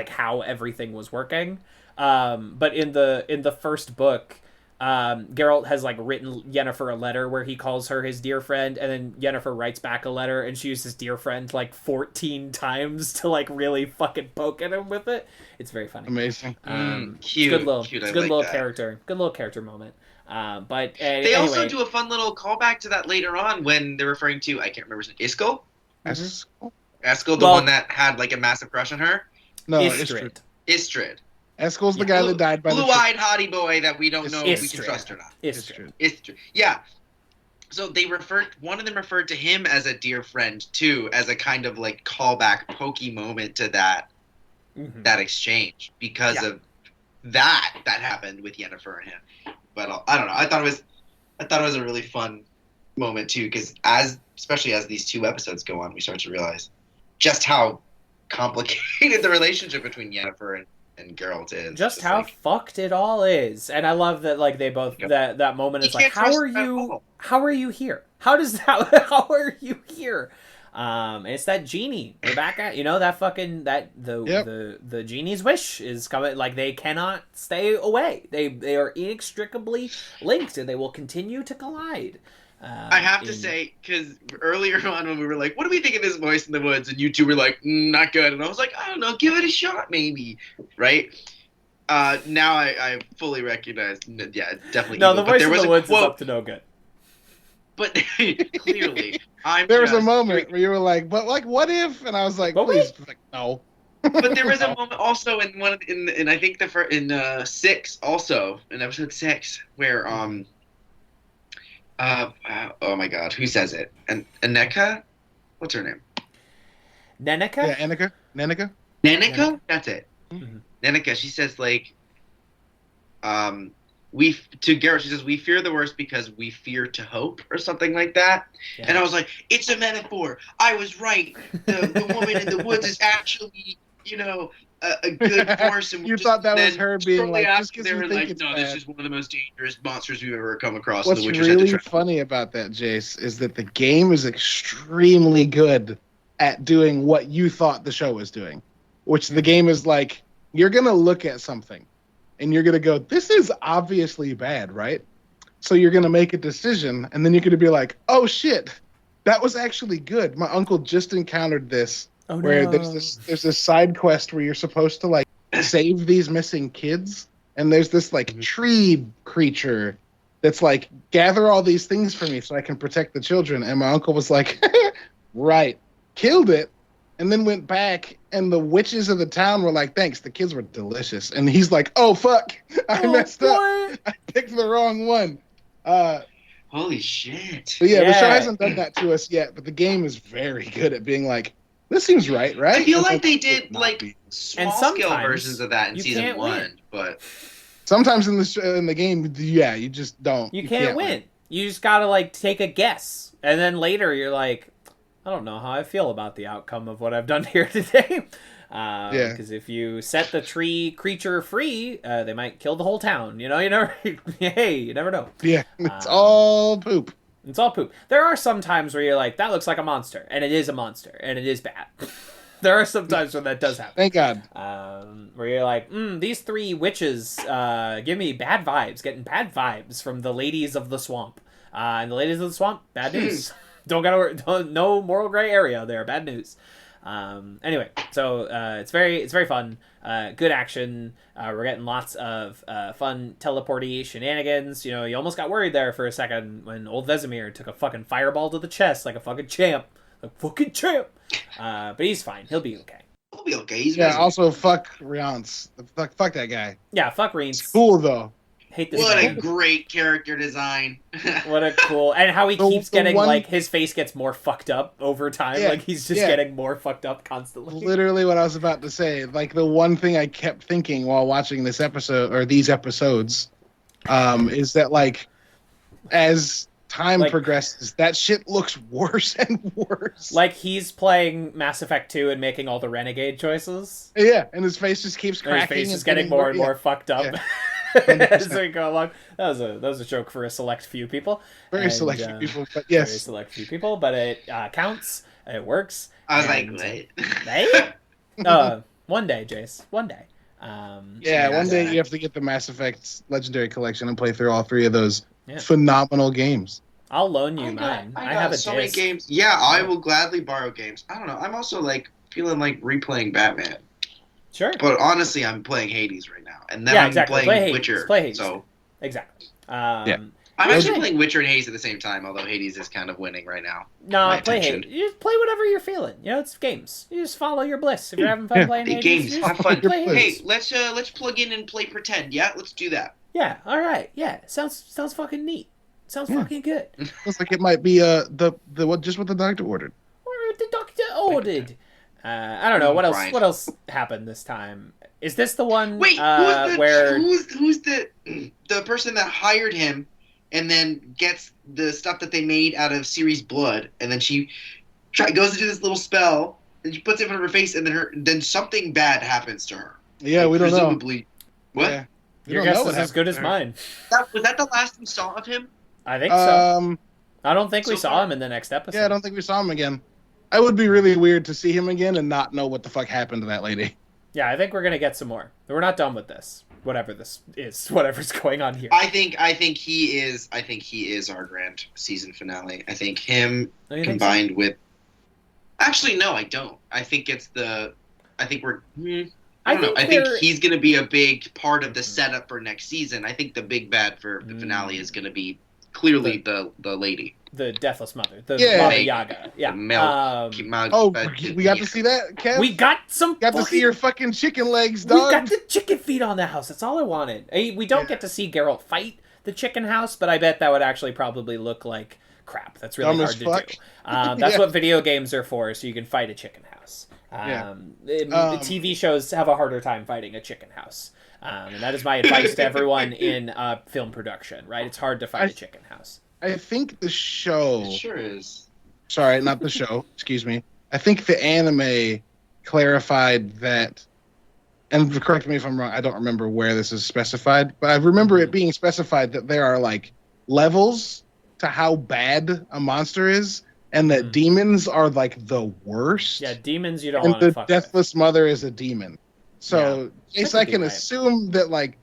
how everything was working. But in the first book, Geralt has like written Yennefer a letter where he calls her his dear friend, and then Yennefer writes back a letter and she uses dear friend like 14 times to like really fucking poke at him with it. It's very funny. Amazing. Cute. Good little That. character. Good little character moment. But they also do a fun little callback to that later on when they're referring to, I can't remember, Iskel? Eskel, the one that had like a massive crush on her? No, Istrid. Eskel's the guy that died by the blue-eyed hottie boy that we don't know if we can trust or not. Istrid. Yeah. So one of them referred to him as a dear friend too, as a kind of like callback, pokey moment to that exchange because of that happened with Yennefer and him. But I don't know. I thought it was a really fun moment too, because especially as these two episodes go on, we start to realize just how complicated the relationship between Yennefer and Geralt is. Just how fucked it all is. And I love that like they both that moment is like, how are you here? How are you here? It's that genie. We're back at that fucking the genie's wish is coming. Like they cannot stay away. They are inextricably linked, and they will continue to collide. I have to say, because earlier on when we were like, what do we think of this voice in the woods? And you two were like, not good. And I was like, I don't know, give it a shot maybe. Right? Now I fully recognize, definitely. No, the voice in the woods is up to no good. But clearly, there was a moment where you were like, but like, what if? And I was like, please, like, no. But there was a moment also in I think in 6 also, in episode 6, where oh my god, who says it? And Aneka? What's her name? Nenica? Yeah, Nenica. Nanika? That's it. Mm-hmm. Nanika, she says, like, to Garrett, she says, we fear the worst because we fear to hope, or something like that. Yeah. And I was like, it's a metaphor. I was right. The woman in the woods is actually, a good force. And You thought that was her being shortly like, after, just 'cause they you were think like, it's no, bad. this is one of the most dangerous monsters we've ever come across. What's and the witches had to really track funny about that, Jace, is that the game is extremely good at doing what you thought the show was doing, which the game is like, you're going to look at something and you're going to go, this is obviously bad, right? So you're going to make a decision, and then you're going to be like, oh shit, that was actually good. My uncle just encountered this, where there's this side quest where you're supposed to like save these missing kids, and there's this like tree creature that's like, gather all these things for me so I can protect the children. And my uncle was like, right, killed it, and then went back, and the witches of the town were like, thanks, the kids were delicious. And he's like, oh fuck, I messed up. I picked the wrong one. Holy shit. But yeah, the show hasn't done that to us yet, but the game is very good at being like, this seems right? I feel And like they it did not like be. small-scale versions of that in you season can't 1, win. but Sometimes in the game, yeah, you just don't. You can't win. You just gotta like take a guess, and then later you're like, I don't know how I feel about the outcome of what I've done here today. Because if you set the tree creature free, they might kill the whole town. You never. Hey, you never know. Yeah, it's all poop. It's all poop. There are some times where you're like, that looks like a monster, and it is a monster, and it is bad. There are some times when that does happen. Thank God. Where you're like, these 3 witches give me bad vibes, getting bad vibes from the ladies of the swamp. And the ladies of the swamp, bad news. No moral gray area there, bad news. Anyway, so it's very fun. Good action. We're getting lots of fun teleporty shenanigans. You almost got worried there for a second when old Vesemir took a fucking fireball to the chest like a fucking champ. But he's fine. He'll be okay. He'll be okay. He's Also, fuck Riance. Fuck that guy. Yeah, fuck Reens. It's cool though. Hate this What guy. a great character design. What a cool... And how he keeps getting, one... like, his face gets more fucked up over time. Yeah, like, he's just getting more fucked up constantly. Literally what I was about to say. Like, the one thing I kept thinking while watching this episode, or these episodes, is that, like, as time progresses, that shit looks worse and worse. Like, he's playing Mass Effect 2 and making all the renegade choices. Yeah, and his face just keeps cracking. And his face is getting more and more fucked up. Yeah. As we go along. That was a joke for a select few people. Very select few people, but yes. Very select few people, but it counts. It works. I was like, wait. Hey? One day, Jace. One day. One day you have to get the Mass Effect Legendary Collection and play through all 3 of those phenomenal games. I'll loan you mine. I have so many games. Yeah, I will gladly borrow games. I don't know. I'm also like feeling like replaying Batman. Sure. But honestly, I'm playing Hades right now, and then I'm playing Witcher. Play Hades. So exactly. I'm actually playing Witcher and Hades at the same time, although Hades is kind of winning right now. No, play Hades. You just play whatever you're feeling. It's games. You just follow your bliss. If you're having fun playing Hades, games, have fun. Hey, let's plug in and play pretend. Yeah, let's do that. Yeah. All right. Yeah. Sounds fucking neat. Sounds fucking good. Looks like it might be the what the doctor ordered. Or the doctor ordered. I don't know what else. What else happened this time? Is this the one? Wait, who's the person that hired him, and then gets the stuff that they made out of Ciri's blood, and then she goes to do this little spell, and she puts it in front of her face, and then something bad happens to her. Yeah, we don't presumably, know. What? Yeah. Your guess is as good as mine. Was that the last we saw of him? I think so. I don't think we saw him in the next episode. Yeah, I don't think we saw him again. It would be really weird to see him again and not know what the fuck happened to that lady. Yeah, I think we're gonna get some more. We're not done with this. Whatever this is, whatever's going on here. I think he is our grand season finale. I think him combined with. Actually, no, I don't. I think it's the. I think we're. I don't know. I think he's going to be a big part of the setup for next season. I think the big bad for the finale is going to be clearly the lady. The Deathless Mother. The Baba Yaga. Yeah. We got to see that, Kev? We got some... Got to see your fucking chicken legs, dog. We got the chicken feet on the house. That's all I wanted. We don't get to see Geralt fight the chicken house, but I bet that would actually probably look like crap. That's really Dumb hard as to fuck. do. That's Yeah. what video games are for, so you can fight a chicken house. TV shows have a harder time fighting a chicken house. And that is my advice to everyone in film production, right? It's hard to fight a chicken house. I think the show... It sure is. Sorry, not the show. Excuse me. I think the anime clarified that, and correct me if I'm wrong, I don't remember where this is specified, but I remember it being specified that there are like levels to how bad a monster is, and that demons are like the worst. Yeah, demons you don't and want to the fuck Deathless Mother is a demon. So yes, I can assume that like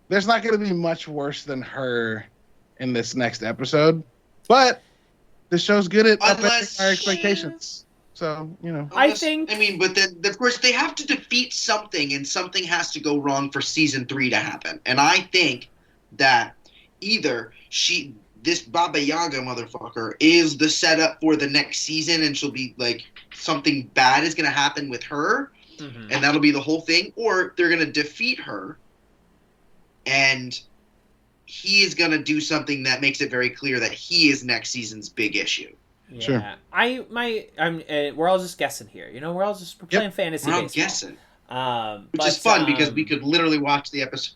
there's not going to be much worse than her in this next episode, but the show's good at upping our expectations. So, you know. I think... I mean, but then, of course, they have to defeat something, and something has to go wrong for season 3 to happen. And I think that either this Baba Yaga motherfucker is the setup for the next season, and she'll be, like, something bad is going to happen with her, and that'll be the whole thing, or they're going to defeat her, and he is going to do something that makes it very clear that he is next season's big issue. Yeah. Sure. We're all just guessing here. You know, we're playing fantasy We're all baseball. guessing. Which is fun because we could literally watch the episode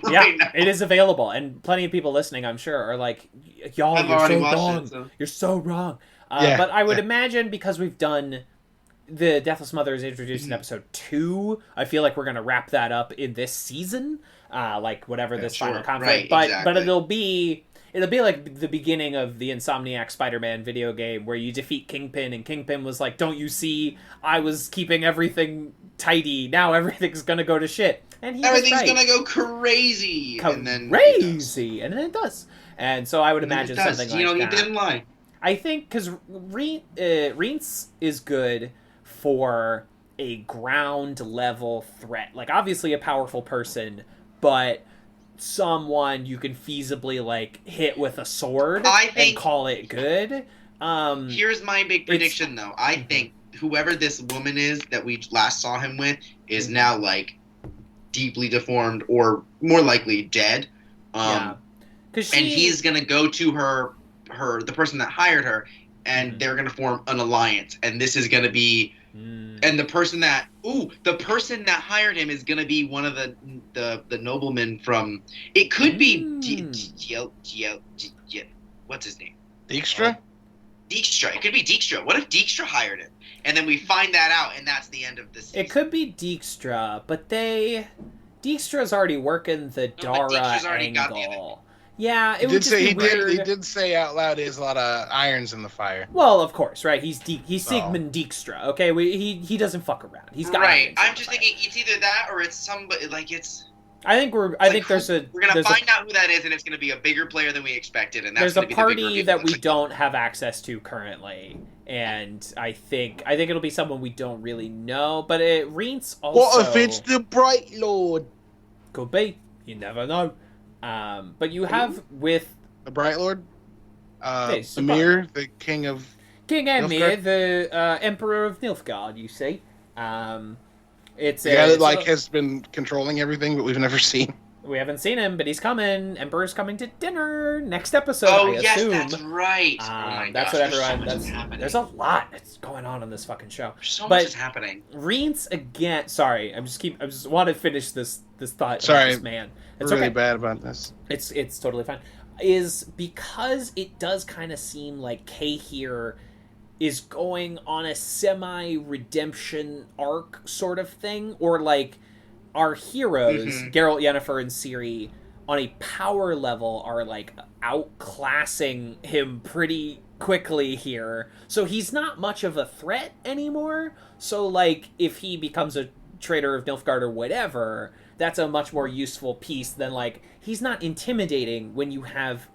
right now. It is available, and plenty of people listening, I'm sure, are like, "Y'all, I've you're already so watched wrong. it, so. You're so wrong." But I would imagine because we've done the Deathless Mother is introduced in episode 2, I feel like we're gonna wrap that up in this season, like whatever this final conflict. Right, but it'll be like the beginning of the Insomniac Spider-Man video game where you defeat Kingpin, and Kingpin was like, "Don't you see? I was keeping everything tidy. Now everything's gonna go to shit." And everything's gonna go crazy. And then it does. And so I would imagine something like that. You know, he didn't lie. I think because Reince is good for a ground level threat. Like, obviously a powerful person, but someone you can feasibly like hit with a sword and call it good. Here's my big prediction, though. I think whoever this woman is that we last saw him with is now like deeply deformed or more likely dead. And he's gonna go to the person that hired her, and they're gonna form an alliance. And this is gonna be. And the person that hired him is gonna be one of the noblemen from. It could be what's his name? Dijkstra? Dijkstra. It could be Dijkstra. What if Dijkstra hired him? And then we find that out, and that's the end of the season. It could be Dijkstra, but Dijkstra's already working the Dara angle. Yeah, it would just be weird. He did say out loud he has a lot of irons in the fire. Well, of course, right? He's Sigmund Dijkstra. Okay, he doesn't fuck around. He's got right. I'm just thinking it's either that or it's somebody like it's. I think we're gonna find out who that is, and it's gonna be a bigger player than we expected, and that's there's a party that we don't have access to currently, and I think it'll be someone we don't really know. But Reince also. What if it's the Bright Lord? Could be. You never know. But you have with the Bright Lord, Meir, the King Meir, the Emperor of Nilfgaard. You see, it's the guy that has been controlling everything, but we've never seen. We haven't seen him, but he's coming. Emperor's coming to dinner next episode. Oh, I yes, assume. That's right. That's what everyone. There's a lot that's going on this fucking show. So much is happening. Reince again. Sorry, I just want to finish this thought. Sorry, about this man. It's really okay. bad about this. It's totally fine. Is because it does kind of seem like Kay here is going on a semi-redemption arc sort of thing, or like our heroes, Geralt, Yennefer, and Ciri, on a power level are like outclassing him pretty quickly here. So he's not much of a threat anymore. So like if he becomes a traitor of Nilfgaard or whatever, that's a much more useful piece than like he's not intimidating when you have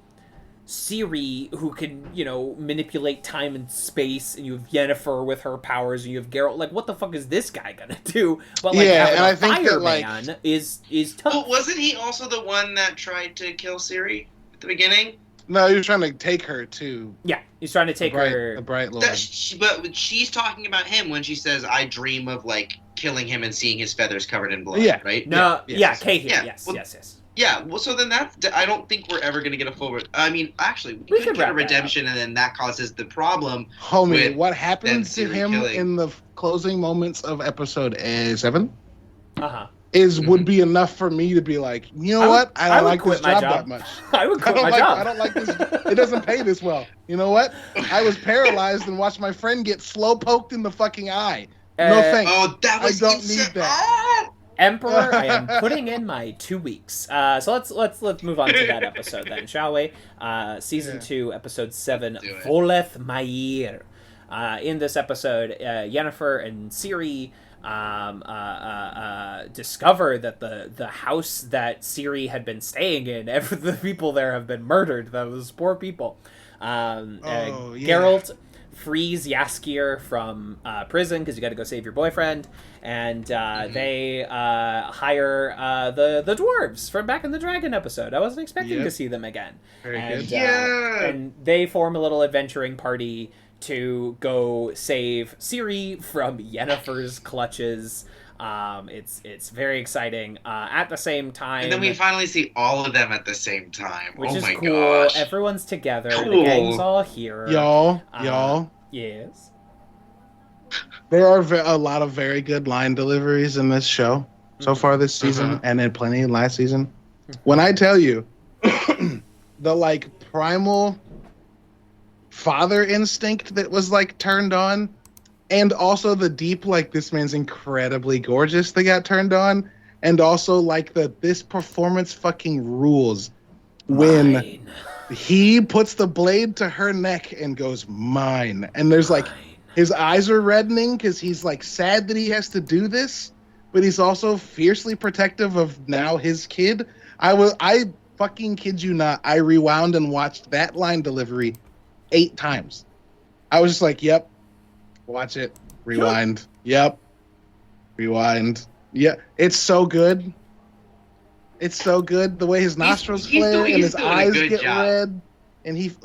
Ciri who can, manipulate time and space, and you have Yennefer with her powers, and you have Geralt. Like, what the fuck is this guy gonna do? But like, yeah, and I think that man is tough. Well, wasn't he also the one that tried to kill Ciri at the beginning? No, he was trying to take her to. Yeah, he's trying to take her. The Bright Lord. But she's talking about him when she says, "I dream of like killing him and seeing his feathers covered in blood." Yeah, right. No, yes. Kay here. Yeah. Yes, Well, yes. Yeah, well, so then I don't think we're ever going to get a full. I mean, actually, we could get a redemption, and then that causes the problem. Homie, what happened to Siri him killing. in the closing moments of episode 7 Uh-huh. would be enough for me to be like, you know what? I don't like this job that much. I would quit my job. I don't like this. It doesn't pay this well. You know what? I was paralyzed and watched my friend get slow poked in the fucking eye. No thanks. Oh, that was I don't need that. Emperor, I am putting in my 2 weeks. So let's move on to that episode then, shall we? Season 2, episode 7, Voleth Meir. In this episode, Yennefer and Ciri discover that the house that Ciri had been staying in, the people there have been murdered. Those poor people. Geralt frees Jaskier from prison because you got to go save your boyfriend, and they hire the dwarves from back in the dragon episode. I wasn't expecting to see them again. Very good. And they form a little adventuring party to go save Ciri from Yennefer's clutches. It's very exciting. At the same time, and then we finally see all of them at the same time. Which is my cool. gosh! Everyone's together. Cool. The gang's all here. Y'all. Yes. There are a lot of very good line deliveries in this show so far this season, and then plenty last season. When I tell you, the primal father instinct that was turned on, and also the deep this man's incredibly gorgeous that got turned on, and also this performance fucking rules when he puts the blade to her neck and goes mine, and there's his eyes are reddening because he's sad that he has to do this, but he's also fiercely protective of now his kid. I fucking kid you not, I rewound and watched that line delivery 8 times. I was just yep, watch it, rewind, yep, rewind. Yeah, it's so good. It's so good. The way his nostrils flare and his eyes get red, and he's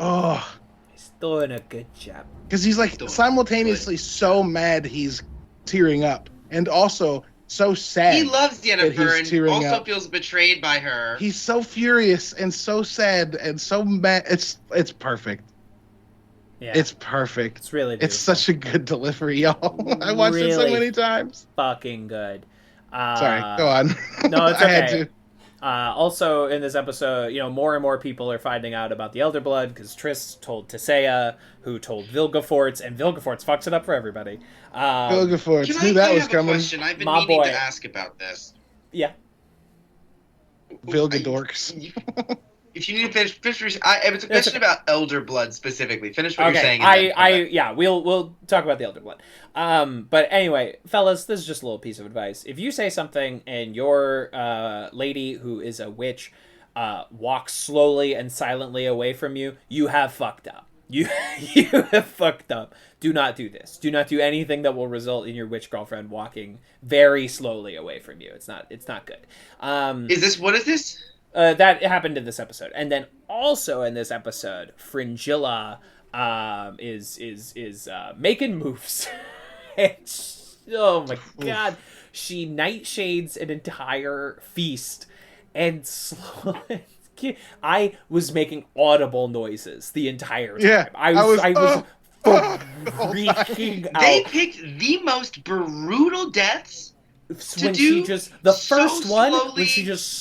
doing a good job. Because he's simultaneously so mad he's tearing up, and also so sad. He loves Yennefer and also up. Feels betrayed by her. He's so furious and so sad and so mad. It's perfect. Yeah. It's perfect. It's really beautiful. It's such a good delivery, y'all. I watched it so many times. Fucking good. Sorry, go on. No, it's okay. I had to. Also, in this episode, more and more people are finding out about the Elder Blood because Triss told Tissaia, who told Vilgefortz, and Vilgefortz fucks it up for everybody. Vilgefortz knew that was coming. Question? I've been meaning to ask about this. Yeah. Vilgadorks. If you need to finish. It's a question about Elder Blood specifically. Finish what you're saying. We'll talk about the Elder Blood. But anyway, fellas, this is just a little piece of advice. If you say something and your lady who is a witch walks slowly and silently away from you, you have fucked up. You have fucked up. Do not do this. Do not do anything that will result in your witch girlfriend walking very slowly away from you. It's not good. What is this? That happened in this episode, and then also in this episode, Fringilla is making moves. Oh my god, she nightshades an entire feast, and I was making audible noises the entire time. Yeah, I was freaking out. They picked the most brutal deaths. When she just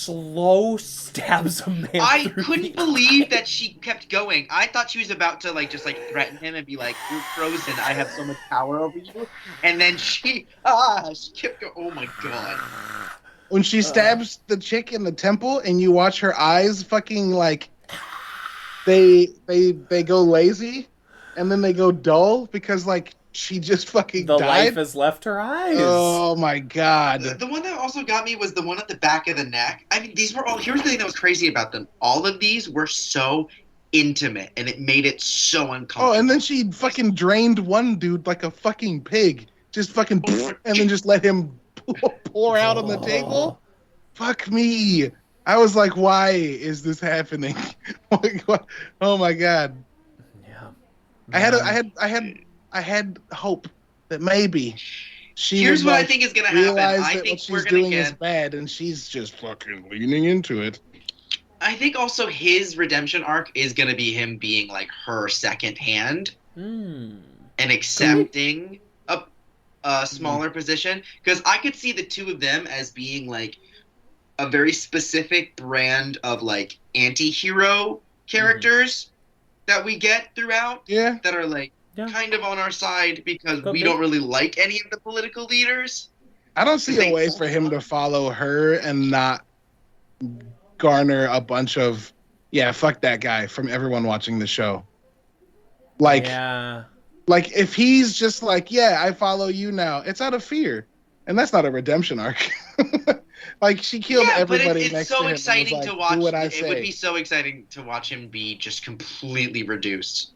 slow stabs a man. I couldn't believe that she kept going. I thought she was about to just threaten him and be like, "You're frozen. I have so much power over you." And then she kept going. Oh my god! When she stabs the chick in the temple, and you watch her eyes fucking they go lazy, and then they go dull because she just fucking died. Life has left her eyes. Oh my god. The one that also got me was the one at the back of the neck. I mean, these were all... Here's the thing that was crazy about them. All of these were so intimate, and it made it so uncomfortable. Oh, and then she fucking drained one dude like a fucking pig. Just fucking... and then just let him pour out on the table. Fuck me. I was like, why is this happening? Oh my god. Yeah. I had hope that maybe, she Here's would, what I like, think is gonna happen. realize I that think what we're she's gonna doing is get. bad, and she's just fucking leaning into it. I think also his redemption arc is gonna be him being like her second hand and accepting a smaller position. Because I could see the two of them as being like a very specific brand of like anti-hero characters that we get throughout. Yeah. That are like kind of on our side because we be. don't really like any of the political leaders. I don't see a way for him to follow her and not garner a bunch of, fuck that guy from everyone watching the show. Like, like if he's just like, I follow you now, it's out of fear. And that's not a redemption arc. Like, she killed everybody it's next so to him. exciting And was to like, watch. do what I It say. would be so exciting to watch him be just completely reduced.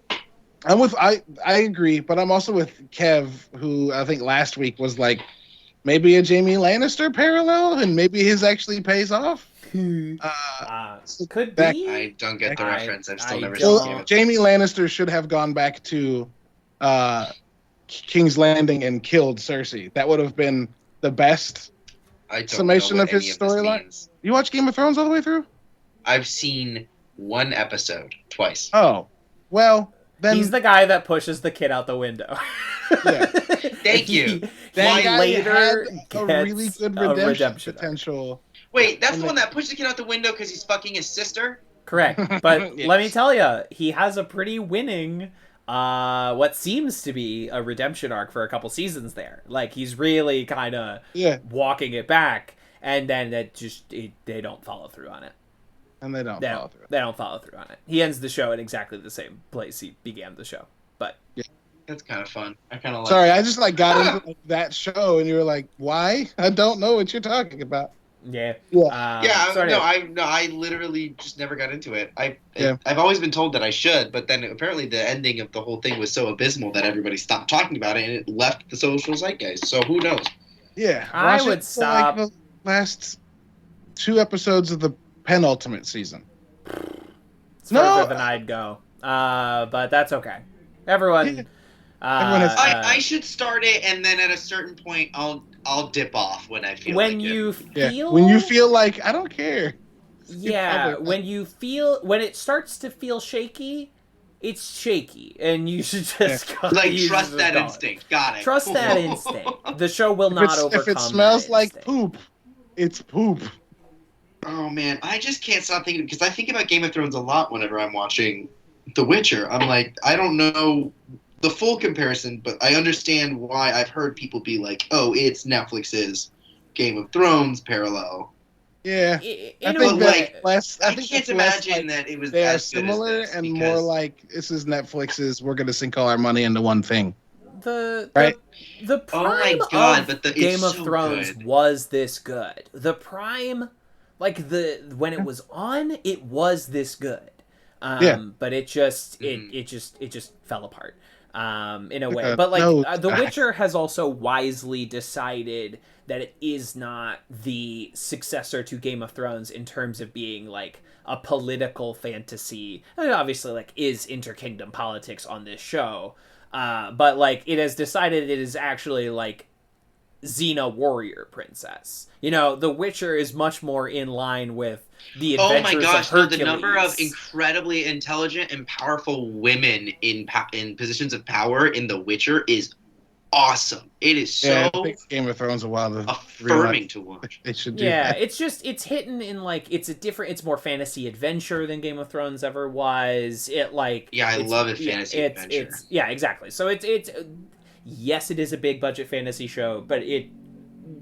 I agree, but I'm also with Kev, who I think last week was like, maybe a Jaime Lannister parallel, and maybe his actually pays off. Could be. I don't get the reference. I've still never Well, seen it. Jaime Lannister should have gone back to King's Landing and killed Cersei. That would have been the best summation of his storyline. You watch Game of Thrones all the way through? I've seen one episode twice. Oh, well, then he's the guy that pushes the kid out the window. Yeah. Thank you. That guy later had a really good redemption potential. Wait, that's the one that pushed the kid out the window because he's fucking his sister? Correct. But let me tell you, he has a pretty winning, what seems to be a redemption arc for a couple seasons there. Like, he's really kind of walking it back, and then they don't follow through on it. And they don't follow through. They don't follow through on it. He ends the show in exactly the same place he began the show. But that's kind of fun. I kind of like. Sorry, I just got into that show, and you were like, "Why? I don't know what you're talking about." Yeah. I literally just never got into it. I've always been told that I should, but then apparently the ending of the whole thing was so abysmal that everybody stopped talking about it, and it left the social zeitgeist. So who knows? Yeah, I would stop. Like the last 2 episodes of the penultimate season. It's further than I'd go, but that's okay. Everyone. I should start it, and then at a certain point, I'll dip off when I feel. When you feel like I don't care. Yeah, when it starts to feel shaky, it's shaky, and you should just trust that instinct. Got it. Trust that instinct. The show will not overcome. If it smells like poop, it's poop. Oh man, I just can't stop thinking because I think about Game of Thrones a lot whenever I'm watching The Witcher. I'm like, I don't know the full comparison, but I understand why I've heard people be like, "Oh, it's Netflix's Game of Thrones parallel." Yeah, I can't imagine that it was. They are similar and more like this is Netflix's. We're going to sink all our money into one thing. The oh prime my God, of but Game of Thrones was this good. The prime, when it was on, it was this good. But it just fell apart. In a way. But The Witcher has also wisely decided that it is not the successor to Game of Thrones in terms of being like a political fantasy. I mean, obviously is interkingdom politics on this show. But it has decided it is actually Xena warrior princess. The Witcher is much more in line with the adventures of Hercules. The number of incredibly intelligent and powerful women in positions of power in The Witcher is awesome. It is so I think Game of Thrones a while to affirming to watch. It should do that. It's hidden in it's more fantasy adventure than Game of Thrones ever was. I love it fantasy adventure. Exactly. So it's yes, it is a big budget fantasy show, but it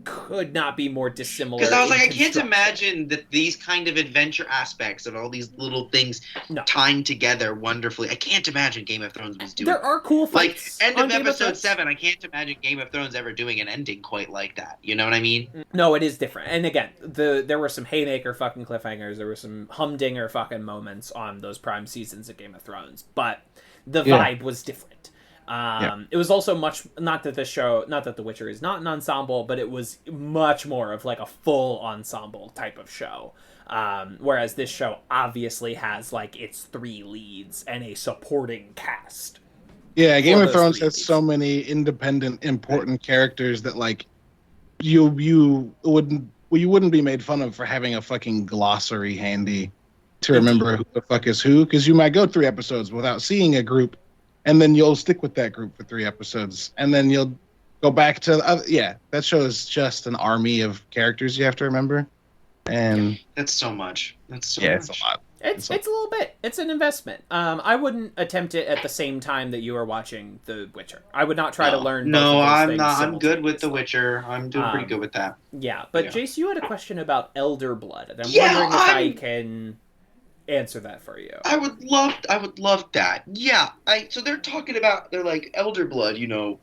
could not be more dissimilar. Because I was like, I can't imagine that these kind of adventure aspects of all these little things tying together wonderfully. I can't imagine Game of Thrones was doing. There are cool fights. End of episode 7. I can't imagine Game of Thrones ever doing an ending quite like that. You know what I mean? No, it is different. And again, there were some haymaker fucking cliffhangers. There were some humdinger fucking moments on those prime seasons of Game of Thrones, but the vibe was different. It was also not that The Witcher is not an ensemble, but it was much more of a full ensemble type of show. Whereas this show obviously has its 3 leads and a supporting cast. Yeah, Game for of those Thrones three has elites. so many independent, important characters that like you wouldn't be made fun of for having a fucking glossary handy to remember who the fuck is who, because you might go 3 episodes without seeing a group, and then you'll stick with that group for 3 episodes, and then you'll go back to that show is just an army of characters you have to remember, and That's so much. That's so yeah, much. it's a lot. It's a little bit. It's an investment. I wouldn't attempt it at the same time that you are watching The Witcher. I would not try to learn. No, both of those I'm things not. I'm good with The simultaneously. Witcher. I'm doing pretty good with that. Yeah, but Yeah. Jace, you had a question about Elder Blood, and I'm Yeah, wondering if I can answer that for you. I would love that. Yeah. So they're talking about, they're like, Elder Blood, you know.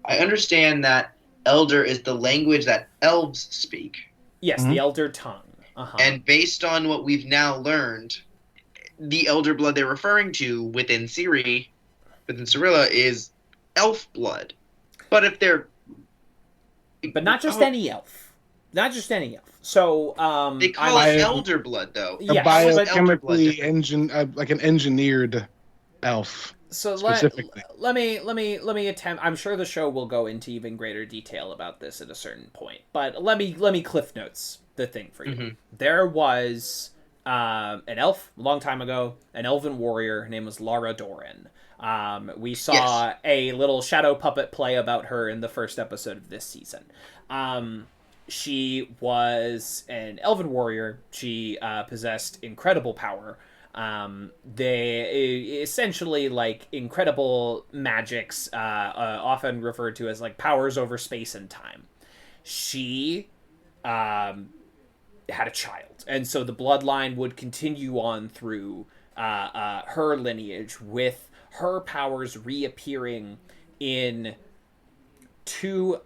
I understand that Elder is the language that elves speak. Yes, the Elder Tongue. Uh-huh. And based on what we've now learned, the Elder Blood they're referring to within Ciri, within Cirilla, is elf blood. But if they're... But not just any elf. Not just any elf. So, They call it Elder Blood, though. Yeah, a but- biochemically like an engineered elf. So Specifically. let me attempt. I'm sure the show will go into even greater detail about this at a certain point, but let me cliff notes the thing for you. Mm-hmm. There was an elf a long time ago, an elven warrior. Her name was Lara Doran. We saw a little shadow puppet play about her in the first episode of this season. She was an elven warrior. She possessed incredible power. They essentially like incredible magics, often referred to as like powers over space and time. She had a child, and so the bloodline would continue on through her lineage, with her powers reappearing in two.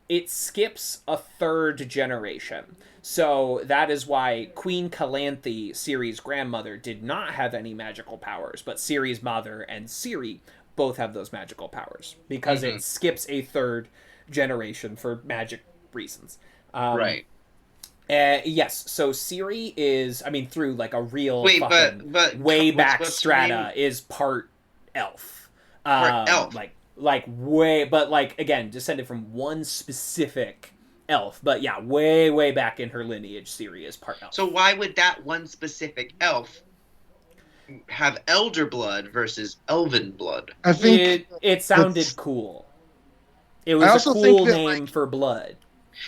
It skips a third generation. So that is why Queen Calanthe, Ciri's grandmother, did not have any magical powers, but Ciri's mother and Ciri both have those magical powers, because it skips a third generation for magic reasons. Right. Yes, so Ciri is, I mean, through like a real but way back what's her strata, name? is part elf. Part elf. Like way, but like again, descended from one specific elf. But yeah, way back in her lineage, Ciri is part elf. So why would that one specific elf have elder blood versus elven blood? I think it sounded that's- cool. It was I a also cool think that, name for blood.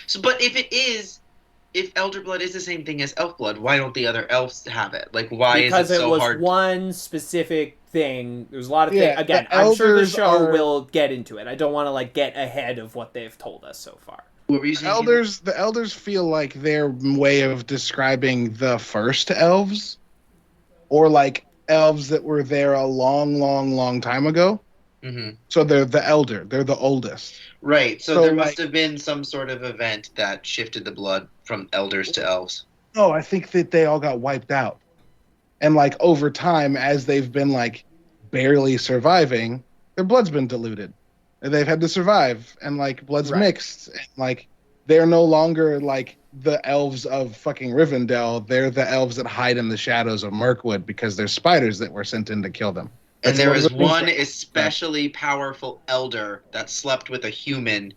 So, but if elder blood is the same thing as elf blood, why don't the other elves have it? Like, why Because is it so was hard? one specific thing. There's a lot of Yeah, things. Again, the I'm sure the elders show are- will get into it. I don't want to like get ahead of what they've told us so far. What were you saying? The elders feel like their way of describing the first elves, or like elves that were there a long time ago. Mm-hmm. So they're the elder. They're the oldest. Right. So So, there must like- have been some sort of event that shifted the blood from elders to elves. No, I think that they all got wiped out. And like over time, as they've been like barely surviving, their blood's been diluted. And they've had to survive, and like blood's Right. mixed. And like they're no longer like the elves of fucking Rivendell. They're the elves that hide in the shadows of Mirkwood because there's spiders that were sent in to kill them. And That's there one of was the things one that- especially powerful elder that slept with a human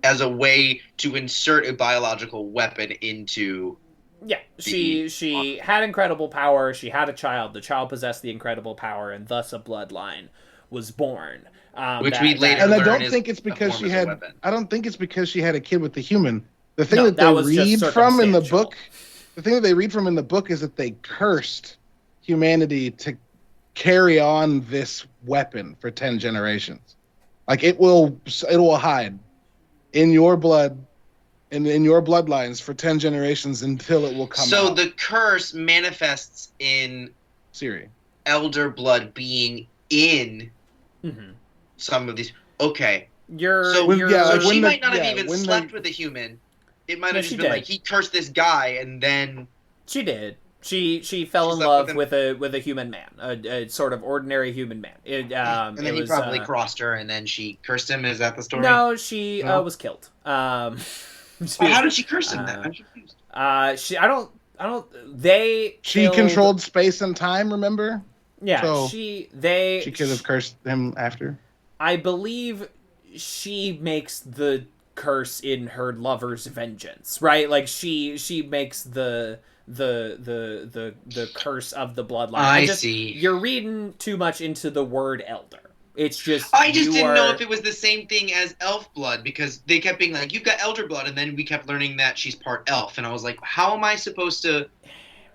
as a way to insert a biological weapon into. Yeah, she had incredible power. She had a child. The child possessed the incredible power, and thus a bloodline was born. Which we later And I learn don't is think it's a because form she of a had. weapon. I don't think it's because she had a kid with the human. The thing No, that that they was just read from in the circumstantial. book, the thing that they read from in the book is that they cursed humanity to carry on this weapon for 10 generations. Like it will hide in your blood and in your bloodlines for 10 generations until it will come So out. the curse manifests in Ciri. elder blood being in Mhm. some of these. Okay. You're, So, When- you're yeah, so like when she the- might not have yeah, even when the- slept with a human. It might No, have she just been did. like he cursed this guy and then she did. She fell She in slept love with with a human man, a sort of ordinary human man. and then it he was, probably crossed her and then she cursed him. Is that the story? No, she No? was killed. Well, how did she curse him then? I'm confused. I don't. They She killed- controlled space and time, remember? Yeah, So she could have cursed him after. I believe she makes the curse in her lover's vengeance, right? Like she makes the curse of the bloodline. I see. You're reading too much into the word elder. It's just I just didn't know if it was the same thing as elf blood, because they kept being like, you've got elder blood, and then we kept learning that she's part elf, and I was like, how am I supposed to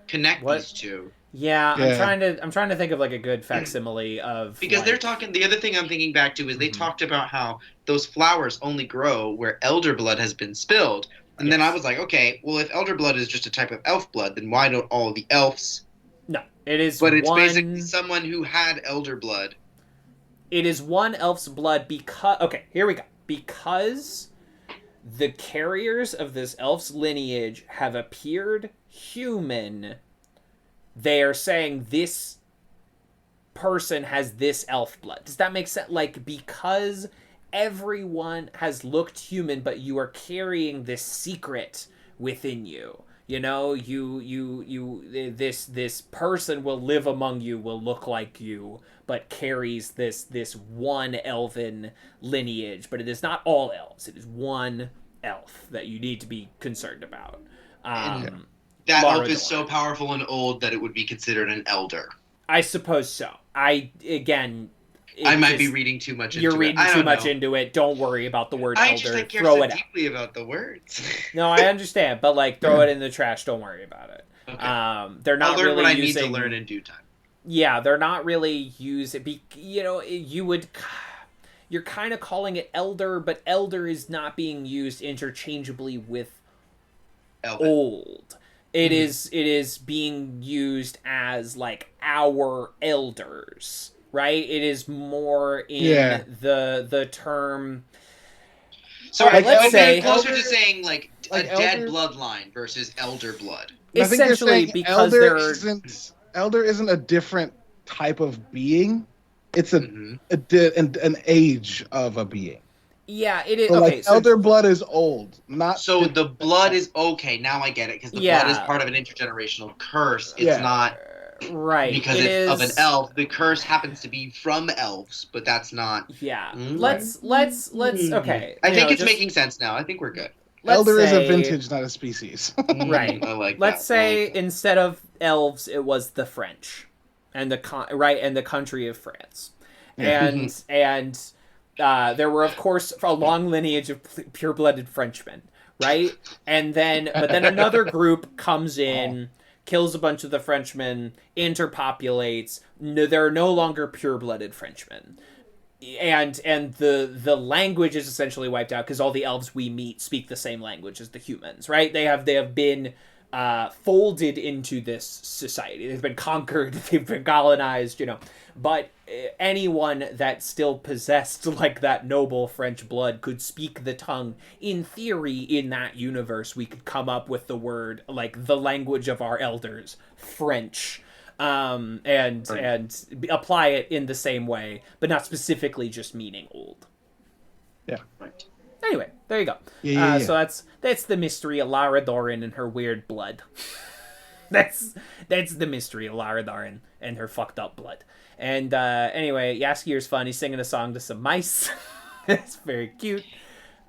connect these two? Yeah, I'm trying to think of like a good facsimile of, because like, they're talking. The other thing I'm thinking back to is they talked about how those flowers only grow where elder blood has been spilled, and then I was like, okay, well, if elder blood is just a type of elf blood, then why don't all the elves? No, it is. But it's basically someone who had elder blood. It is one elf's blood because... Okay, here we go. Because the carriers of this elf's lineage have appeared human, they are saying this person has this elf blood. Does that make sense? Like, because everyone has looked human, but you are carrying this secret within you. You know, this person will live among you, will look like you, but carries this one elven lineage. But it is not all elves. It is one elf that you need to be concerned about. That elf is so powerful and old that it would be considered an elder. I suppose so. I might be reading too much into it. You're reading too much into it. Don't worry about the word elder. I care throw so it deeply about the words. No, I understand, but like throw it in the trash. Don't worry about it. Okay. They're not I'll learn really what I using... need to learn in due time. Yeah, they're not really using... You're kind of calling it elder, but elder is not being used interchangeably with old. It is being used as like our elders. Right? It is more in the term. So right, let's say closer to saying like a dead bloodline versus elder blood. Essentially, because elder isn't a different type of being. It's an age of a being. Yeah, it is. So, okay, so elder blood is old, not. So the blood is okay. Now I get it, because the blood is part of an intergenerational curse. It's not. Right. Because it's of an elf. The curse happens to be from elves, but that's not... Yeah. Let's okay. I think it's making sense now. I think we're good. Elder is a vintage, not a species. Right. I like Let's say instead of elves, it was the French. And the country of France. And there were, of course, a long lineage of pure-blooded Frenchmen, right? But then another group comes in... kills a bunch of the Frenchmen, interpopulates. No, there are no longer pure-blooded Frenchmen, and the language is essentially wiped out because all the elves we meet speak the same language as the humans. Right? They have been folded into this society. They've been conquered. They've been colonized. But anyone that still possessed like that noble French blood could speak the tongue. In theory, in that universe, we could come up with the word, like the language of our elders, French, and apply it in the same way, but not specifically just meaning old. Yeah. Right. Anyway, there you go. Yeah. So that's the mystery of Lara Doran and her weird blood. that's the mystery of Lara Doran and her fucked up blood. And anyway, Yaskir's fun. He's singing a song to some mice. It's very cute.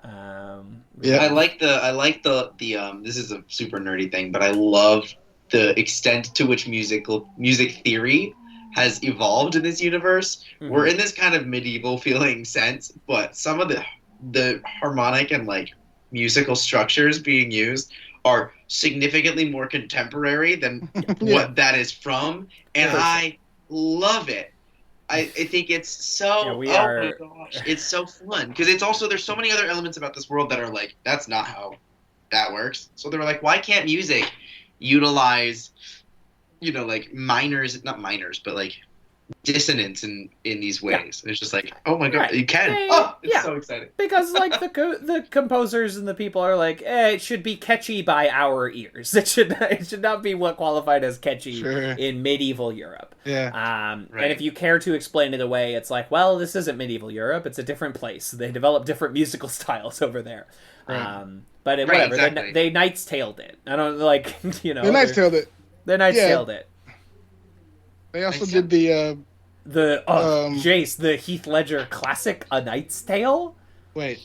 I like the this is a super nerdy thing, but I love the extent to which music theory has evolved in this universe. Mm-hmm. We're in this kind of medieval feeling sense, but some of the harmonic and like musical structures being used are significantly more contemporary than what that is from, and I love it. I think it's so my gosh, it's so fun, because it's also, there's so many other elements about this world that are like, that's not how that works. So they were like, why can't music utilize, like not minors, but like dissonance in these ways? And it's just like, oh my god, you can. It's so exciting. Because like the composers and the people are like, it should be catchy by our ears. It should not be what qualified as catchy in medieval Europe. Yeah. And if you care to explain it away, it's like, well, this isn't medieval Europe. It's a different place. They develop different musical styles over there. Right. But whatever. Exactly. They Knight's Taled it. I don't like, They Knight's Taled it. They Knight's Taled it. They also did the Jace, the Heath Ledger classic A Knight's Tale. wait.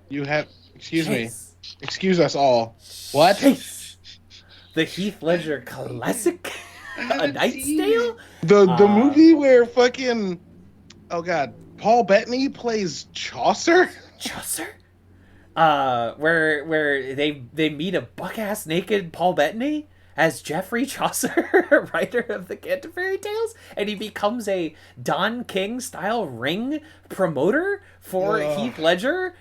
You have excuse me. Jace. Excuse us all. What? Jace. The Heath Ledger classic A Knight's Tale? The movie where fucking Paul Bettany plays Chaucer? Chaucer? Where they meet a buck-ass naked Paul Bettany as Geoffrey Chaucer, writer of the Canterbury Tales, and he becomes a Don King style ring promoter for Heath Ledger,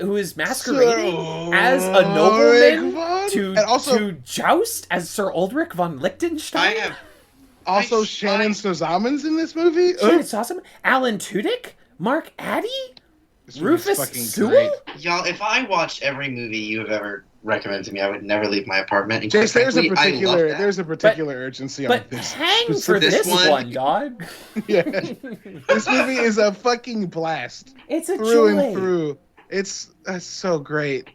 who is masquerading as a nobleman to joust as Sir Ulrich von Liechtenstein. Shannon Sosamen's in this movie. Shannon Sossaman, Alan Tudyk, Mark Addy, Rufus Sewell. Y'all, if I watched every movie you have ever recommended to me, I would never leave my apartment. And Jace, there's a particular urgency on this. Hang for this one, dog. Yeah, this movie is a fucking blast. It's a through joy. And through. It's so great.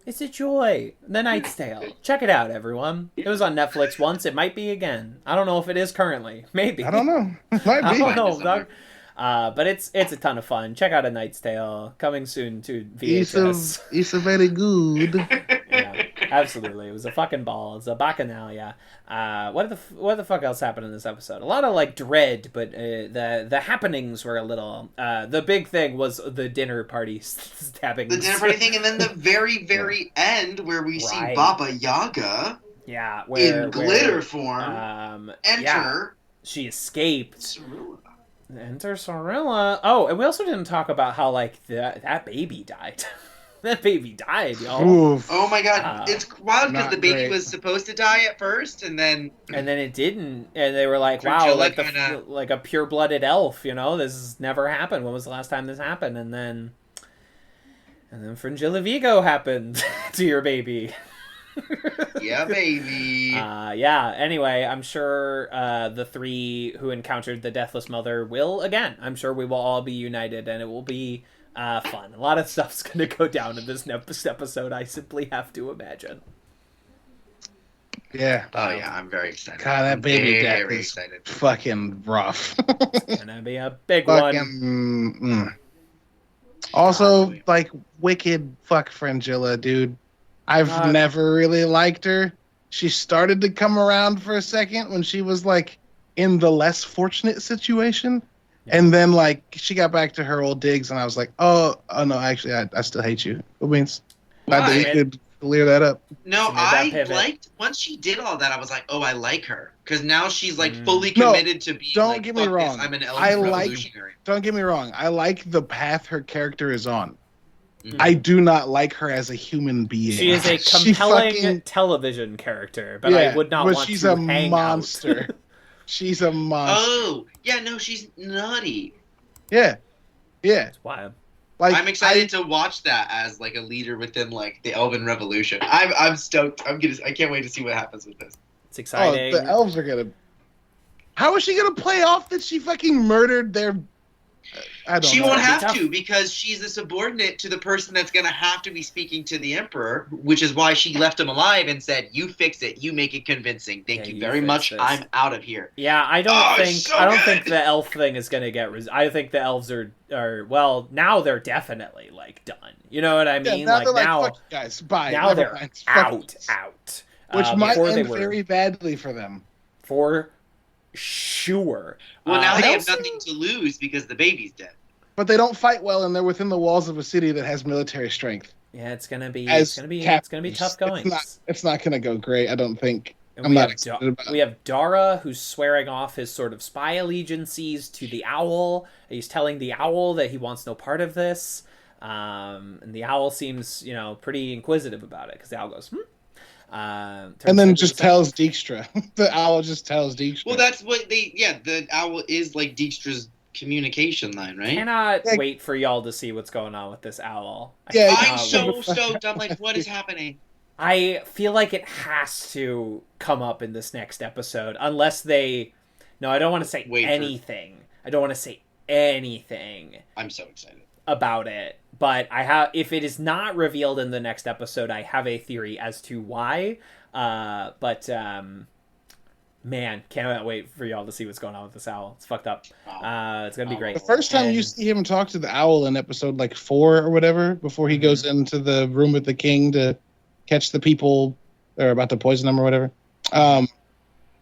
It's a joy. The Knight's Tale. Check it out, everyone. It was on Netflix once. It might be again. I don't know if it is currently. Maybe. I don't know. It might be. I don't know, dog. But it's a ton of fun. Check out A Knight's Tale. Coming soon to VHS. It's a very good. Yeah, absolutely. It was a fucking ball. It's a bacchanal. What the fuck else happened in this episode? A lot of like dread, but the happenings were a little. The big thing was the dinner party stabbing. The dinner party thing, and then the very end where we see Baba Yaga. Yeah, in glitter form. Enter. Yeah, she escaped. Cirilla. Enter Cirilla. Oh, and we also didn't talk about how like that baby died. That baby died, y'all. Oof. Oh my god, it's wild because the baby was supposed to die at first, and then it didn't, and they were like, Fringilla "Wow, like a pure-blooded elf, you know, this has never happened. When was the last time this happened?" And then Fringilla Vigo happened to your baby. Yeah, baby. Anyway, I'm sure the three who encountered the Deathless Mother will again. I'm sure we will all be united, and it will be fun. A lot of stuff's gonna go down in this episode. I simply have to imagine. Yeah. Oh yeah, I'm very excited. God, that baby death is excited. Fucking rough. It's gonna be a big one. Also, like wicked fuck Fringilla, dude. I've never really liked her. She started to come around for a second when she was like in the less fortunate situation. Yeah. And then like she got back to her old digs and I was like, oh no, actually I still hate you. It means glad that we could clear that up. No, I liked once she did all that, I was like, oh, I like her. Because now she's like fully committed to being don't get me wrong. I'm an elf revolutionary. Don't get me wrong. I like the path her character is on. Mm-hmm. I do not like her as a human being. She is a compelling television character, but I would not want to hang monster. out. She's a monster. Oh, yeah, no, she's nutty. Yeah. It's wild. Like, I'm excited to watch that as like a leader within like the Elven Revolution. I'm stoked. I can't wait to see what happens with this. It's exciting. Oh, the elves are gonna. How is she gonna play off that she fucking murdered their? She won't have to because she's a subordinate to the person that's going to have to be speaking to the Emperor, which is why she left him alive and said, "You fix it. You make it convincing. Thank you very much. This. I'm out of here." Yeah, I don't think the elf thing is going to get. I think the elves are well now they're definitely like done. You know what I mean? Yeah, now like now, fuck you guys, bye. Now they're out. Which might end very badly for them. For sure. Well, now they have nothing to lose because the baby's dead. But they don't fight well, and they're within the walls of a city that has military strength. Yeah, it's gonna be tough going. It's not gonna go great, I don't think. And we have Dara, who's swearing off his sort of spy allegiances to the owl. He's telling the owl that he wants no part of this, and the owl seems, pretty inquisitive about it because the owl goes, and then just tells Dijkstra. The owl just tells Dijkstra. Well, that's what the owl is like Dijkstra's communication line, right? Cannot wait for y'all to see what's going on with this owl. I'm so stoked. I'm like, what is happening? I feel like it has to come up in this next episode, unless they... No, I don't want to say anything. I don't want to say anything. I'm so excited about it. But if it is not revealed in the next episode, I have a theory as to why. But Man, can't wait for y'all to see what's going on with this owl. It's fucked up. It's gonna be great. The first time you see him talk to the owl in episode like 4 or whatever, before he goes into the room with the king to catch the people that are about to poison him or whatever,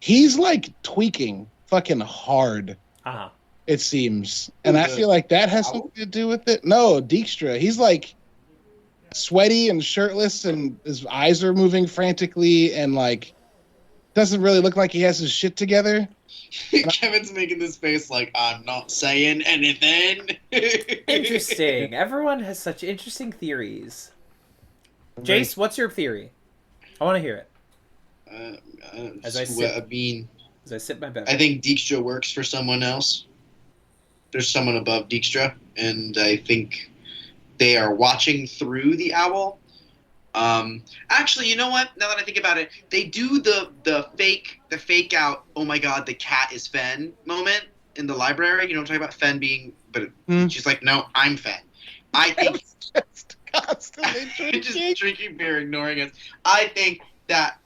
he's like tweaking fucking hard. It seems, and I feel like that has something to do with it. No, Dijkstra, he's like sweaty and shirtless, and his eyes are moving frantically, and like doesn't really look like he has his shit together. Kevin's making this face like, I'm not saying anything. Interesting. Everyone has such interesting theories. Jace, what's your theory? I want to hear it. As I sit in my bed. I think Dijkstra works for someone else. There's someone above Dijkstra, and I think they are watching through the owl. Actually, you know what? Now that I think about it, they do the fake out, oh my god, the cat is Fen moment in the library. You know what I'm talking about? Fen being, but she's like, no, I'm Fen. I think just constantly just drinking beer, ignoring us. I think that,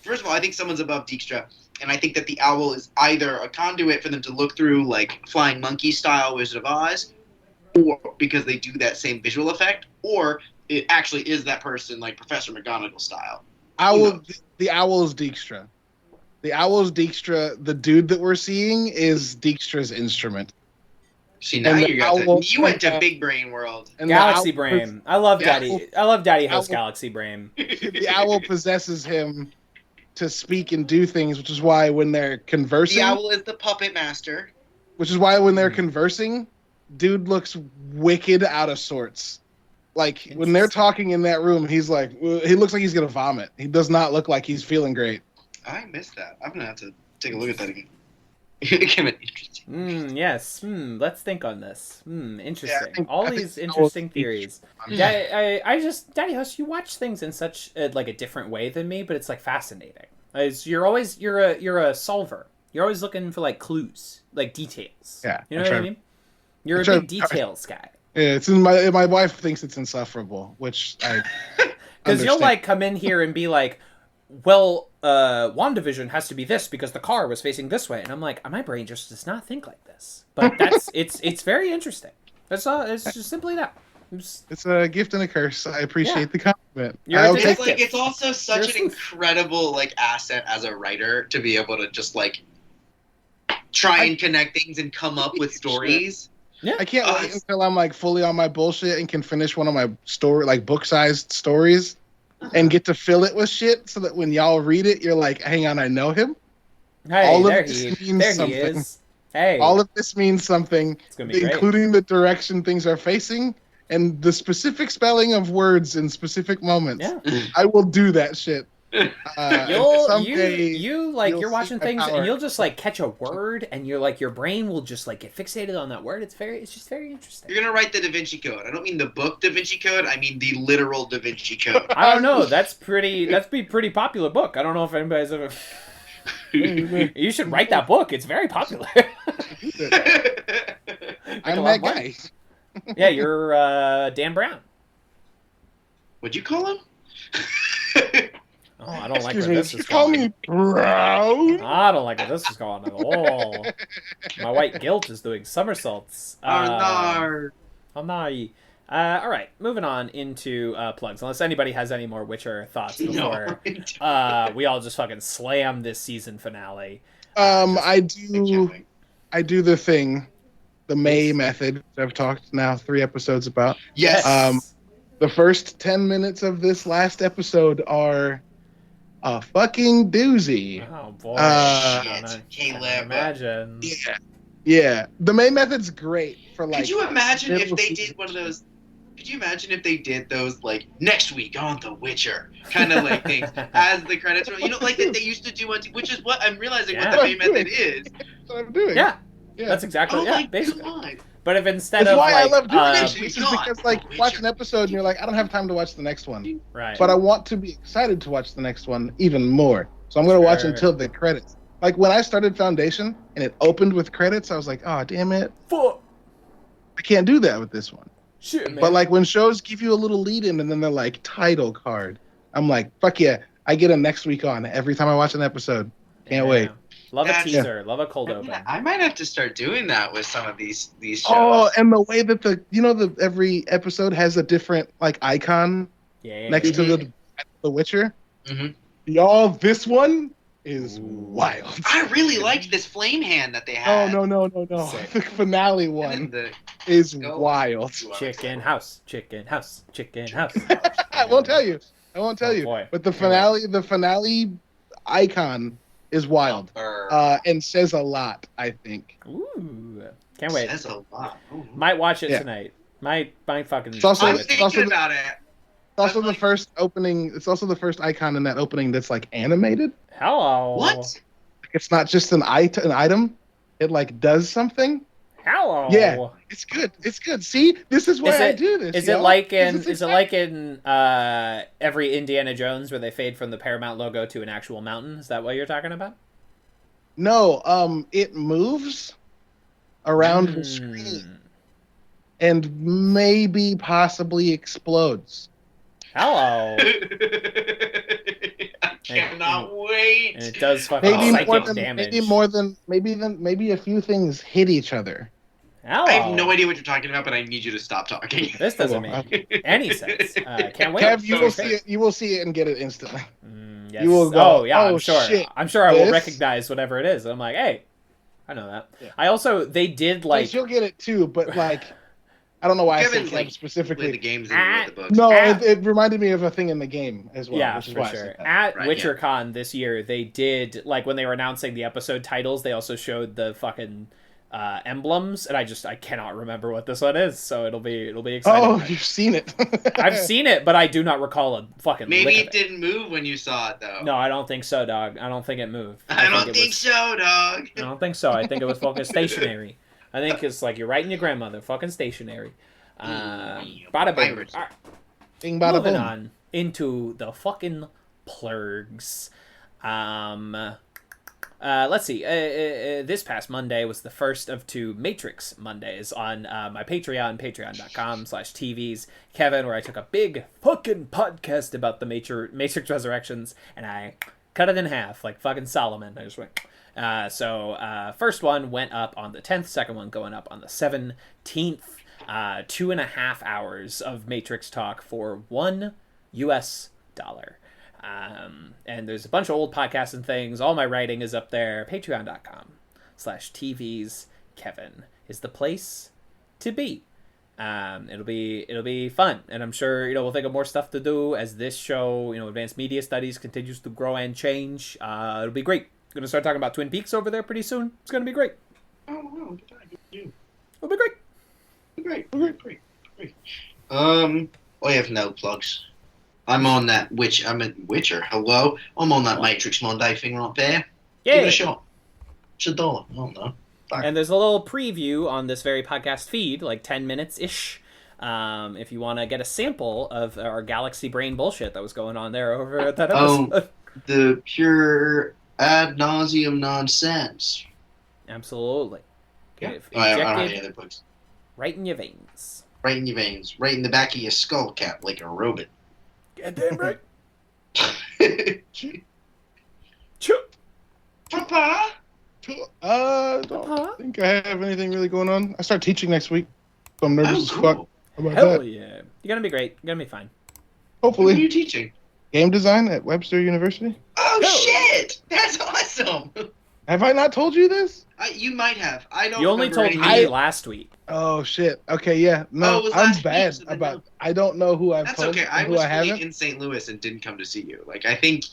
first of all, I think someone's above Dijkstra, and I think that the owl is either a conduit for them to look through, like Flying Monkey style Wizard of Oz, or because they do that same visual effect, or it actually is that person, like Professor McGonagall style. The owl is Dijkstra. The owl is Dijkstra. The dude that we're seeing is Dijkstra's instrument. See, now you went to Big Brain World. And Galaxy Brain. I love Daddy House Galaxy Brain. The owl possesses him to speak and do things, which is why when they're conversing... The owl is the puppet master. Which is why when they're conversing, dude looks wicked out of sorts. Like, when they're talking in that room, he looks like he's going to vomit. He does not look like he's feeling great. I missed that. I'm going to have to take a look at that again. Interesting. Yes. Let's think on this. Interesting. Yeah, all these interesting theories. Daddy House, you watch things in such a different way than me, but it's like fascinating. You're a solver. You're always looking for like clues, like details. Yeah. You know what I mean? You're a big details guy. Yeah, it's in my wife thinks it's insufferable, which I because you'll like come in here and be like, well, WandaVision has to be this because the car was facing this way, and I'm like, my brain just does not think like this. But that's it's very interesting. It's just simply that. It's a gift and a curse. I appreciate the compliment. It's also such an incredible asset as a writer to be able to just try and connect things and come up with stories. Yeah. I can't wait until I'm fully on my bullshit and can finish one of my book-sized stories and get to fill it with shit so that when y'all read it, you're like, hang on, I know him. Hey, all there of this he means something. is. Hey. All of this means something, it's gonna be including the direction things are facing and the specific spelling of words in specific moments. Yeah. I will do that shit. You're watching things and you'll just catch a word and you're your brain will just get fixated on that word. It's just very interesting. You're gonna write the Da Vinci Code. I don't mean the book Da Vinci Code. I mean the literal Da Vinci Code. I don't know. That's a pretty popular book. I don't know if anybody's ever. You should write that book. It's very popular. I'm that guy. Yeah, you're Dan Brown. What'd you call him? Oh, I don't like where this is call going. Me Brown? I don't like where this is going at all. My white guilt is doing somersaults. Oh, no. All right, moving on into plugs. Unless anybody has any more Witcher thoughts before we all just fucking slam this season finale. I do the thing, the May method. I've talked now 3 episodes about. Yes. The first 10 minutes of this last episode are a fucking doozy. Oh boy! Caleb. Imagine. Yeah. The May method's great for Could you imagine if they did one of those? Could you imagine if they did those next week on The Witcher kind of things as the credits roll? That they used to do on, which is what I'm realizing what the May method is. That's what I'm doing. Yeah. That's exactly basically. God. But if instead That's of why I love doing it. Which is because watch an episode and you're like, I don't have time to watch the next one. Right. But I want to be excited to watch the next one even more. So I'm going to watch until the credits. When I started Foundation and it opened with credits, I was like, oh, damn it. Fuck. I can't do that with this one. Shit, man. But when shows give you a little lead in and then they're title card, I'm like, fuck yeah. I get a next week on every time I watch an episode. Can't wait. Love a That's- teaser. Love a cold open. I might have to start doing that with some of these shows. Oh, and the way that every episode has a different like icon Yeah. next to the Witcher. Mm-hmm. Y'all, this one is wild. I really liked this flame hand that they Oh had. no! Sick. The finale And one the is skull. wild. Chicken house. Chicken house. Chicken house. I won't tell you. Oh, boy. But the finale icon is wild. And says a lot, I think. Ooh. Can't wait. Says a lot. Ooh. Might watch it Yeah. tonight. Might fucking. It's also- I'm it's thinking also the- about it. It's also I'm the like- first opening. It's also the first icon in that opening that's like animated. Hello. What? It's not just an item. It like does something. Hello. Yeah. It's good. It's good. See, this is why Is I it- do this. Is y'all. it like This in? Is it like in every Indiana Jones where they fade from the Paramount logo to an actual mountain? Is that what you're talking about? No. It moves around the screen and maybe possibly explodes. Hello. I cannot wait. And it does fucking psychic damage. Maybe a few things hit each other. Hello. I have no idea what you're talking about, but I need you to stop talking. This doesn't make any sense. Can't wait. Kev, you will see it. You will see it and get it instantly. Yes. You will go, Oh yeah, I'm "Oh, sure. shit, I'm sure I will this?" recognize whatever it is. I'm like, hey, I know that. Yeah. I also they did Like, like you'll get it too, but like, I don't know why I Kevin's, said like, Kev specifically. Play the games and read the books. No, Ah. it reminded me of a thing in the game as well. yeah, which is for why I sure. said that. At Right, WitcherCon this year, they did like when they were announcing the episode titles, they also showed the fucking emblems, and I cannot remember what this one is, so it'll be exciting. Oh, you've seen it. I've seen it, but I do not recall a fucking Maybe lick it of didn't move when you saw it, though. No, I don't think so, dog. I don't think it moved. I don't it think was- so, dog. I don't think so. I think it was fucking stationary. I think it's like you're writing your grandmother, fucking stationary. Bada boom. Virus. All right, Bing, bada, moving boom. on into the fucking plurgs. Let's see. This past Monday was the first of 2 Matrix Mondays on my Patreon, patreon.com/TVs Kevin, where I took a big fucking podcast about the Matrix Resurrections, and I cut it in half, like fucking Solomon. I just went. First one went up on the 10th, second one going up on the 17th. 2.5 hours of Matrix talk for $1. And there's a bunch of old podcasts and things. All my writing is up there. Patreon.com/TVs Kevin is the place to be. It'll be fun, and I'm sure we'll think of more stuff to do as this show, Advanced Media Studies, continues to grow and change. It'll be great. Going to start talking about Twin Peaks over there pretty soon. It's going to be great. Oh, wow. Good time. Good It'll be great. Great. I have no plugs. I'm on that I'm a Witcher. Hello? I'm on that Matrix Monday thing right there. Give it Yeah. a shot. It's $1. I don't know. And there's a little preview on this very podcast feed, like 10 minutes-ish, if you want to get a sample of our Galaxy Brain bullshit that was going on there over at that episode. The pure ad nauseum nonsense. Absolutely. Yeah. Get I don't have any injected other plugs. right in your veins. Right in your veins. Right in the back of your skull cap like a robot. Goddamn right. Papa? Don't think I have anything really going on. I start teaching next week, so I'm nervous as fuck about Hell that. yeah. You're going to be great. You're going to be fine. What are Hopefully, you teaching? game design at Webster University. Oh, Oh. shit! That's awesome! Have I not told you this? You might have. I don't You only remember told anything. me last week. Oh shit. Okay, yeah. No, it was I'm last week, bad so then about. no. I don't know who I've That's told okay. I and who was I haven't. in St. Louis and didn't come to see you. Like, I think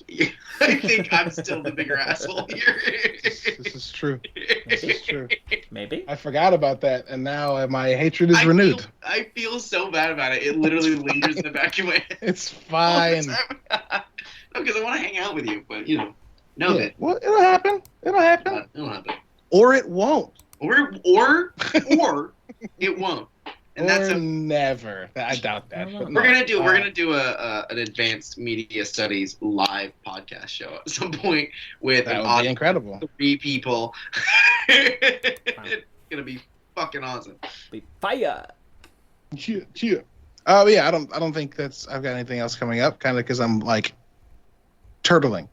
I'm still the bigger asshole here. This is true. This is true. Maybe. I forgot about that, and now my hatred is renewed. I feel so bad about it. It literally lingers in the back of my head. It's fine. No, because I want to hang out with you, but Yeah. that. Well, it'll happen. It'll happen. It'll happen. Or it won't. Or it won't. And Or that's never. I doubt that. but we're no. gonna do an advanced media studies live podcast show at some point with That an would be audience incredible. of 3 people. It's gonna be fucking awesome. Be fire. Cheer. Oh yeah, I don't think I've got anything else coming up. Kind of because I'm like turtling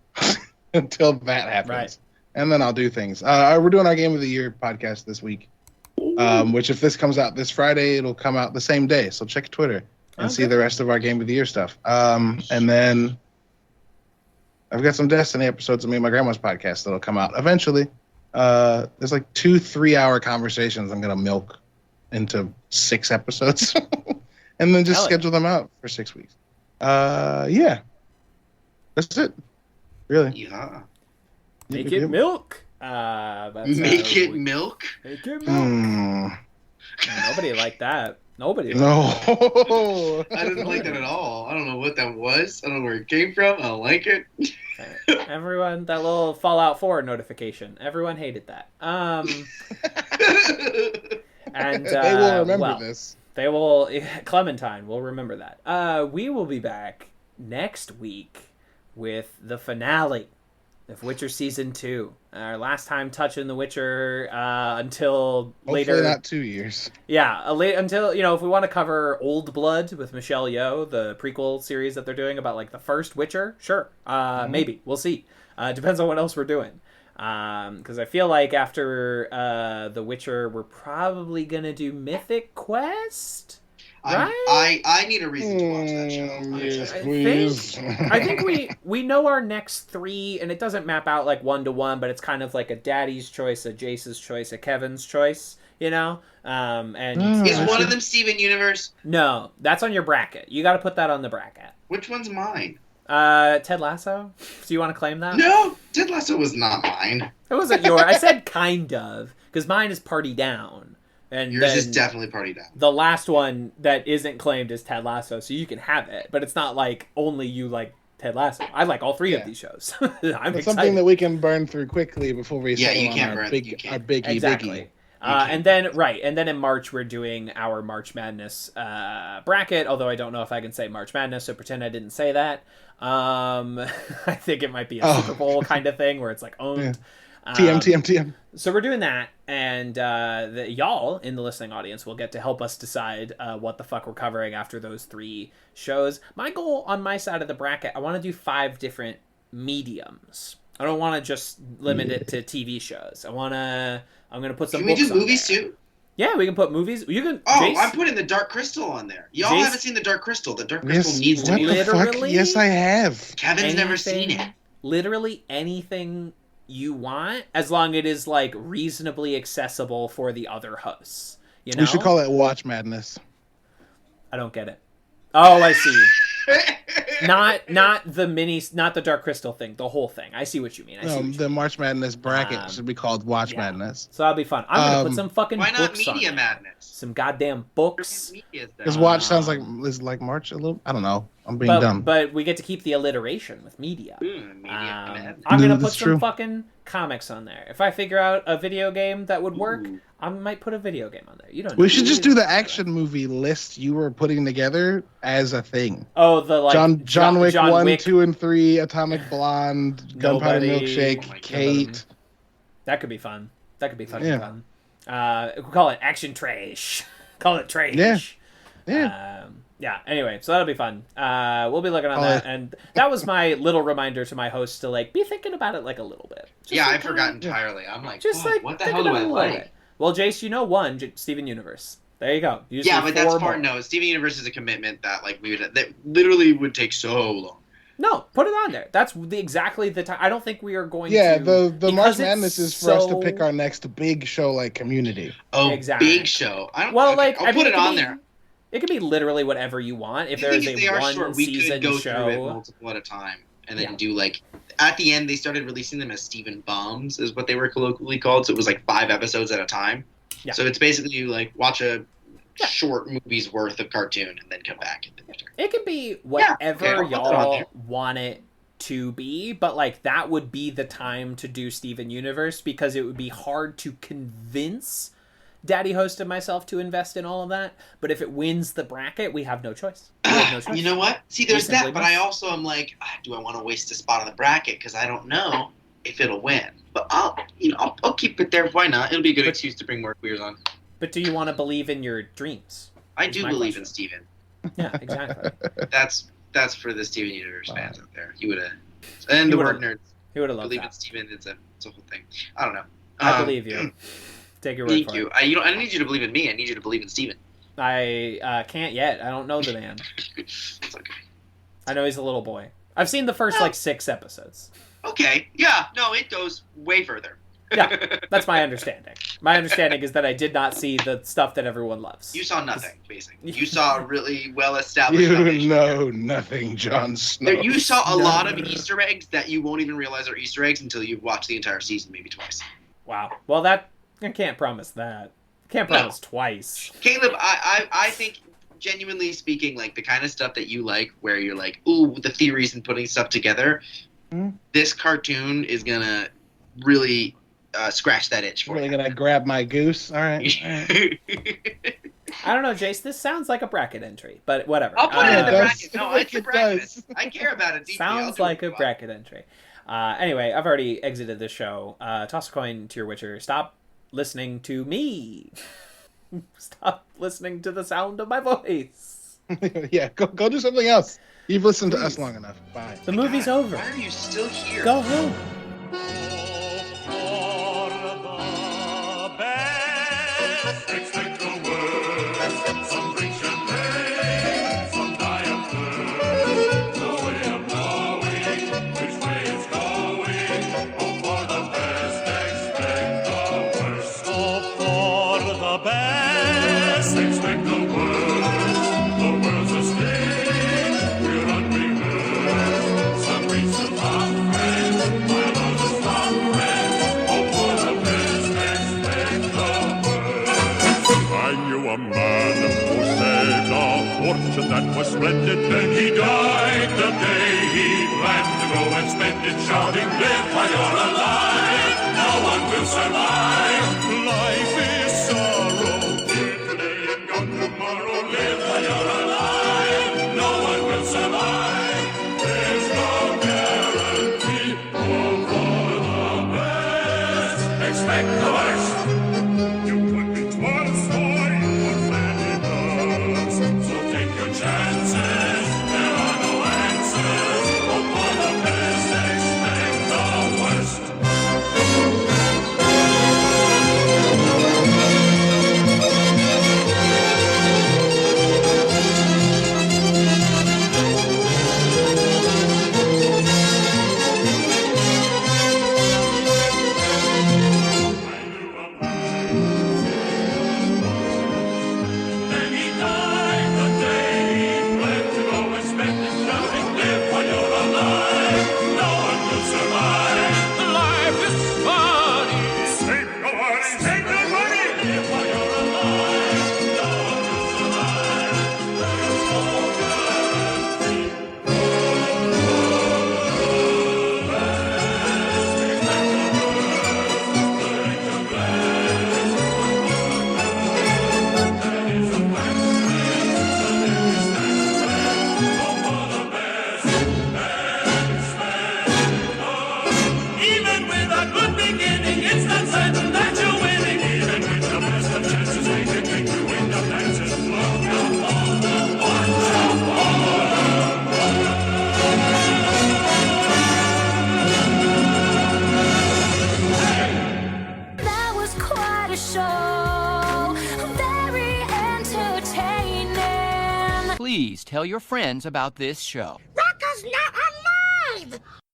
until that happens. Right. and then I'll do things. We're doing our Game of the Year podcast this week, which if this comes out this Friday, it'll come out the same day. So check Twitter and see the rest of our Game of the Year stuff. And then I've got some Destiny episodes of me and my grandma's podcast that'll come out eventually. There's like 2 3-hour conversations I'm going to milk into 6 episodes and then just schedule them out for 6 weeks. Yeah. That's it. Really. Yeah. Make it milk. Make it milk? Make it milk. Nobody liked that. Nobody. No. I didn't like that at all. I don't know what that was. I don't know where it came from. I don't like it. Everyone, that little Fallout 4 notification. Everyone hated that. And they will remember this. They will. Clementine will remember that. We will be back next week with the finale of Witcher Season 2. Our last time touching The Witcher until later. Hopefully not 2 years. Yeah, until, if we want to cover Old Blood with Michelle Yeoh, the prequel series that they're doing about, like, the first Witcher, sure. Maybe. We'll see. Depends on what else we're doing. Because I feel like after The Witcher, we're probably going to do Mythic Quest? Right? I need a reason to watch that show. Yes, please. I think we know our next 3, and it doesn't map out like 1-to-1, but it's kind of like a Daddy's choice, a Jace's choice, a Kevin's choice, And is one of them Steven Universe? No, that's on your bracket. You got to put that on the bracket. Which one's mine? Ted Lasso. Do you want to claim that? No, Ted Lasso was not mine. It wasn't yours. I said kind of, because mine is Party Down. And yours is definitely Party Down. The last one that isn't claimed is Ted Lasso, so you can have it. But it's not like only you like Ted Lasso. I like all 3 of these shows. I'm excited. Something that we can burn through quickly before we settle on our biggie. Exactly. And then in March we're doing our March Madness bracket. Although I don't know if I can say March Madness, so pretend I didn't say that. I think it might be a Super Bowl kind of thing where it's like owned. Yeah. TM. So we're doing that, and y'all in the listening audience will get to help us decide what the fuck we're covering after those 3 shows. My goal on my side of the bracket, I want to do 5 different mediums. I don't want to just limit it to TV shows. I'm gonna put some. Can we books do movies too? Yeah, we can put movies. You can. Oh, Jace, I'm putting the Dark Crystal on there. Y'all haven't seen the Dark Crystal. The Dark Crystal needs to what be. the literally. Fuck? Yes, I have. Kevin's never seen it. Literally anything you want, as long as it is like reasonably accessible for the other hosts. We should call it Watch Madness. I don't get it. Oh, I see. not the Dark Crystal thing, the whole thing. I see what you mean. The March Madness bracket should be called Watch Madness. So that'll be fun. I'm gonna put some fucking why not books Media on Madness? Some goddamn books. Because Watch sounds like March a little. I don't know. I'm being dumb. But we get to keep the alliteration with media. Media I'm gonna put some fucking comics on there. If I figure out a video game that would work, I might put a video game on there. You don't. We should just do the action movie list you were putting together as a thing. Oh, the like John Wick 1, 2, and 3, Atomic Blonde, Gunpowder Milkshake, Kate. That could be fun. Fun. We'll call it action trash. Call it trash. Yeah. Anyway, so that'll be fun. We'll be looking on that, and that was my little reminder to my hosts to like be thinking about it like a little bit. I forgot entirely. I'm like, what the hell do I like? Well, Jace, Steven Universe. There you go. But that's part. No, Steven Universe is a commitment that like that literally would take so long. No, put it on there. That's exactly the time. I don't think we are going to. Yeah, the March Madness is for us to pick our next big show like Community. Oh, exactly. Big show. I'll put it on there. It could be literally whatever you want. If there is a one-season show, through it multiple at a time, and then do like at the end they started releasing them as Steven Bombs, is what they were colloquially called. So it was like 5 episodes at a time. Yeah. So it's basically like watch a short movie's worth of cartoon and then come back and then return. It can be whatever y'all want it to be, but like that would be the time to do Steven Universe, because it would be hard to convince Daddy Host and myself to invest in all of that. But if it wins the bracket, we have no choice. You know what? See, there's that, but I also am like, do I want to waste a spot on the bracket because I don't know if it'll win? But I'll keep it there. Why not? It'll be a good excuse to bring more queers on. But do you want to believe in your dreams? I do believe in Steven. Yeah, exactly. That's for the Steven Universe fans out there. You would have, and the word nerds. He would have loved believe that. in Steven. It's a whole thing. I don't know. I believe you. Take your word Thank for you. it. I don't need you to believe in me. I need you to believe in Steven. I can't yet. I don't know the man. It's okay. I know he's a little boy. I've seen the first, 6 episodes. Okay. Yeah. No, it goes way further. Yeah, that's my understanding. My understanding is that I did not see the stuff that everyone loves. You saw nothing, basically. You saw a really well-established You foundation. know nothing, Jon Snow. You saw a lot of Easter eggs that you won't even realize are Easter eggs until you've watched the entire season, maybe twice. Wow. Well, I can't promise that. Can't promise twice. Caleb, I think, genuinely speaking, like, the kind of stuff that you like, where you're like, ooh, the theories and putting stuff together, this cartoon is gonna really scratch that itch for Really you. gonna grab my goose? All right. I don't know, Jace. This sounds like a bracket entry, but whatever. I'll put it in the does. bracket. No, it's a It bracket. does. I care about it deeply. I'll Sounds do like what a you want. bracket entry. Anyway, I've already exited the show. Toss a coin to your Witcher. Stop listening to me. Stop listening to the sound of my voice. Yeah, go do something else. You've listened to us long enough. Bye. The movie's God, over. Why are you still here? Go home. Expect the worst. Some drink champagne, some die of thirst. No way of knowing which way it's going. Hope for the best, expect the worst. Hope for the best. Expect the worst. The world's a stage. We're unrehearsed. Some reach the top friends, while others top friends. Hope for the best, expect the worst. I knew a man who saved a fortune that was splendid. Then he died the day he planned to go and spend it, shouting, live while you're alive. No one will survive. Life is sorrow. Here today and gone tomorrow. Live while you're alive. No one will survive. There's no guarantee. Hope for the best. Expect the worst. You could be twice more your family does. So take your chances. There are no answers. Hope for the best. Expect the worst. Then he died the day he planned to go and spend it, shouting, live while you're alive. No one will survive. Life is funny. Save your money. Save your money. Live while you're alive. No one will survive. There's no guarantee. Even with a good beginning, it's not certain that you're winning. Even with the best of chances, they can make you end up dancing. Look out for the watch out That was quite a show, very entertaining. Please tell your friends about this show. Rocco's not